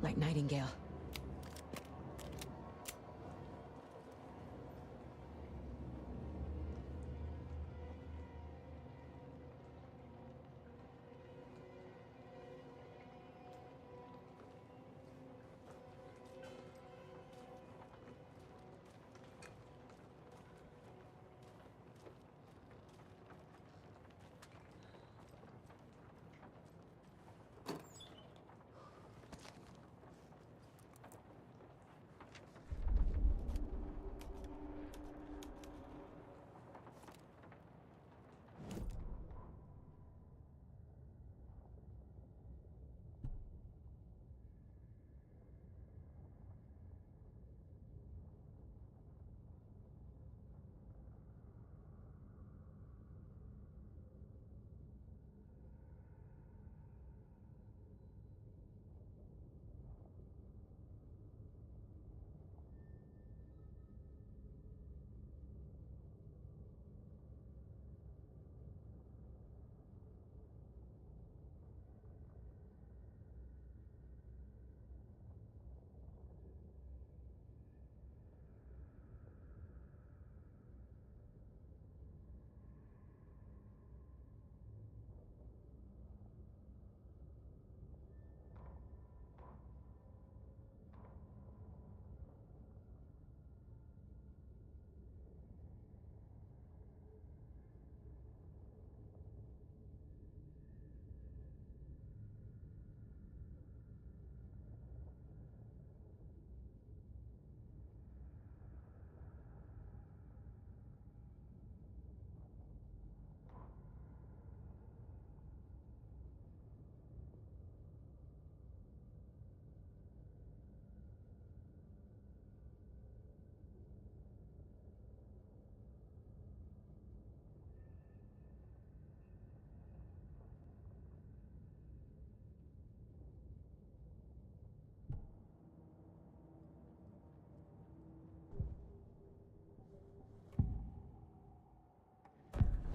like Nightingale.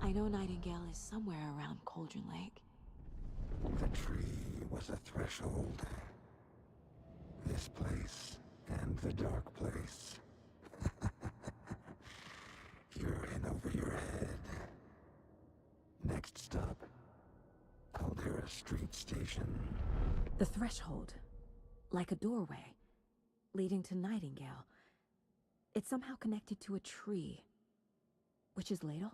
I know Nightingale is somewhere around Cauldron Lake. The tree was a threshold. This place and the dark place. You're in over your head. Next stop, Caldera Street Station. The threshold. Like a doorway. Leading to Nightingale. It's somehow connected to a tree. Witch's Ladle?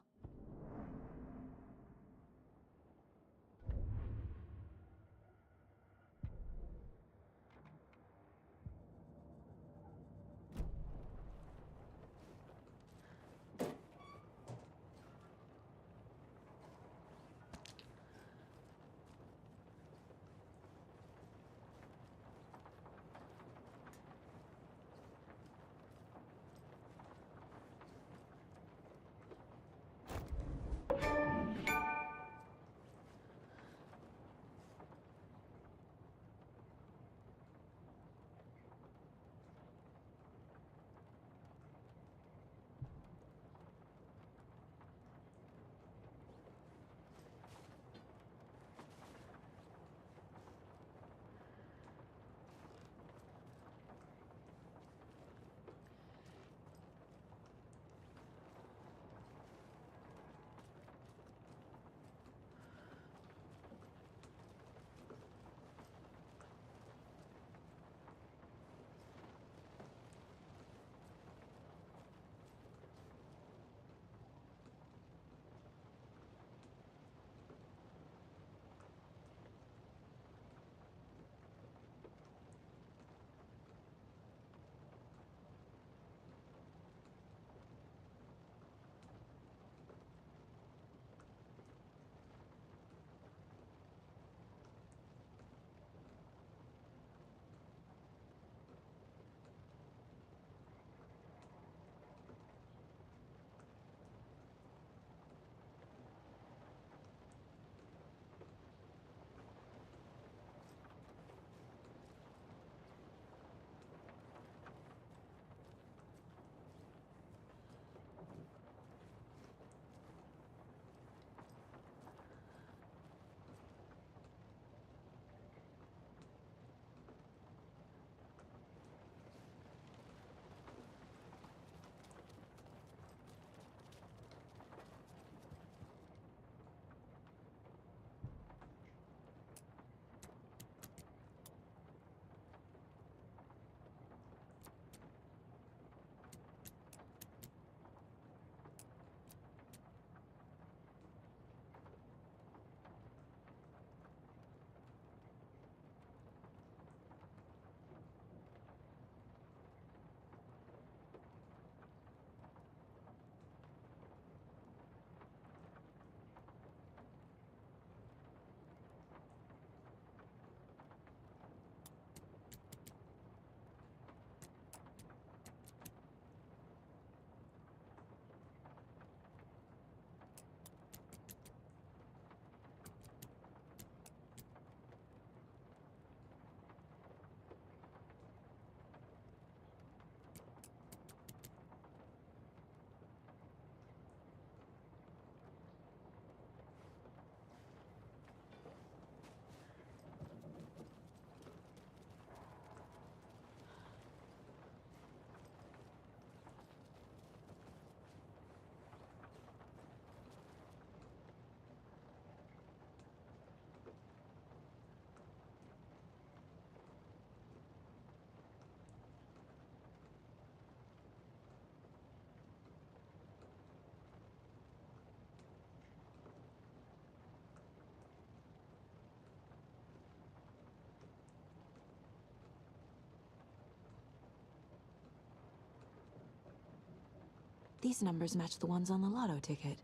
These numbers match the ones on the lotto ticket.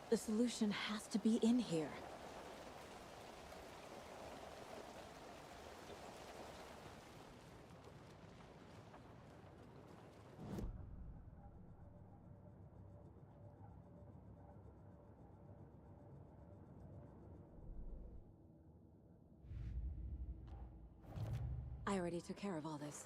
The solution has to be in here. I already took care of all this.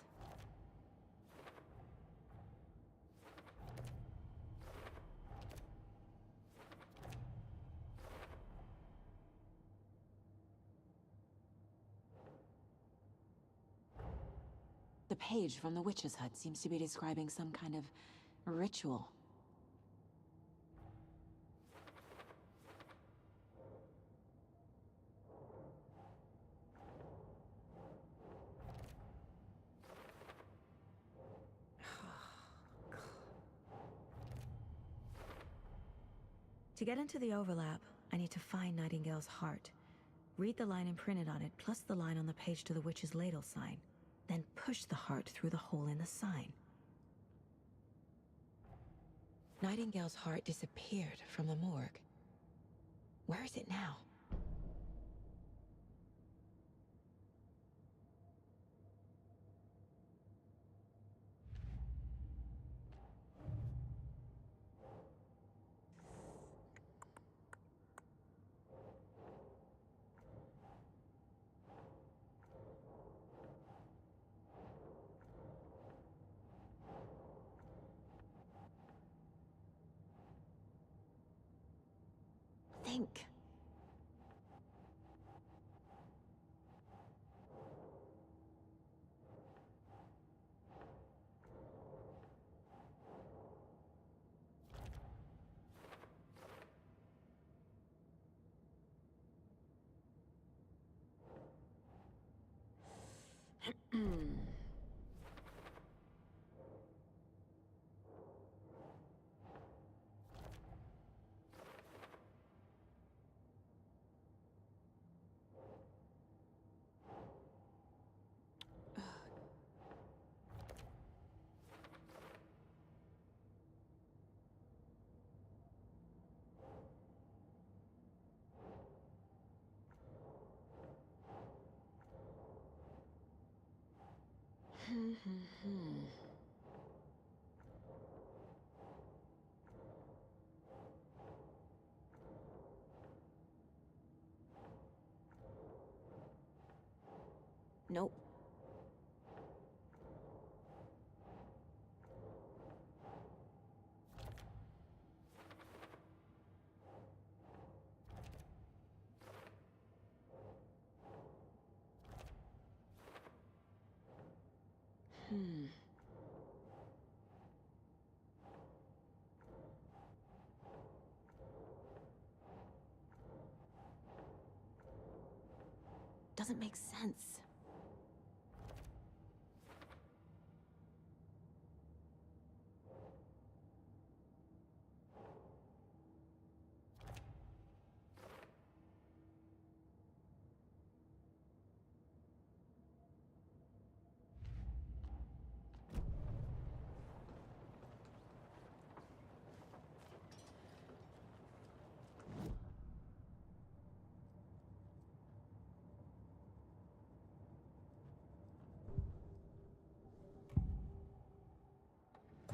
The page from the witch's hut seems to be describing some kind of ritual. To get into the overlap, I need to find Nightingale's heart. Read the line imprinted on it, plus the line on the page to the witch's ladle sign. Then push the heart through the hole in the sign. Nightingale's heart disappeared from the morgue. Where is it now? Think. Nope. Doesn't make sense.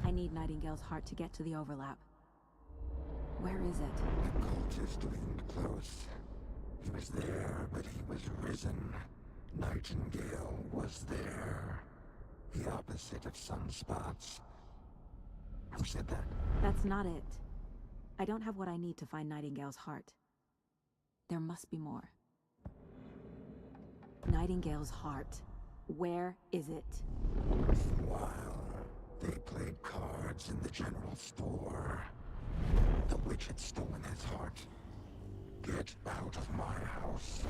I need Nightingale's heart to get to the overlap. Where is it? The cultist leaned close. He was there, but he was risen. Nightingale was there. The opposite of sunspots. Who said that? That's not it. I don't have what I need to find Nightingale's heart. There must be more. Nightingale's heart. Where is it? While they played cards in the general store, the witch had stolen his heart. Get out of my house.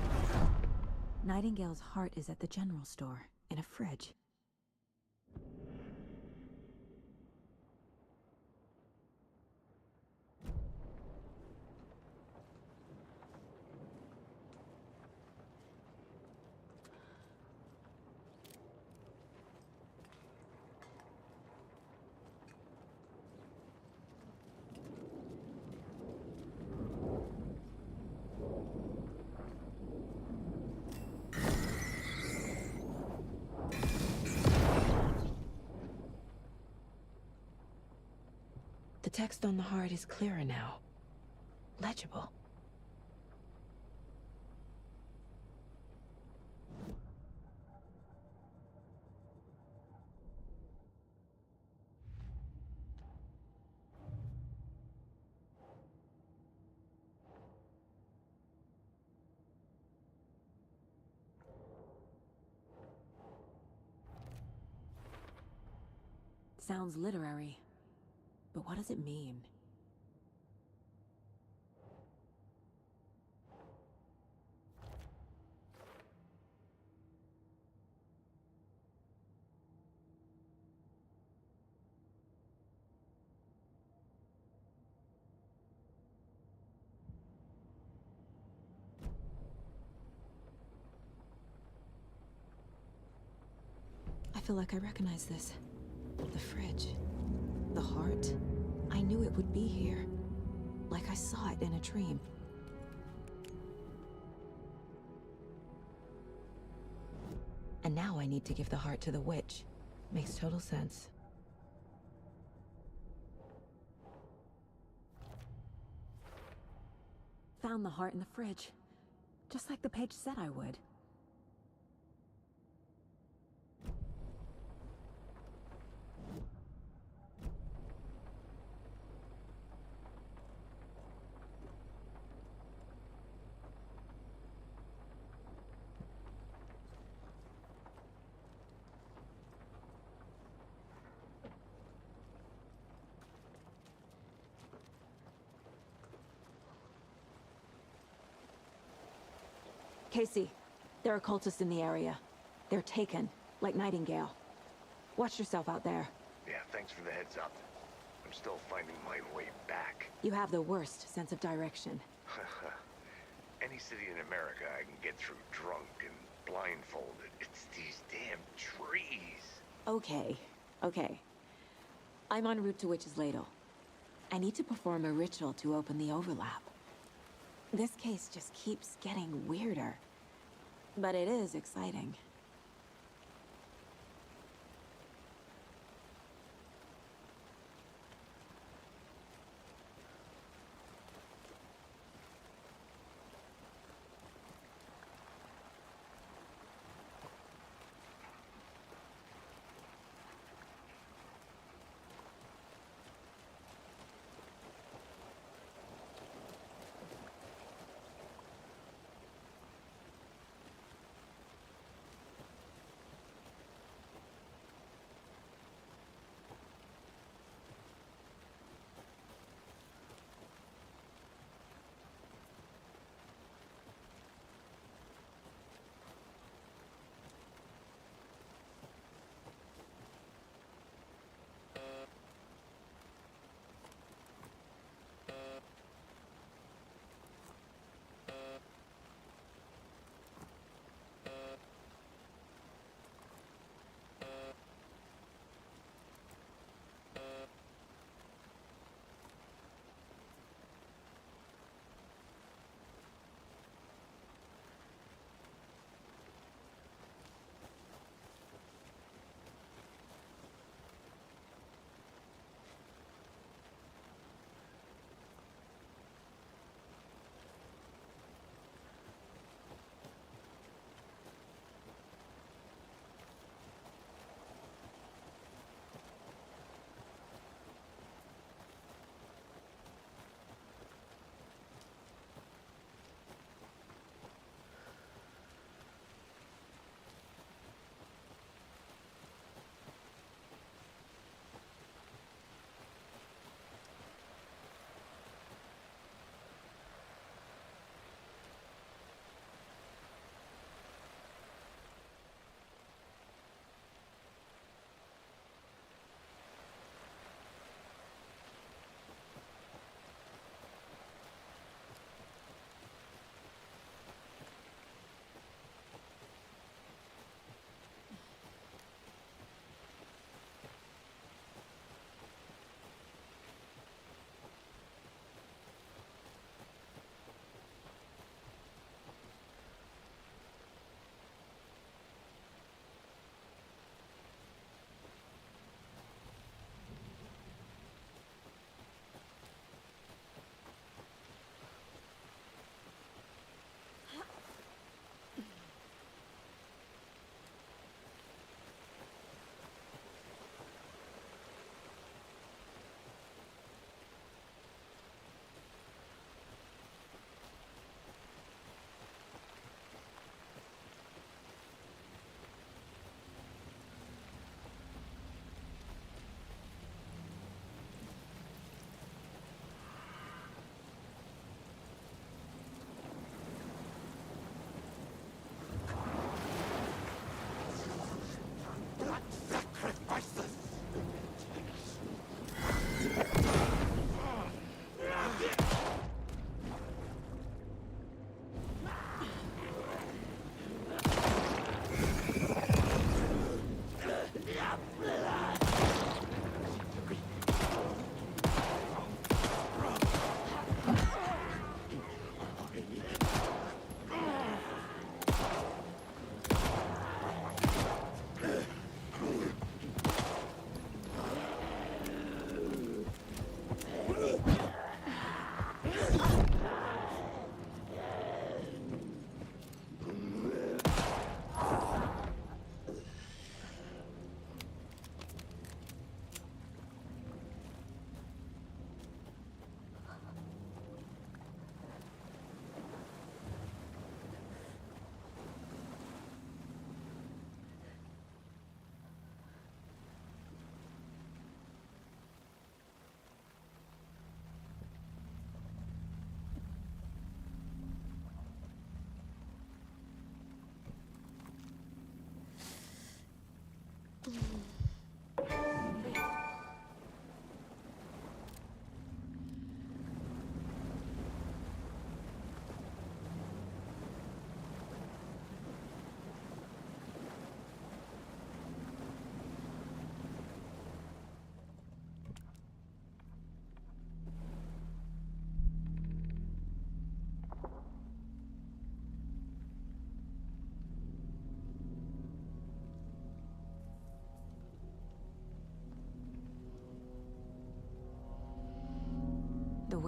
Nightingale's heart is at the general store, in a fridge. The text on the heart is clearer now. Legible. Sounds literary. But what does it mean? I feel like I recognize this. The fridge. The heart. I knew it would be here. Like I saw it in a dream. And now I need to give the heart to the witch. Makes total sense. Found the heart in the fridge. Just like the page said I would. Casey, there are cultists in the area. They're taken, like Nightingale. Watch yourself out there. Yeah, thanks for the heads up. I'm still finding my way back. You have the worst sense of direction. Any city in America I can get through drunk and blindfolded. It's these damn trees. Okay, okay. I'm en route to Witch's Ladle. I need to perform a ritual to open the overlap. This case just keeps getting weirder. But it is exciting.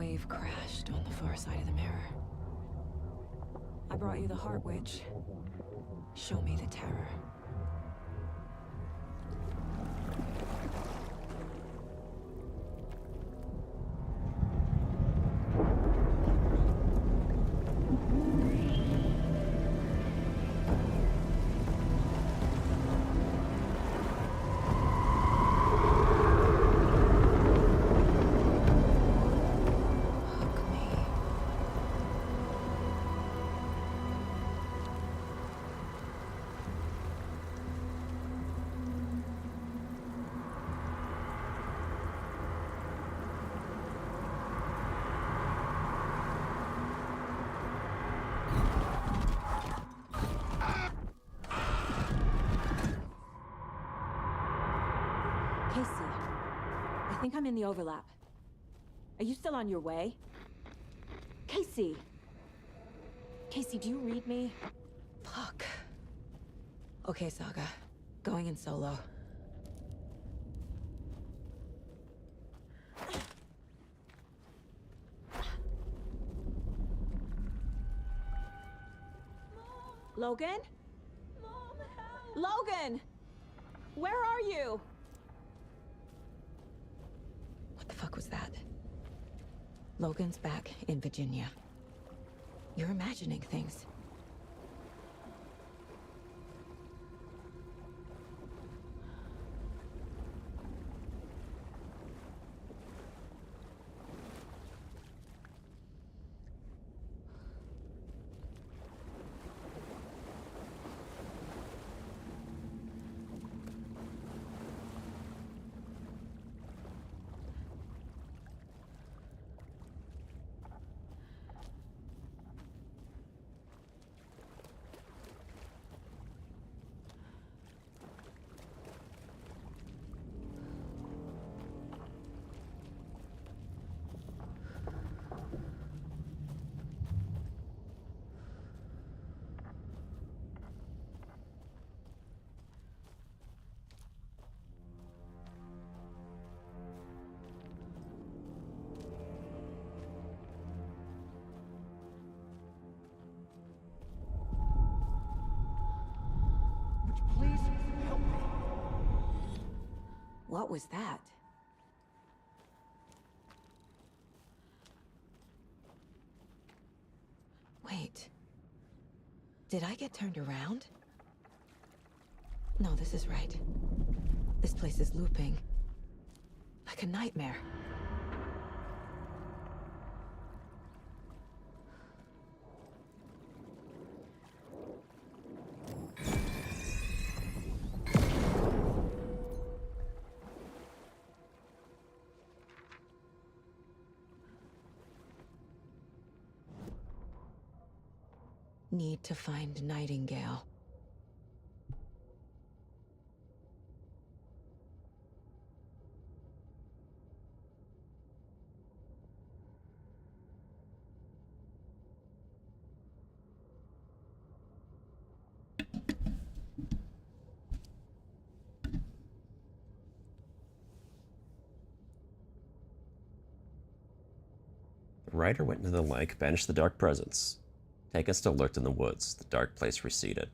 wave crashed on the far side of the mirror. I brought you the Heart Witch. Show me the terror. Casey, I think I'm in the overlap. Are you still on your way? Casey! Casey, do you read me? Fuck. Okay, Saga. Going in solo. Logan? Mom, help! Logan! Where are you? What the fuck was that? Logan's back in Virginia. You're imagining things. Please help me. What was that? Wait. Did I get turned around? No, this is right. This place is looping. Like a nightmare. Need to find Nightingale. The rider went into the lake, banished the dark presence. Taken still lurked in the woods. The dark place receded.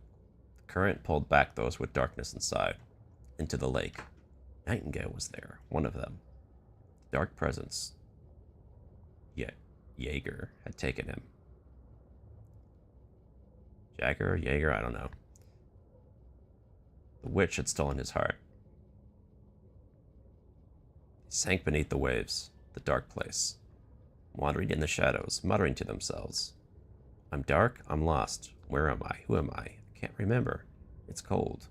The current pulled back those with darkness inside, into the lake. Nightingale was there, one of them. The dark presence. Yet Jaeger had taken him. Jagger or Jaeger, I don't know. The witch had stolen his heart. He sank beneath the waves, the dark place, wandering in the shadows, muttering to themselves. I'm dark, I'm lost. Where am I? Who am I? I can't remember. It's cold.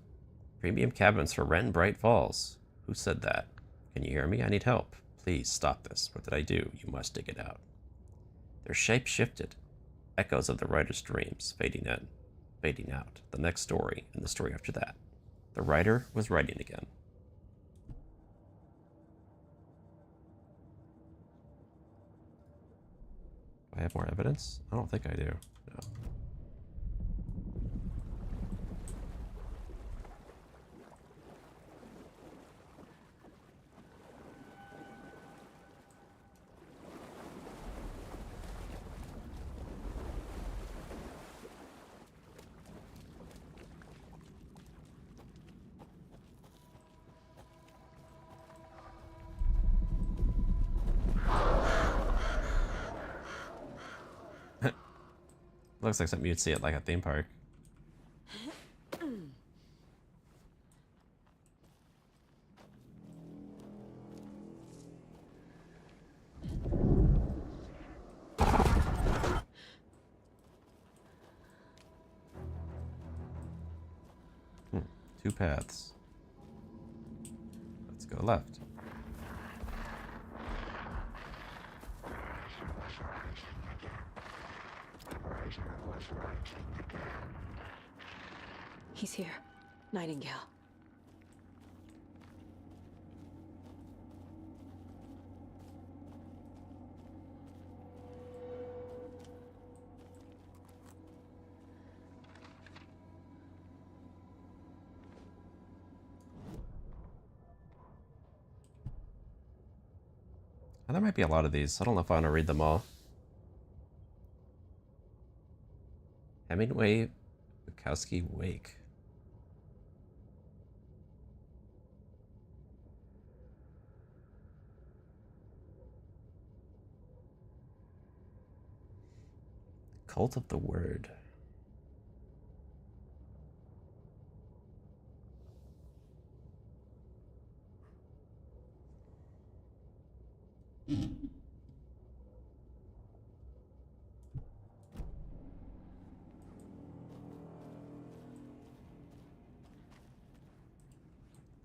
Premium cabins for rent in Bright Falls. Who said that? Can you hear me? I need help. Please stop this. What did I do? You must dig it out. Their shape shifted. Echoes of the writer's dreams, fading in, fading out. The next story, and the story after that. The writer was writing again. Do I have more evidence? I don't think I do. No. Looks like something you'd see at like a theme park. Two paths. Let's go left. He's here. Nightingale. And there might be a lot of these. I don't know if I want to read them all. Hemingway Bukowski Wake. Cult of the Word.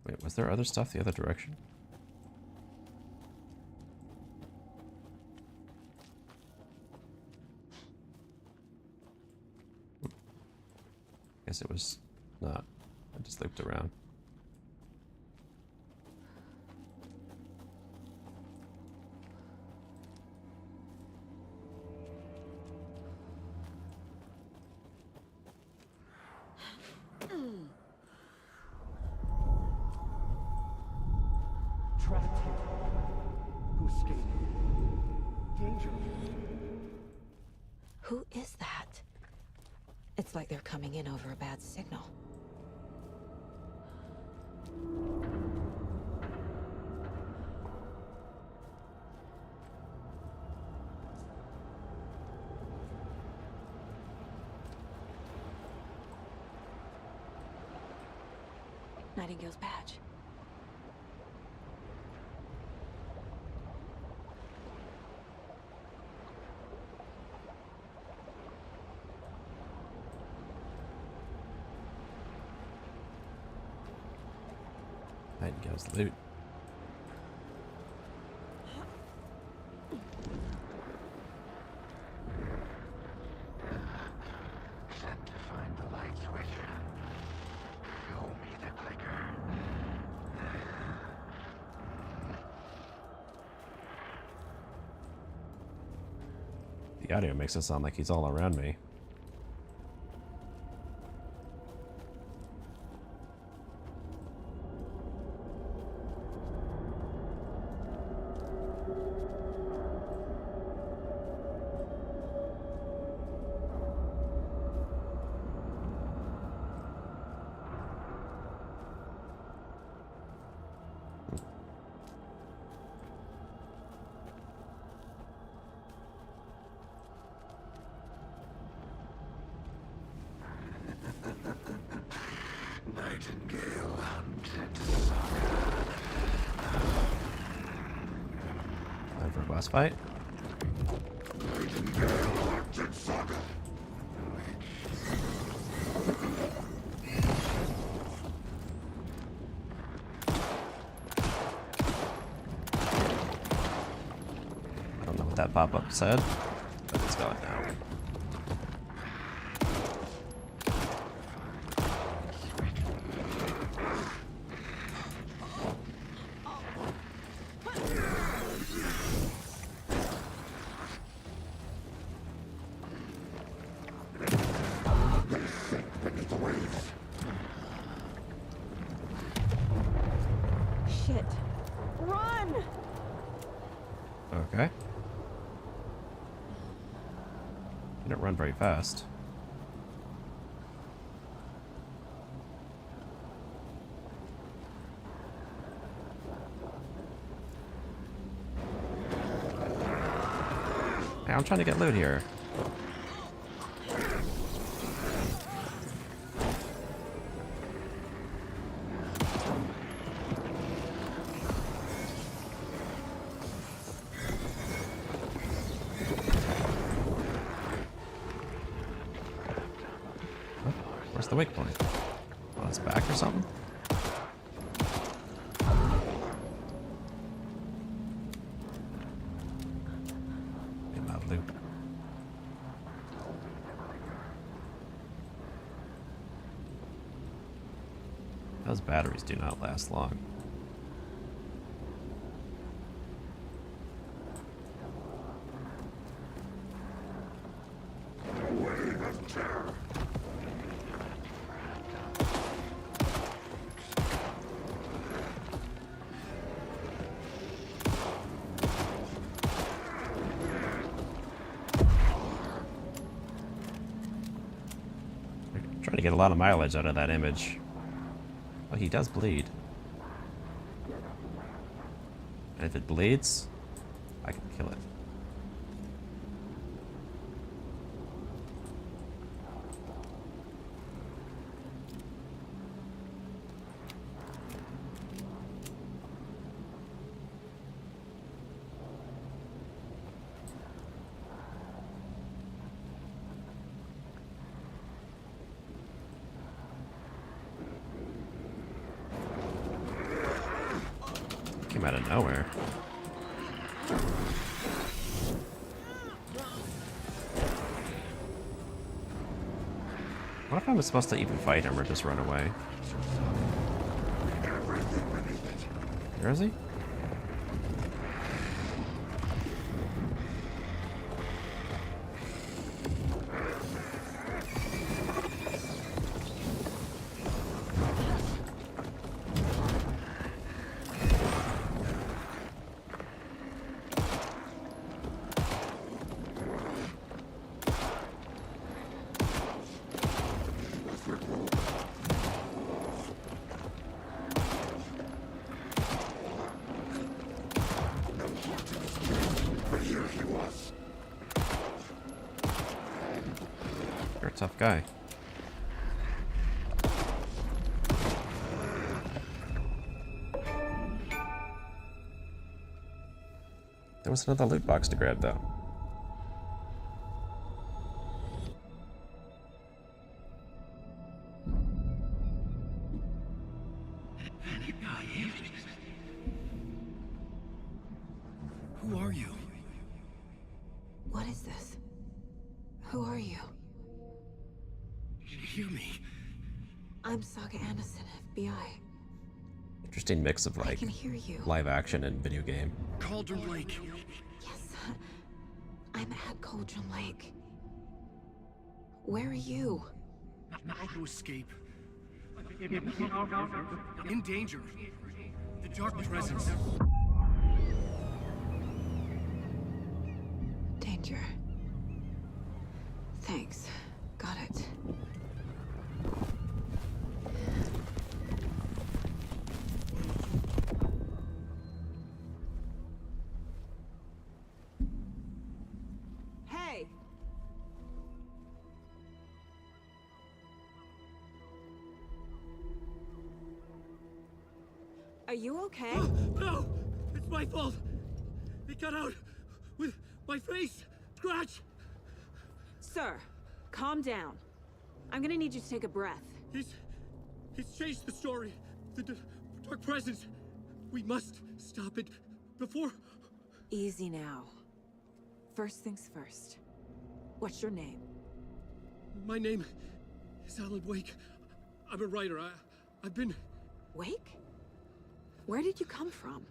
Wait, was there other stuff the other direction? Guess it was not. I just looped around. Trapped here. Who's skating? Danger. Who is that? It's like they're coming in over a bad signal. Nightingale's badge. Nightingale's loot. Sent to find the light switch. Show me the clicker. The audio makes it sound like he's all around me. Nightingale hunted Saga. Time for a boss fight. Nightingale hunted Saga. I don't know what that pop-up said, but it's going now. Shit. Run! Okay. Didn't run very fast. Hey, I'm trying to get loot here. Where's the wake point? On its back or something? Maybe that loop. Those batteries do not last long. Trying to get a lot of mileage out of that image. Oh, he does bleed. And if it bleeds, I can kill it. Came out of nowhere. What if I was supposed to even fight him or just run away? Where is he? You're a tough guy. There was another loot box to grab, though. Who are you? What is this? Who are you? You hear me? I'm Saga Anderson, FBI. Interesting mix of, like, can hear you. live action and video game. Cauldron Lake. Yes, I'm at Cauldron Lake. Where are you? Not to escape. In danger. The dark presence. Danger. Thanks. Got it. Hey! Are you okay? No! It's my fault! It got out with my face! Scratch! Sir, calm down. I'm gonna need you to take a breath. He's changed the story. The dark presence. We must stop it before... Easy now. First things first. What's your name? My name is Alan Wake. I'm a writer. I've been... Wake? Where did you come from?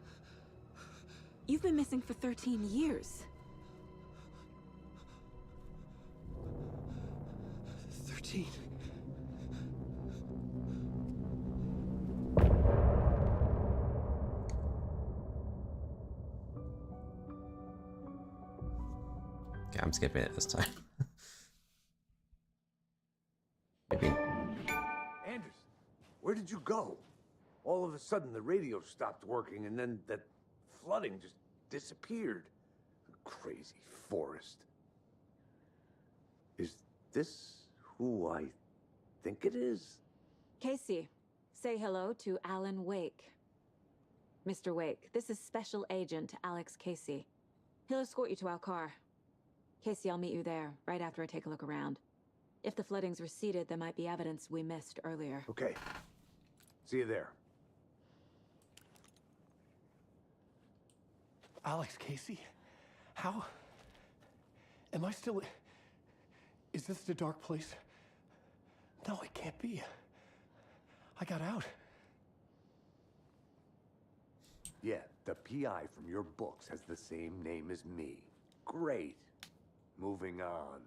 You've been missing for 13 years. 13. Okay, I'm skipping it this time. Maybe. Anderson, where did you go? All of a sudden, the radio stopped working, and then that flooding just disappeared. Crazy forest. Is this who I think it is? Casey, say hello to Alan Wake. Mr. Wake, this is Special Agent Alex Casey. He'll escort you to our car. Casey, I'll meet you there, right after I take a look around. If the flooding's receded, there might be evidence we missed earlier. Okay. See you there. Alex, Casey? How? Am I still... Is this the dark place? No, it can't be. I got out. Yeah, the PI from your books has the same name as me. Great. Moving on.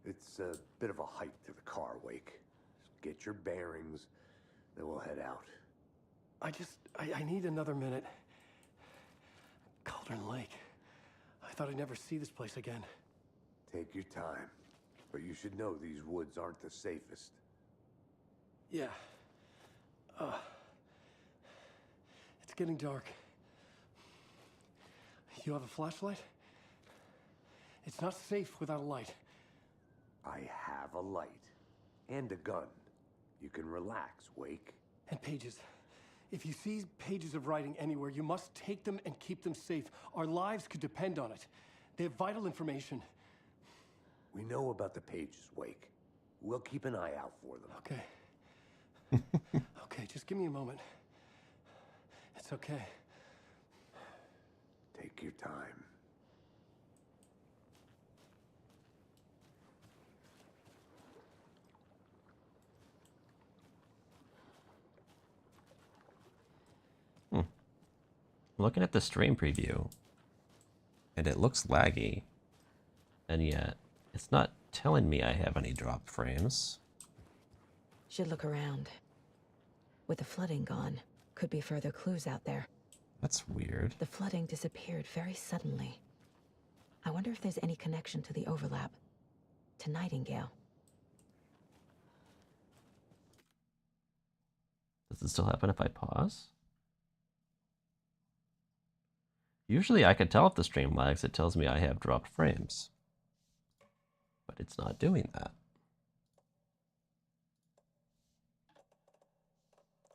It's a bit of a hike to the car, Wake. Just get your bearings, then we'll head out. I need another minute. Cauldron Lake. I thought I'd never see this place again. Take your time. But you should know these woods aren't the safest. Yeah. It's getting dark. You have a flashlight? It's not safe without a light. I have a light. And a gun. You can relax, Wake. And pages. If you see pages of writing anywhere, you must take them and keep them safe. Our lives could depend on it. They have vital information. We know about the pages, Wake. We'll keep an eye out for them. Okay. Okay, just give me a moment. It's okay. Take your time. Looking at the stream preview, and it looks laggy, and yet it's not telling me I have any dropped frames. Should look around. With the flooding gone, could be further clues out there. That's weird. The flooding disappeared very suddenly. I wonder if there's any connection to the overlap. To Nightingale. Does it still happen if I pause? Usually I can tell if the stream lags, it tells me I have dropped frames. But it's not doing that.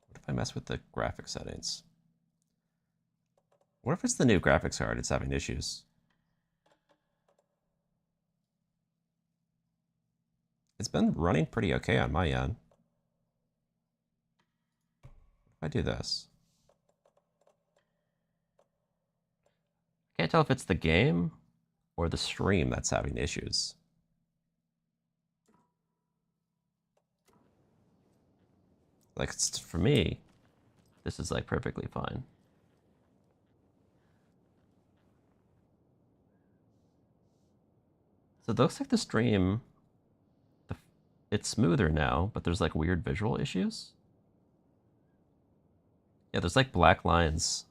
What if I mess with the graphic settings? What if it's the new graphics card? It's having issues. It's been running pretty okay on my end. If I do this. Can't tell if it's the game or the stream that's having issues. Like, for me, this is like perfectly fine. So it looks like the stream, it's smoother now, but there's like weird visual issues. Yeah, there's like black lines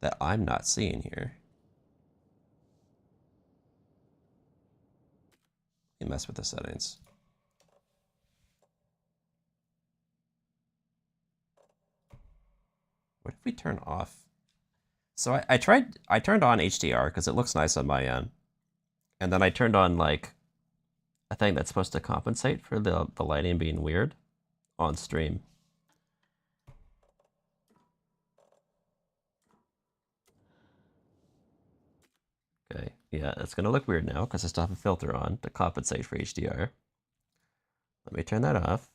that I'm not seeing here. Let me mess with the settings. What if we turn off? So I turned on HDR because it looks nice on my end. And then I turned on like a thing that's supposed to compensate for the lighting being weird on stream. Okay, yeah, it's gonna look weird now because I still have a filter on to compensate for HDR. Let me turn that off.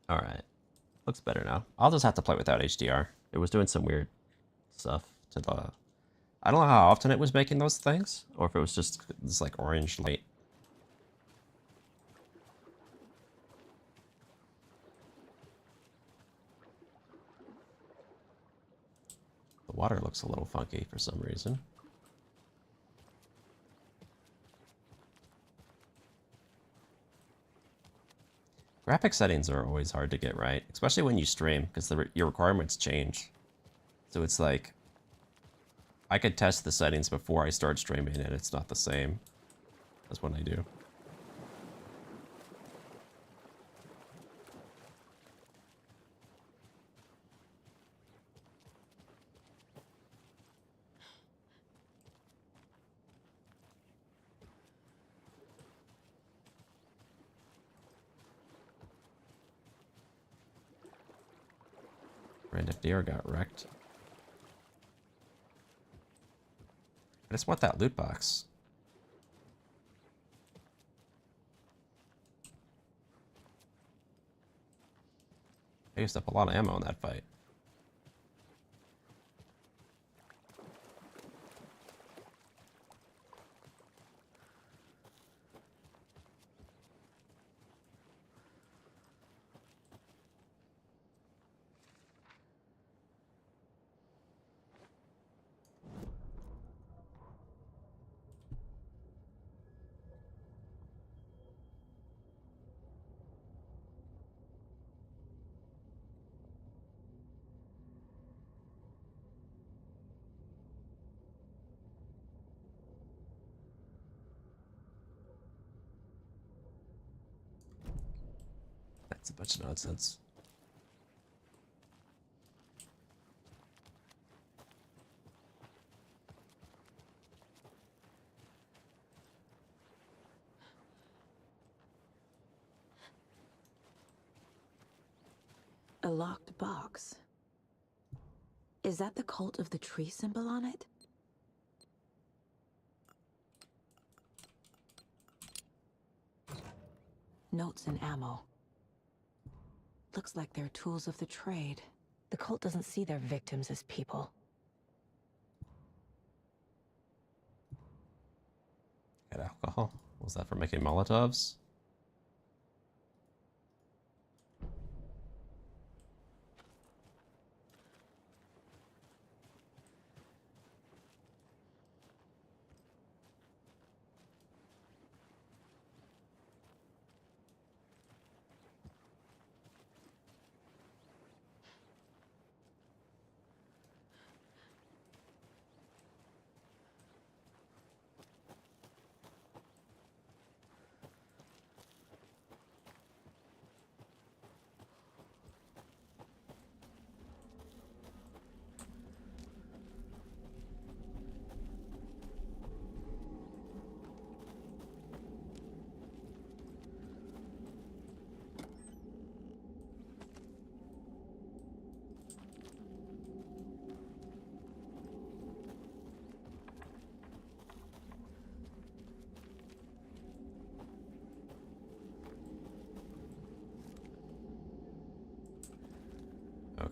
All right, looks better now. I'll just have to play without HDR. It was doing some weird stuff to the... I don't know how often it was making those things, or if it was just this like orange light. The water looks a little funky for some reason. Graphic settings are always hard to get right, especially when you stream, because your requirements change. So it's like, I could test the settings before I start streaming and it's not the same as when I do. Random deer got wrecked. I just want that loot box. I used up a lot of ammo in that fight. That's a bunch of nonsense. A locked box. Is that the cult of the tree symbol on it? Notes and ammo. Looks like they're tools of the trade. The cult doesn't see their victims as people. Got alcohol. Was that for making Molotovs?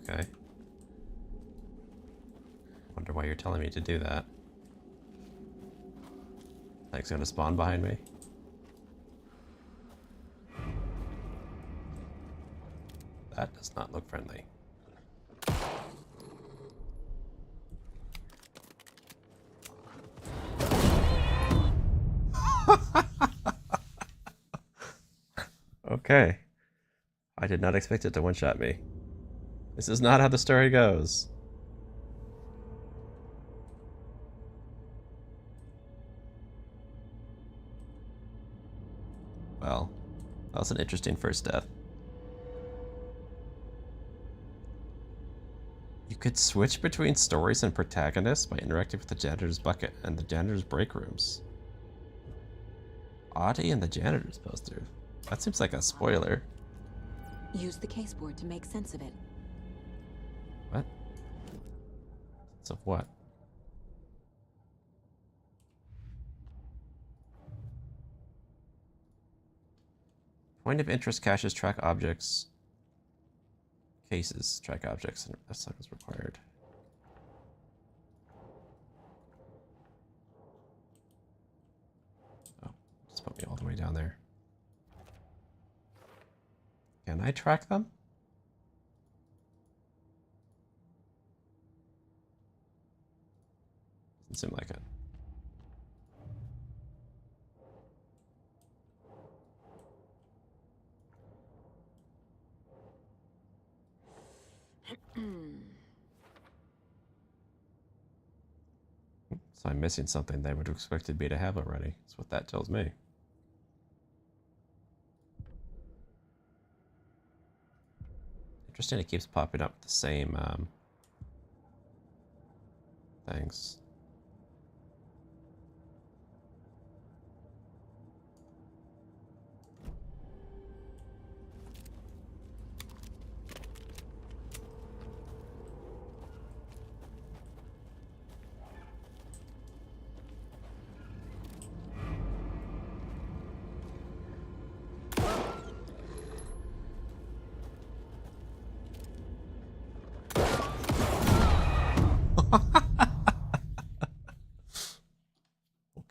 Okay. Wonder why you're telling me to do that. Thing's gonna spawn behind me. That does not look friendly. Okay. I did not expect it to one-shot me. This is not how the story goes. Well, that was an interesting first death. You could switch between stories and protagonists by interacting with the janitor's bucket and the janitor's break rooms. Audie and the janitor's poster. That seems like a spoiler. Use the caseboard to make sense of it. What? Sense of what? Point of interest caches track objects. Cases track objects, and that's not what's required. Oh, just put me all the way down there. Can I track them? Doesn't seem like it. So I'm missing something they would have expected me to have already. That's what that tells me. Interesting, it keeps popping up the same things.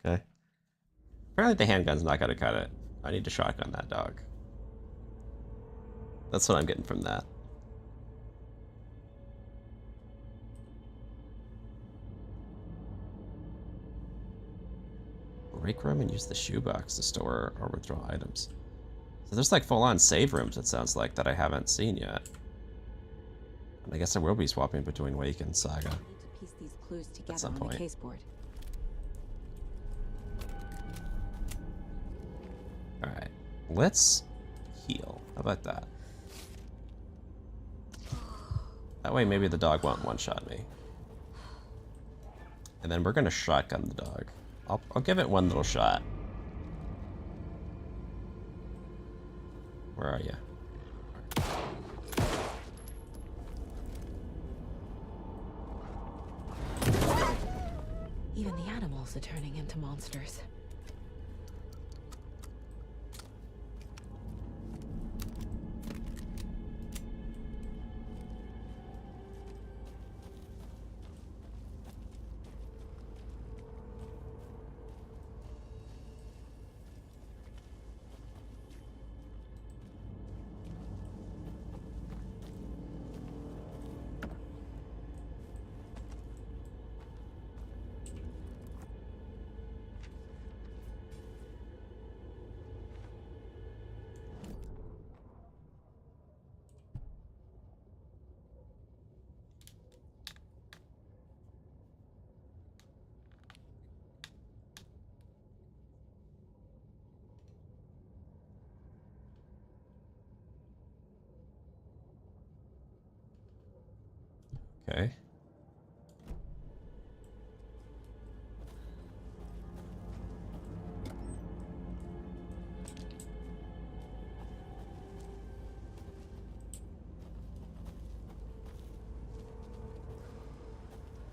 Okay. Apparently the handgun's not gonna cut it. I need to shotgun that dog. That's what I'm getting from that. Break room and use the shoebox to store or withdraw items. So there's like full-on save rooms, it sounds like, that I haven't seen yet. And I guess I will be swapping between Wake and Saga. I need to piece these clues together some on point. the caseboard. Alright, let's heal. How about that? That way maybe the dog won't one-shot me. And then we're gonna shotgun the dog. I'll give it one little shot. Where are you? Even the animals are turning into monsters. Okay.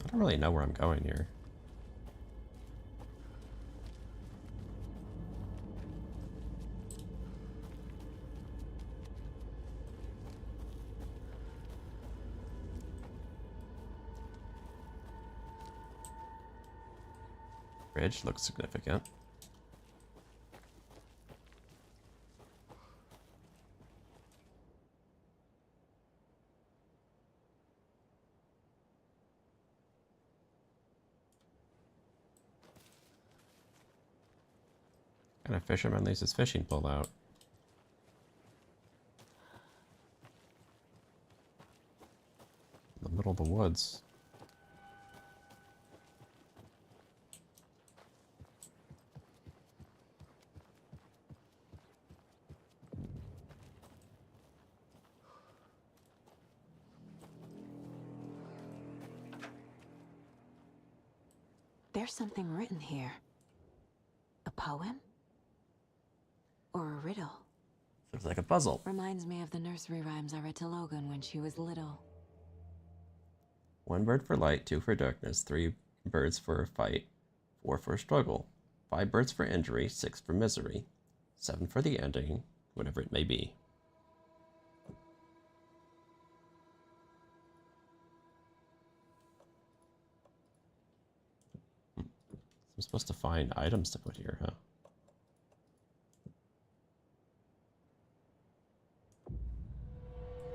I don't really know where I'm going here. Bridge looks significant. What kind of fisherman leaves his fishing pole out? In the middle of the woods. There's something written here. A poem? Or a riddle? Looks like a puzzle. Reminds me of the nursery rhymes I read to Logan when she was little. 1 bird for light, 2 for darkness, 3 birds for a fight, 4 for a struggle, 5 birds for injury, 6 for misery, 7 for the ending, whatever it may be. I'm supposed to find items to put here, huh?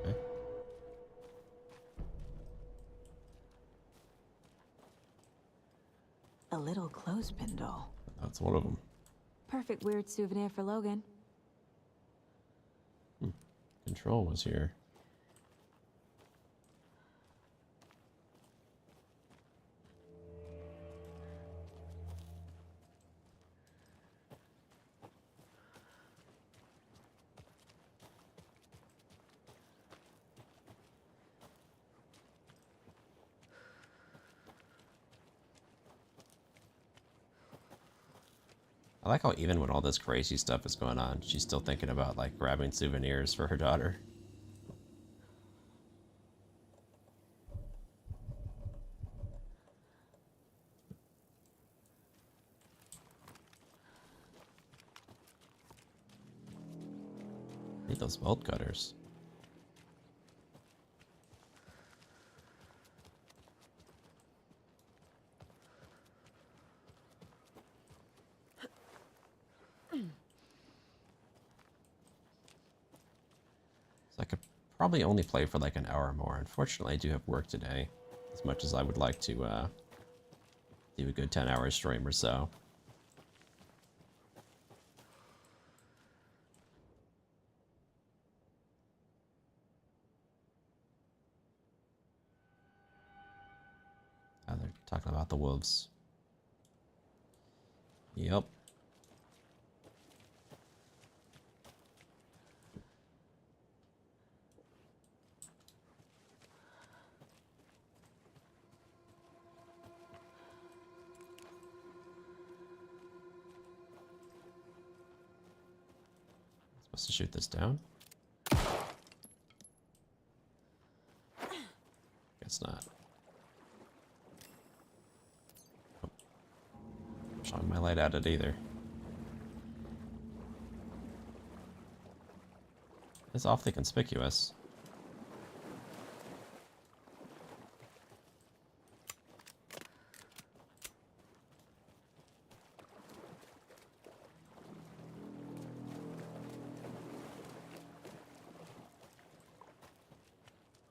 Okay. A little clothespin doll. That's one of them. Perfect weird souvenir for Logan. Control was here. I like how even when all this crazy stuff is going on, she's still thinking about like grabbing souvenirs for her daughter. Need those bolt cutters. probably only play for like an hour or more. Unfortunately, I do have work today, as much as I would like to do a good 10-hour stream or so. They're talking about the wolves. Yep. Supposed to shoot this down? Guess not. Oh. Not showing my light at it either. It's awfully conspicuous.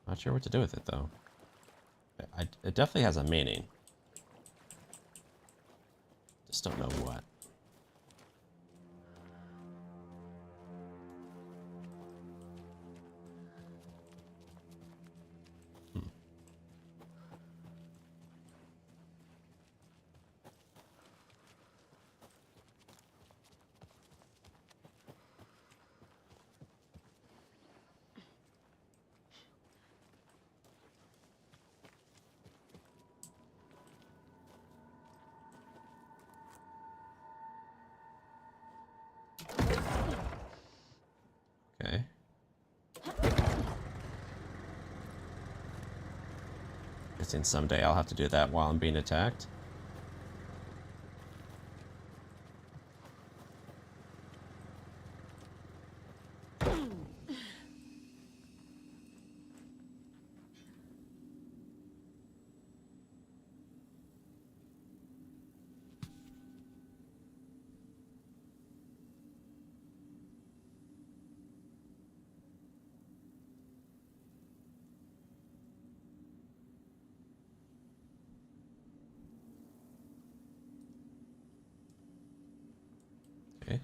Not sure what to do with it though. It definitely has a meaning. Just don't know what. Okay. Guessing someday I'll have to do that while I'm being attacked. Okay.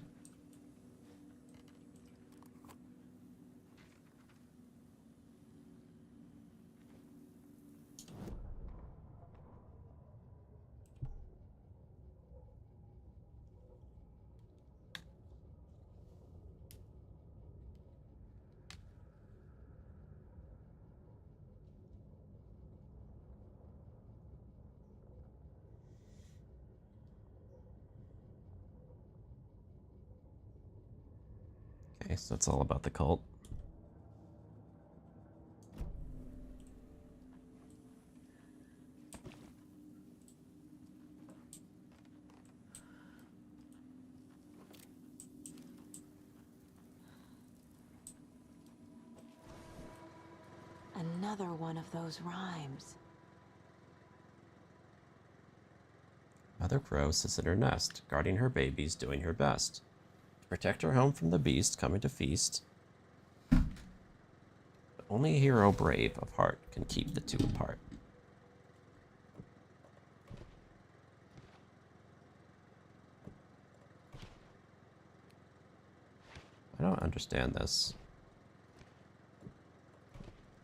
Okay, so that's all about the cult. Another one of those rhymes. Mother Crow sits in her nest, guarding her babies, doing her best to protect her home from the beast coming to feast. But only a hero brave of heart can keep the two apart. I don't understand this.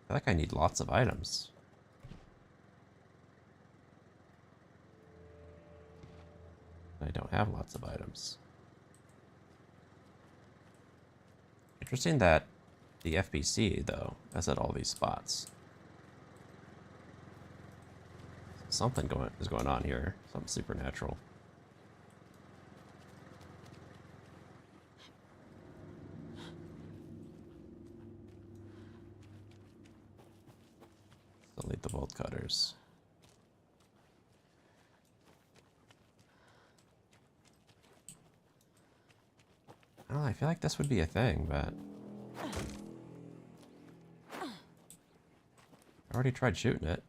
I feel like I need lots of items. I don't have lots of items. Interesting that the FBC, though, is at all these spots. Something is going on here. Something supernatural. Delete the bolt cutters. I don't know, I feel like this would be a thing, but I already tried shooting it.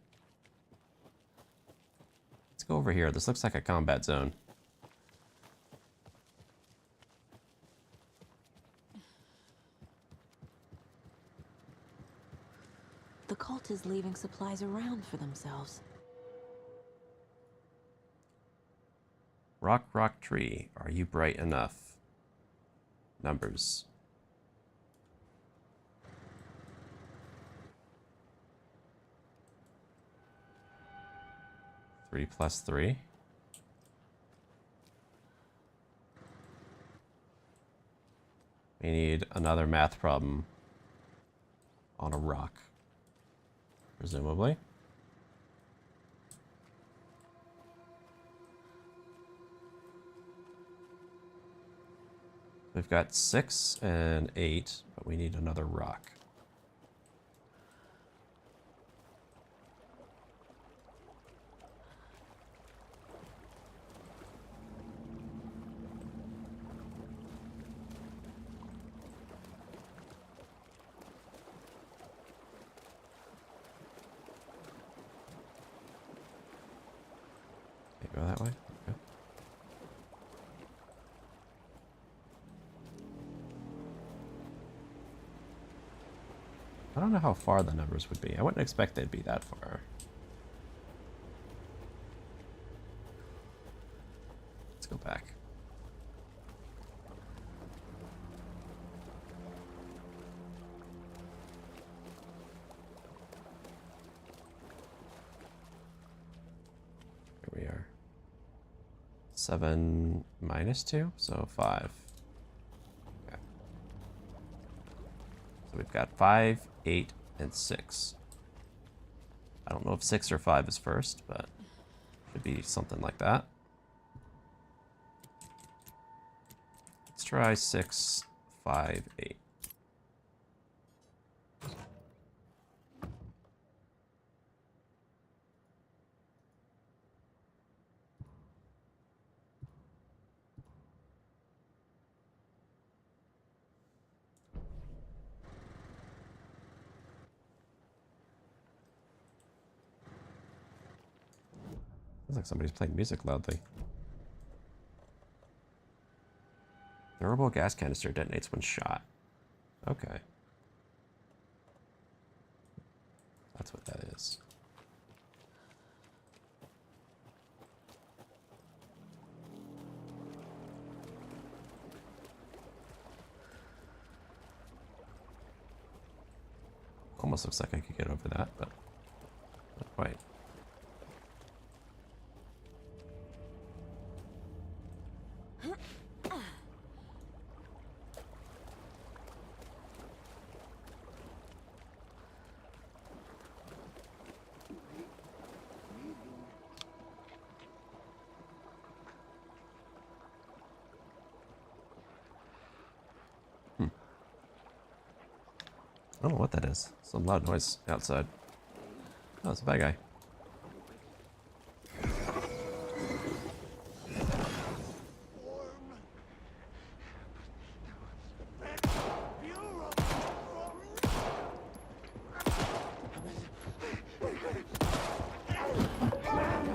Let's go over here. This looks like a combat zone. the cult is leaving supplies around for themselves. Rock, rock, tree. Are you bright enough? Numbers. Three plus 3. We need another math problem on a rock, presumably. We've got 6 and 8, but we need another rock. Go that way? Okay. I don't know how far the numbers would be. I wouldn't expect they'd be that far. Let's go back. Here we are. 7 minus 2, so 5. Okay. So we've got 5, 8, and 6. I don't know if 6 or 5 is first, but should be something like that. Let's try 6, 5, 8. Sounds like somebody's playing music loudly. Durable gas canister detonates when shot. Okay. That's what that is. Almost looks like I could get over that, but not quite. I don't know what that is. Some loud noise outside. Oh, it's a bad guy.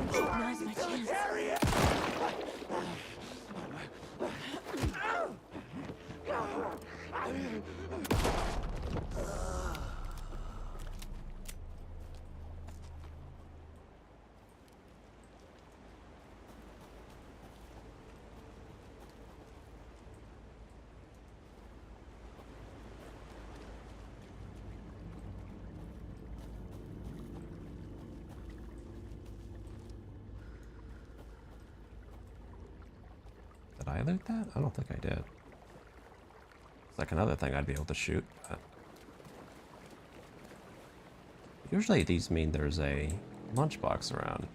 Now's my chance. Did I loot that? I don't think I did. It's like another thing I'd be able to shoot, but... Usually these mean there's a lunchbox around.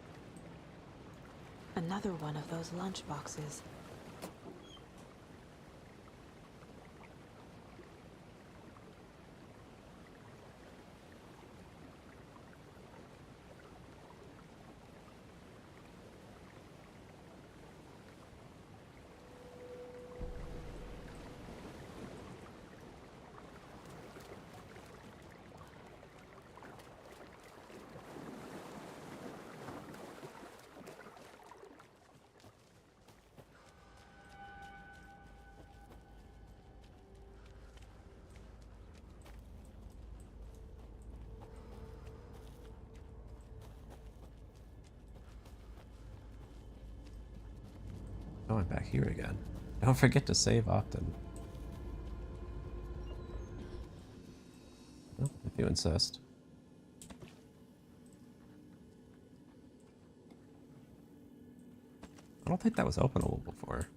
Another one of those lunch boxes. I'm back here again. Don't forget to save often. Well, if you insist. I don't think that was openable before.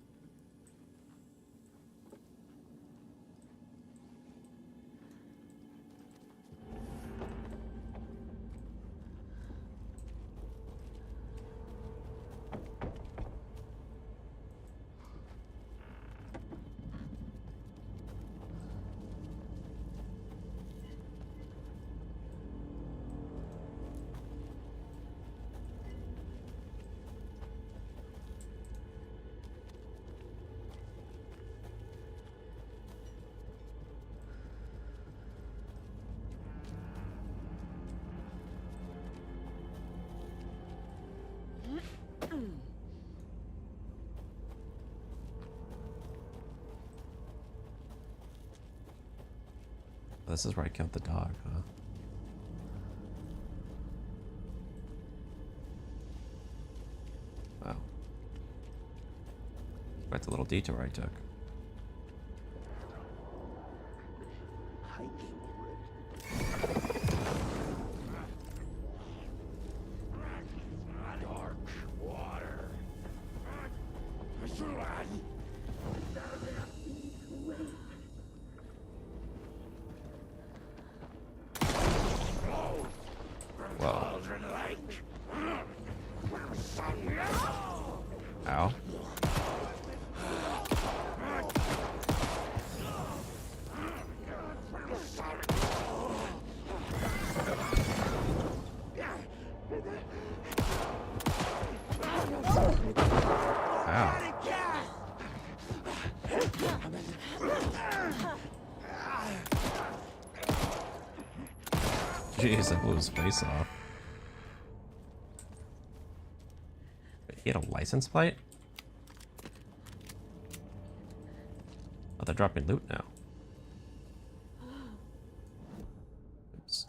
This is where I killed the dog, huh? Wow. Quite the little detour I took. Dark water. Whoa. Ow. Ow. Jeez, I blew his face off. Wait, he had a license plate? Oh, they're dropping loot now. Oops.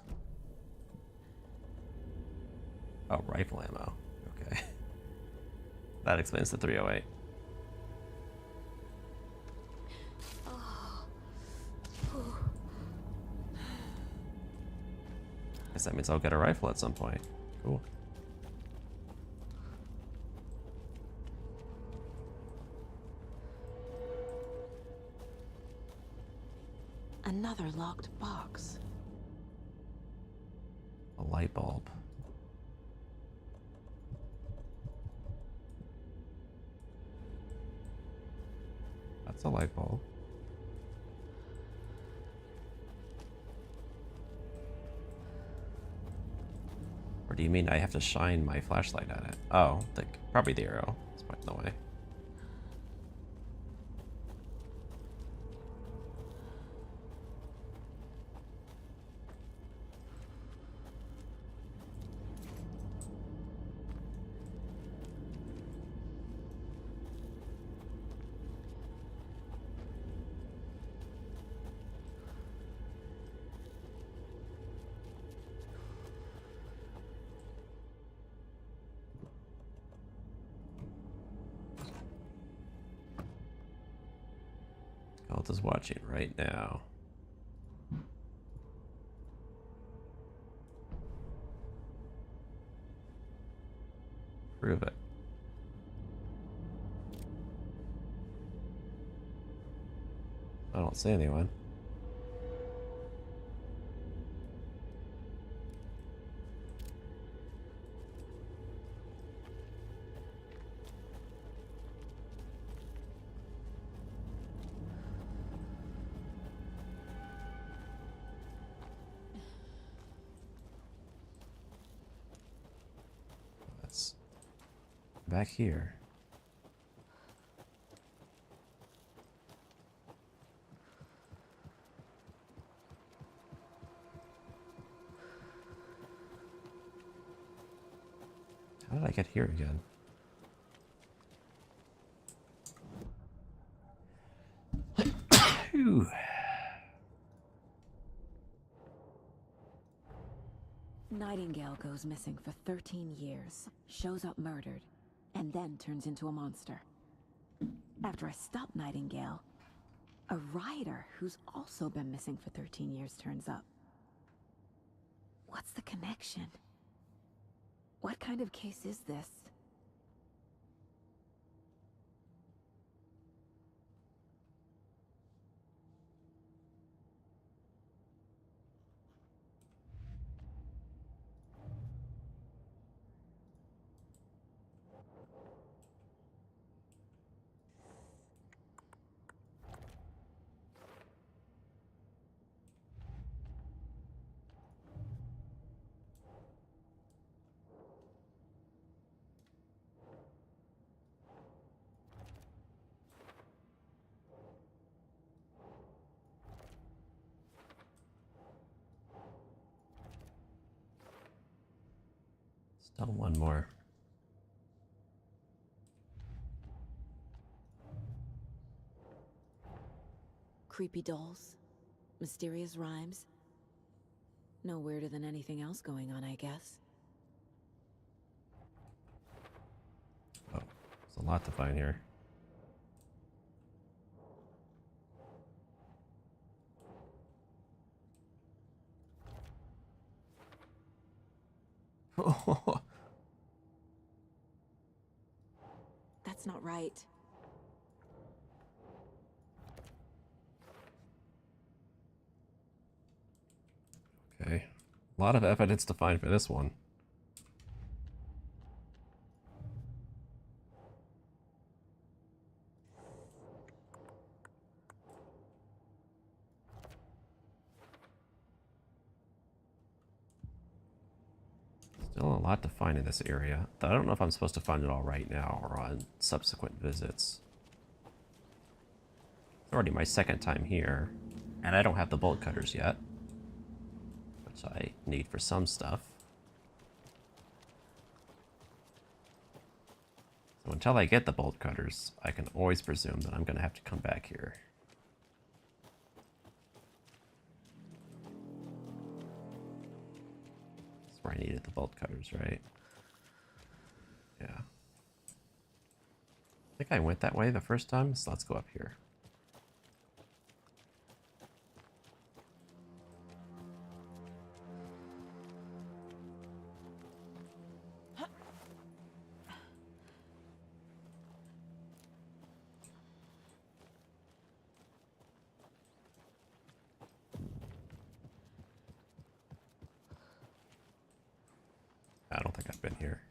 Oh, rifle ammo. Okay. That explains the 308. Guess that means I'll get a rifle at some point. Cool. Another locked box. A light bulb. That's a light bulb. Or do you mean I have to shine my flashlight at it? Oh, probably the arrow. It's pointing the way. Cult is watching right now. Prove it. I don't see anyone. Let's back here. How did I get here again? Phew. Nightingale goes missing for 13 years, shows up murdered, and then turns into a monster. After I stop Nightingale, a rider who's also been missing for 13 years turns up. What's the connection? What kind of case is this? Still one more. Creepy dolls, mysterious rhymes. No weirder than anything else going on, I guess. Oh, there's a lot to find here. That's not right. Okay, a lot of evidence to find for this one. Still a lot to find in this area. I don't know if I'm supposed to find it all right now or on subsequent visits. It's already my second time here, and I don't have the bolt cutters yet, which I need for some stuff. So until I get the bolt cutters, I can always presume that I'm going to have to come back here. That's where I needed the bolt cutters, right? Yeah. I think I went that way the first time, so let's go up here. I don't think I've been here.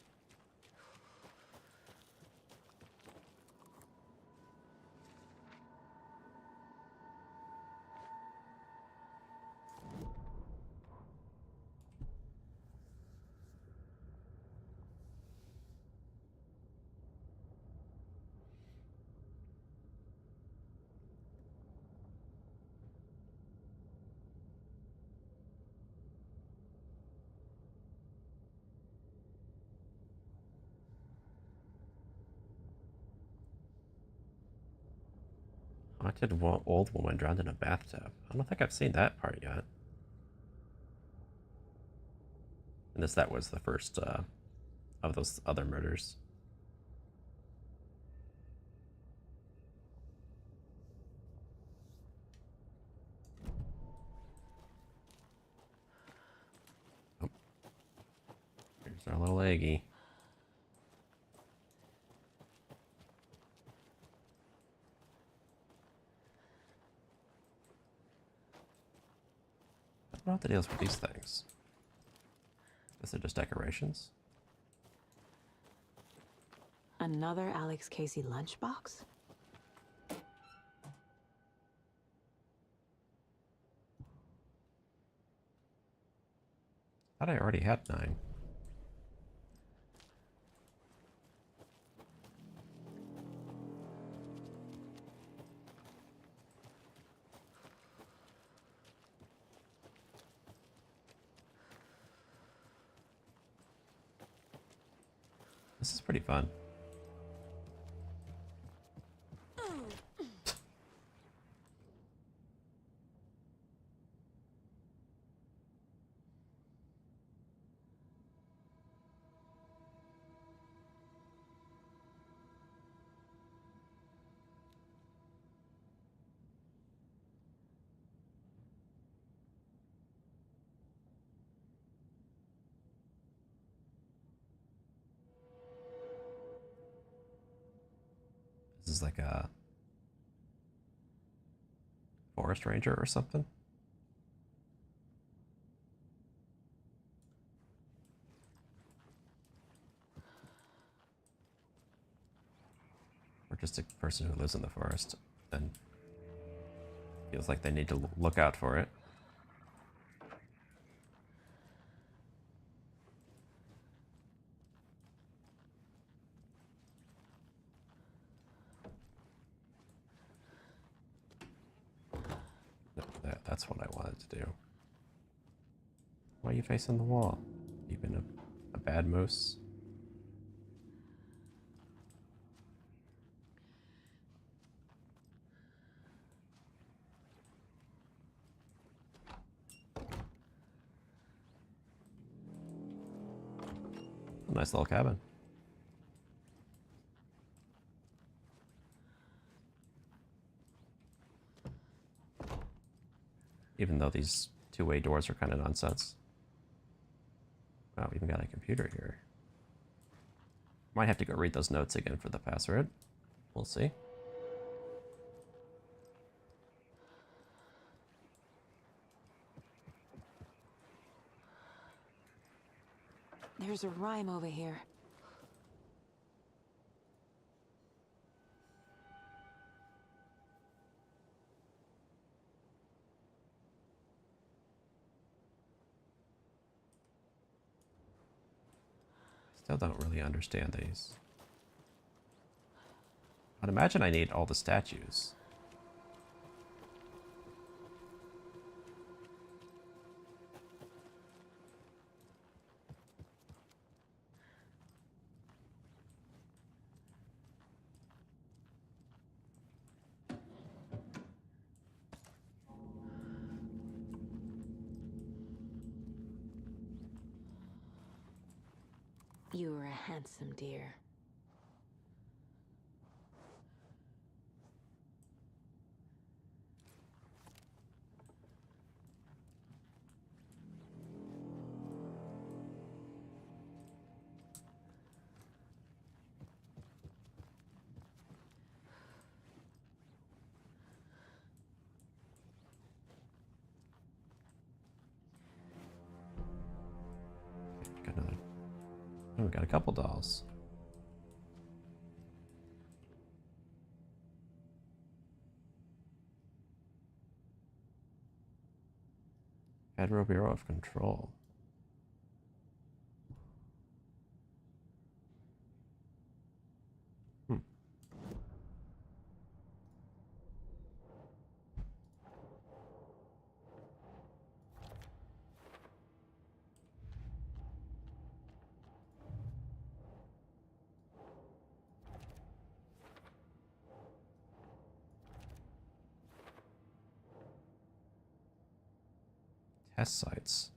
Haunted old woman drowned in a bathtub. I don't think I've seen that part yet. Unless that was the first of those other murders. Oh. Here's our little Aggie. I don't know what the deal is with these things. Guess they're just decorations. Another Alex Casey lunchbox? Thought I already had 9. This is pretty fun. like a forest ranger or something. Or just a person who lives in the forest and feels like they need to look out for it. No, that's what I wanted to do. Why are you facing the wall? You been a bad moose? A nice little cabin. Even though these two-way doors are kind of nonsense. Wow, we even got a computer here. Might have to go read those notes again for the password. We'll see. There's a rhyme over here. Still don't really understand these. I'd imagine I need all the statues. You were a handsome deer. Got another. Oh, we got a couple dolls. Federal Bureau of Control. Test sites.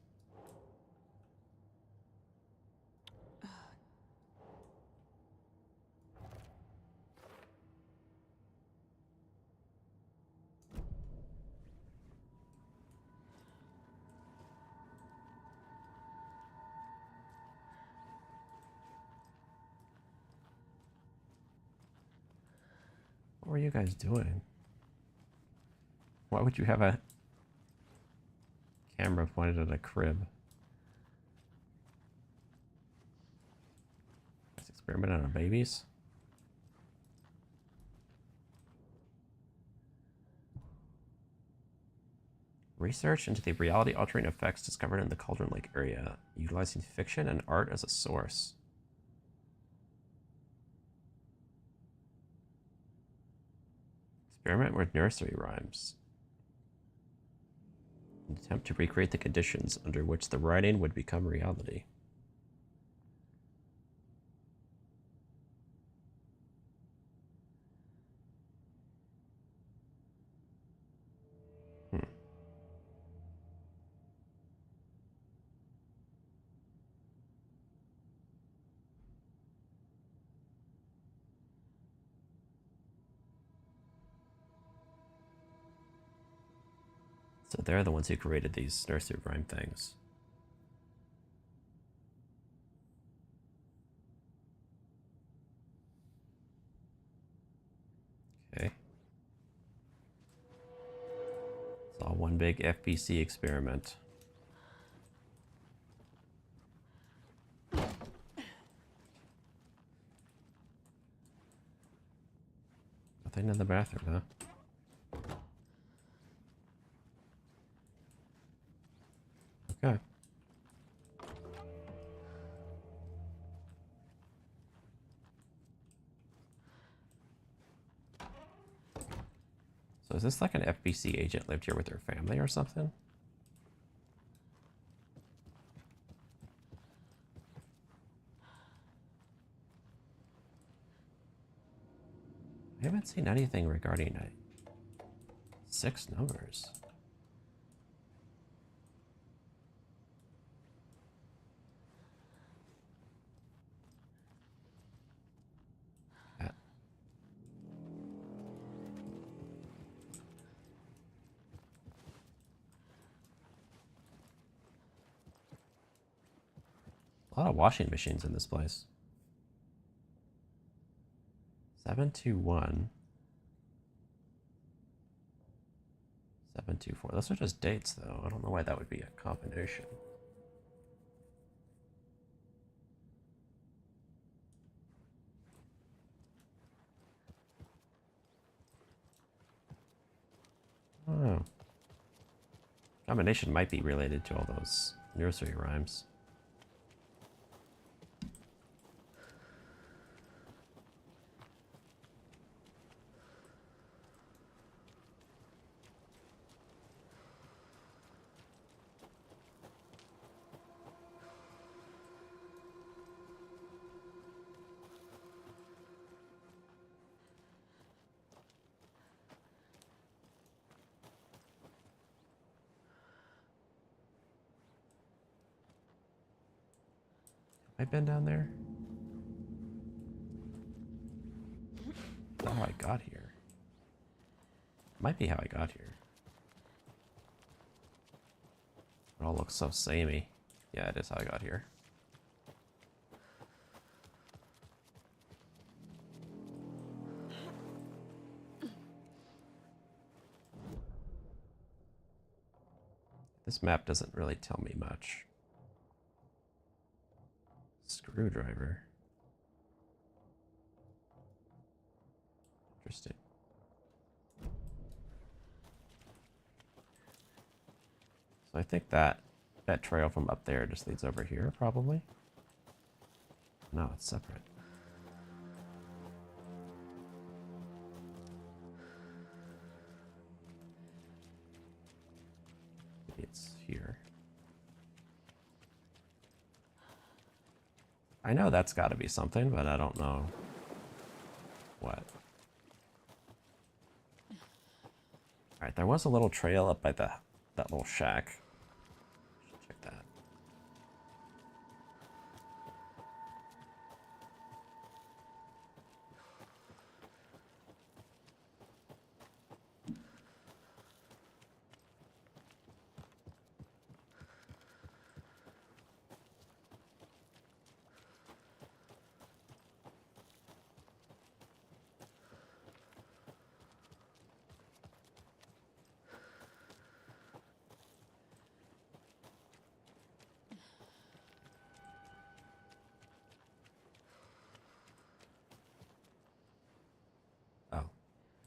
What were you guys doing? Why would you have a camera pointed at a crib? Let's experiment on babies. Research into the reality-altering effects discovered in the Cauldron Lake area, utilizing fiction and art as a source. Experiment with nursery rhymes. An attempt to recreate the conditions under which the writing would become reality. So they're the ones who created these nursery rhyme things. all one big FBC experiment. Nothing in the bathroom, huh? Okay. So is this like an FBC agent lived here with their family or something? I haven't seen anything regarding 6 numbers. A lot of washing machines in this place. 721. 724. Those are just dates, though. I don't know why that would be a combination. Oh. Combination might be related to all those nursery rhymes. Have I been down there? Is that how I got here? Might be how I got here. It all looks so samey. Yeah, it is how I got here. This map doesn't really tell me much. Screwdriver. Interesting. So I think that trail from up there just leads over here, probably. No, it's separate. Maybe it's here. I know that's got to be something, but I don't know what. Alright, there was a little trail up by that little shack. Check that.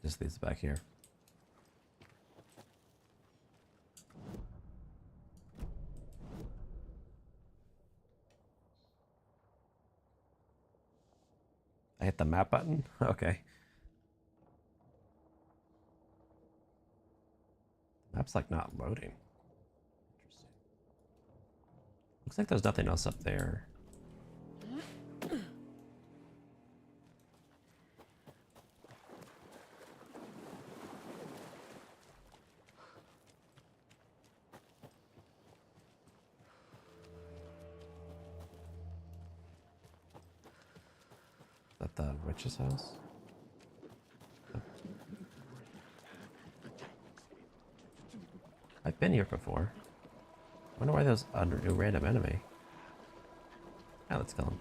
Just leads back here. I hit the map button? Okay. The map's like not loading. Interesting. Looks like there's nothing else up there. Is that the witch's house? Oh. I've been here before. Wonder why there's a new random enemy. Yeah, let's kill him.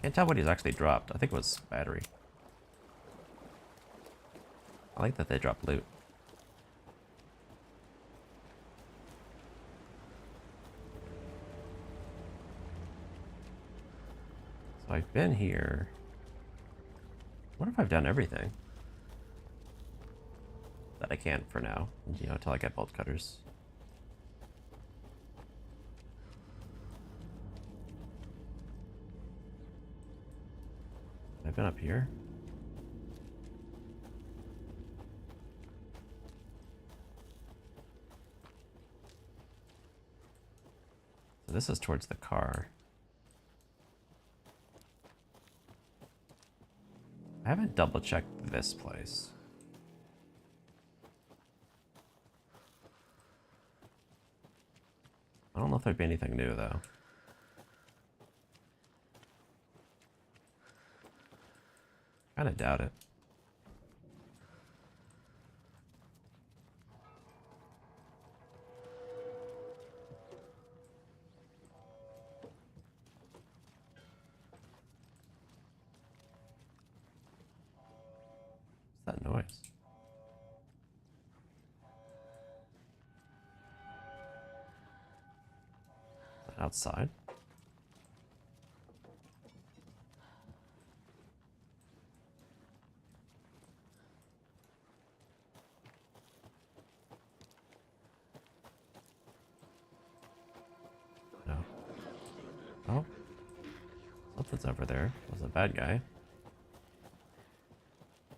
Can't tell what he's actually dropped. I think it was battery. I like that they drop loot. So I've been here. What if I've done everything that I can for now? You know, until I get bolt cutters. I've been up here. So this is towards the car. I haven't double checked this place. I don't know if there'd be anything new though. Kinda doubt it. What's that noise? Outside? No. Oh. Something's over there. It was a bad guy.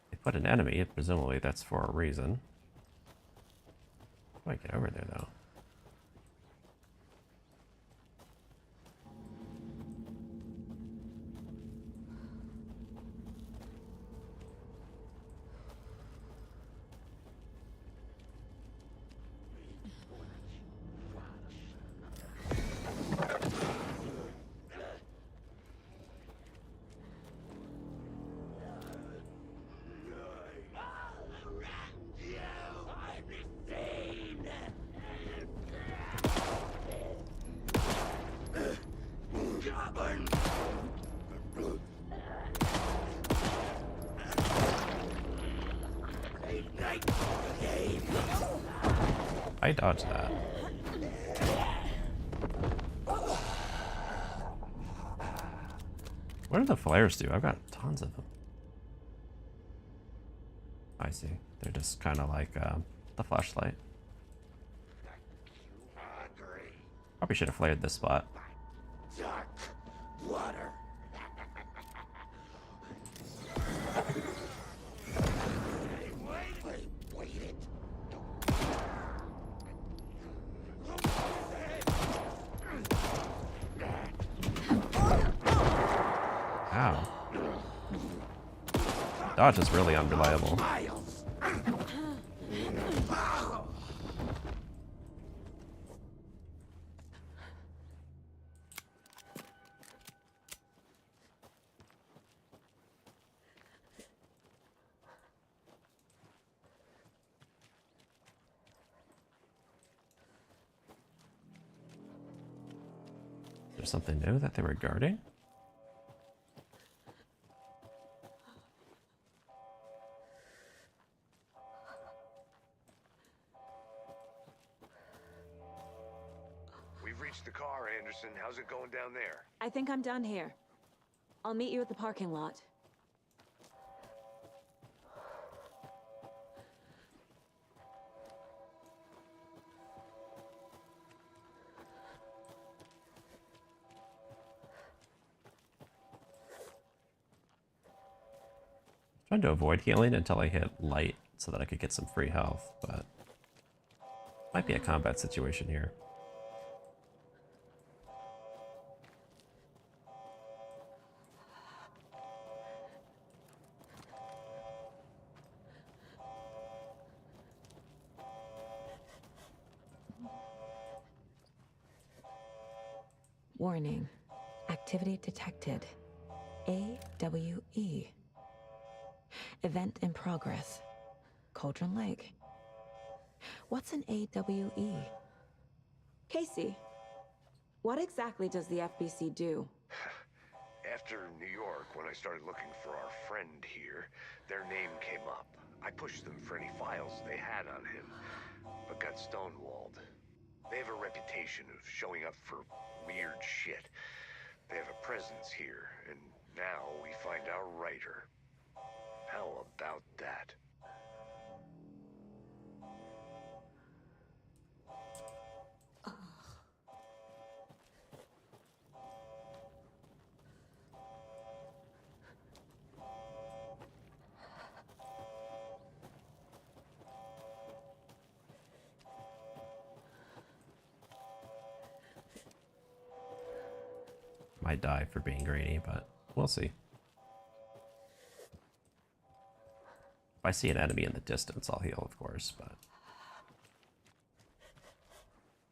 They put an enemy, presumably that's for a reason. How do I get over there though? I dodged that. What do the flares do? I've got tons of them. I see. They're just kind of like the flashlight. Probably should have flared this spot. Dark water. Wait. Ow. Dodge is really unreliable. Is there something new that they were guarding? We've reached the car, Anderson. How's it going down there? I think I'm done here. I'll meet you at the parking lot. Trying to avoid healing until I hit light so that I could get some free health, but might be a combat situation here. Warning. Activity detected. AWE. Event in progress. Cauldron Lake. What's an AWE? Casey, what exactly does the FBC do? After New when I started looking for our friend here, their name came up. I pushed them for any files they had on him, but got stonewalled. They have a reputation of showing up for weird shit. They have a presence here, and now we find our writer. How about that? Might die for being greedy, but we'll see. If I see an enemy in the distance, I'll heal, of course, but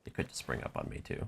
it could just spring up on me too.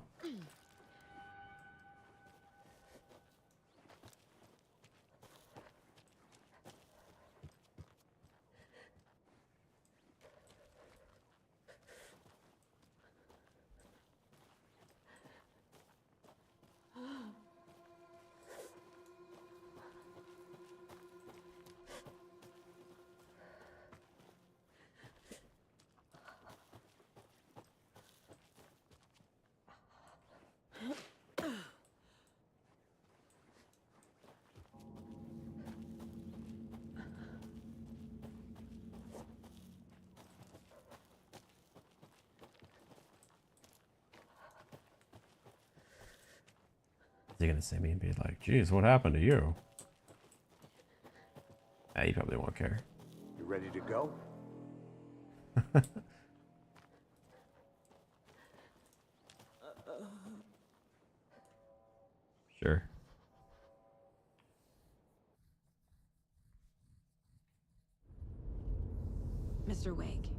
Is he gonna see me and be like, geez, what happened to you? He probably won't care. You ready to go? Sure. Mr. Wake,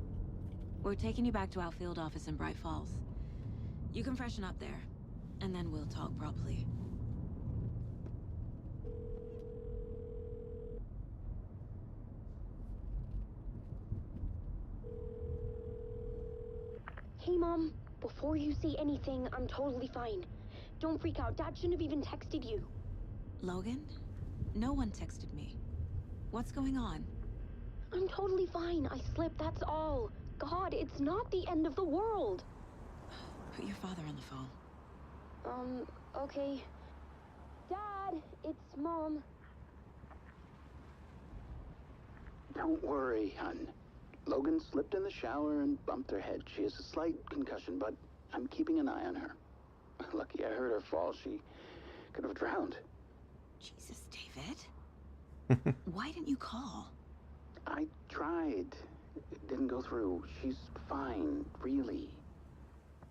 we're taking you back to our field office in Bright Falls. You can freshen up there, and then we'll talk properly. Hey, Mom. Before you say anything, I'm totally fine. Don't freak out. Dad shouldn't have even texted you. Logan? No one texted me. What's going on? I'm totally fine. I slipped, that's all. God, it's not the end of the world. Put your father on the phone. Okay. Dad, it's Mom. Don't worry, hon. Logan slipped in the shower and bumped her head. She has a slight concussion, but I'm keeping an eye on her. Lucky I heard her fall. She could have drowned. Jesus, David. Why didn't you call? I tried. It didn't go through. She's fine, really.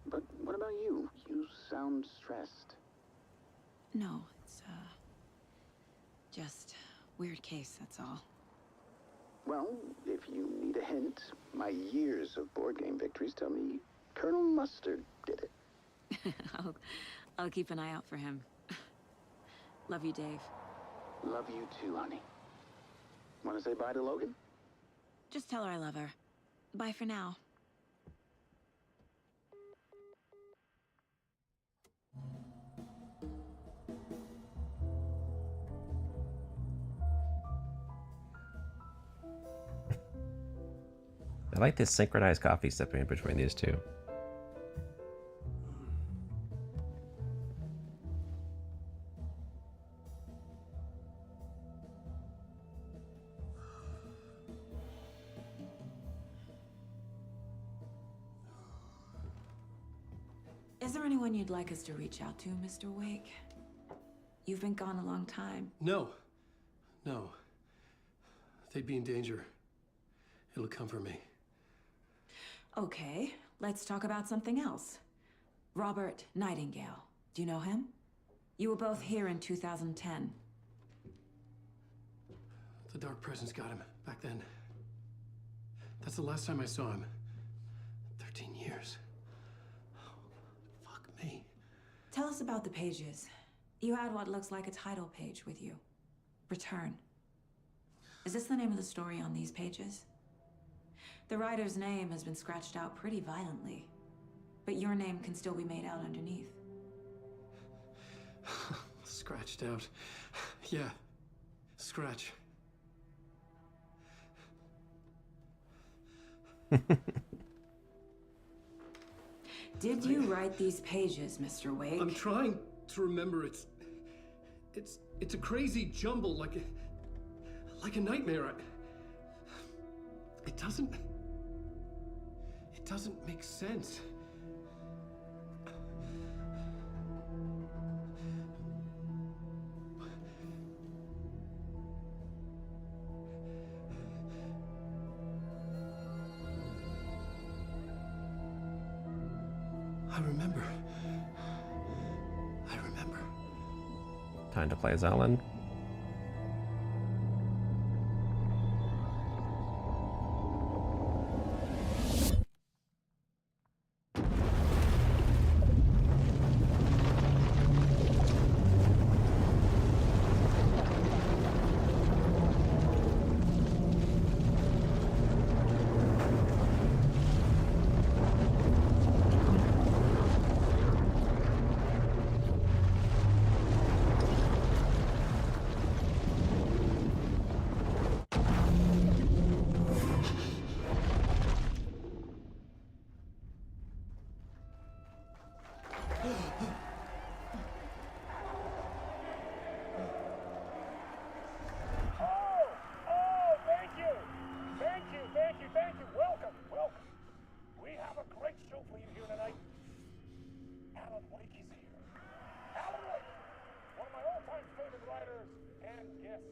But what about you? You sound stressed. No, it's, just weird case, that's all. Well, if you need a hint, my years of board game victories tell me Colonel Mustard did it. I'll keep an eye out for him. Love you, Dave. Love you too, honey. Want to say bye to Logan? Just tell her I love her. Bye for now. I like this synchronized coffee sipping in between these two. Is there anyone you'd like us to reach out to, Mr. Wake? You've been gone a long time. No. No. They'd be in danger. It'll come for me. Okay, let's talk about something else. Robert Nightingale. Do you know him? You were both here in 2010. The Dark Presence got him back then. That's the last time I saw him. 13 years. Oh, fuck me. Tell us about the pages. You had what looks like a title page with you. Return. Is this the name of the story on these pages? The writer's name has been scratched out pretty violently, but your name can still be made out underneath. Scratched out. Yeah. Scratch. Did you write these pages, Mr. Wake? I'm trying to remember. It's a crazy jumble, like a nightmare. It doesn't make sense. I remember. Time to play as Alan.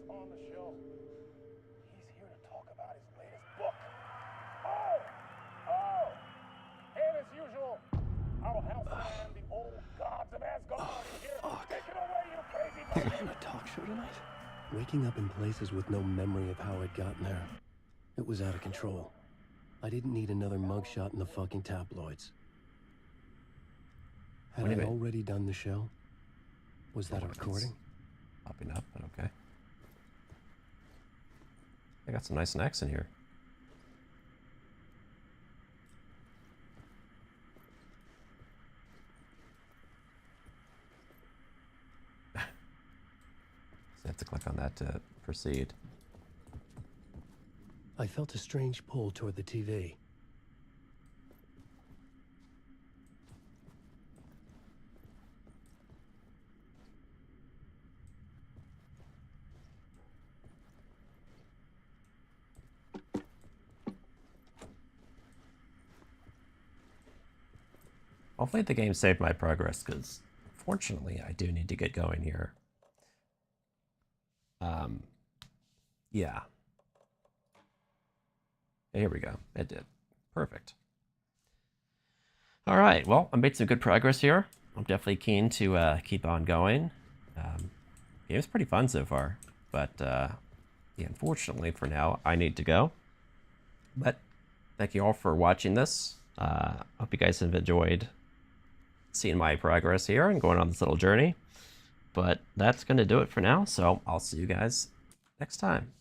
On the show. He's here to talk about his latest book. Oh! And as usual, our house man, the old gods of Asgard, is here. Take it away, you crazy Are we on a talk show tonight? Waking up in places with no memory of how I'd gotten there. It was out of control. I didn't need another mugshot in the fucking tabloids. Had I already done the show? Was that a recording? Popping up, but okay. I got some nice snacks in here. So I have to click on that to proceed. I felt a strange pull toward the TV. Hopefully the game saved my progress, because fortunately I do need to get going here. Yeah. Here we go. It did. Perfect. All right. Well, I made some good progress here. I'm definitely keen to keep on going. Game's pretty fun so far, but yeah, unfortunately for now, I need to go. But thank you all for watching this. Hope you guys have enjoyed seeing my progress here and going on this little journey. But that's going to do it for now, so I'll see you guys next time.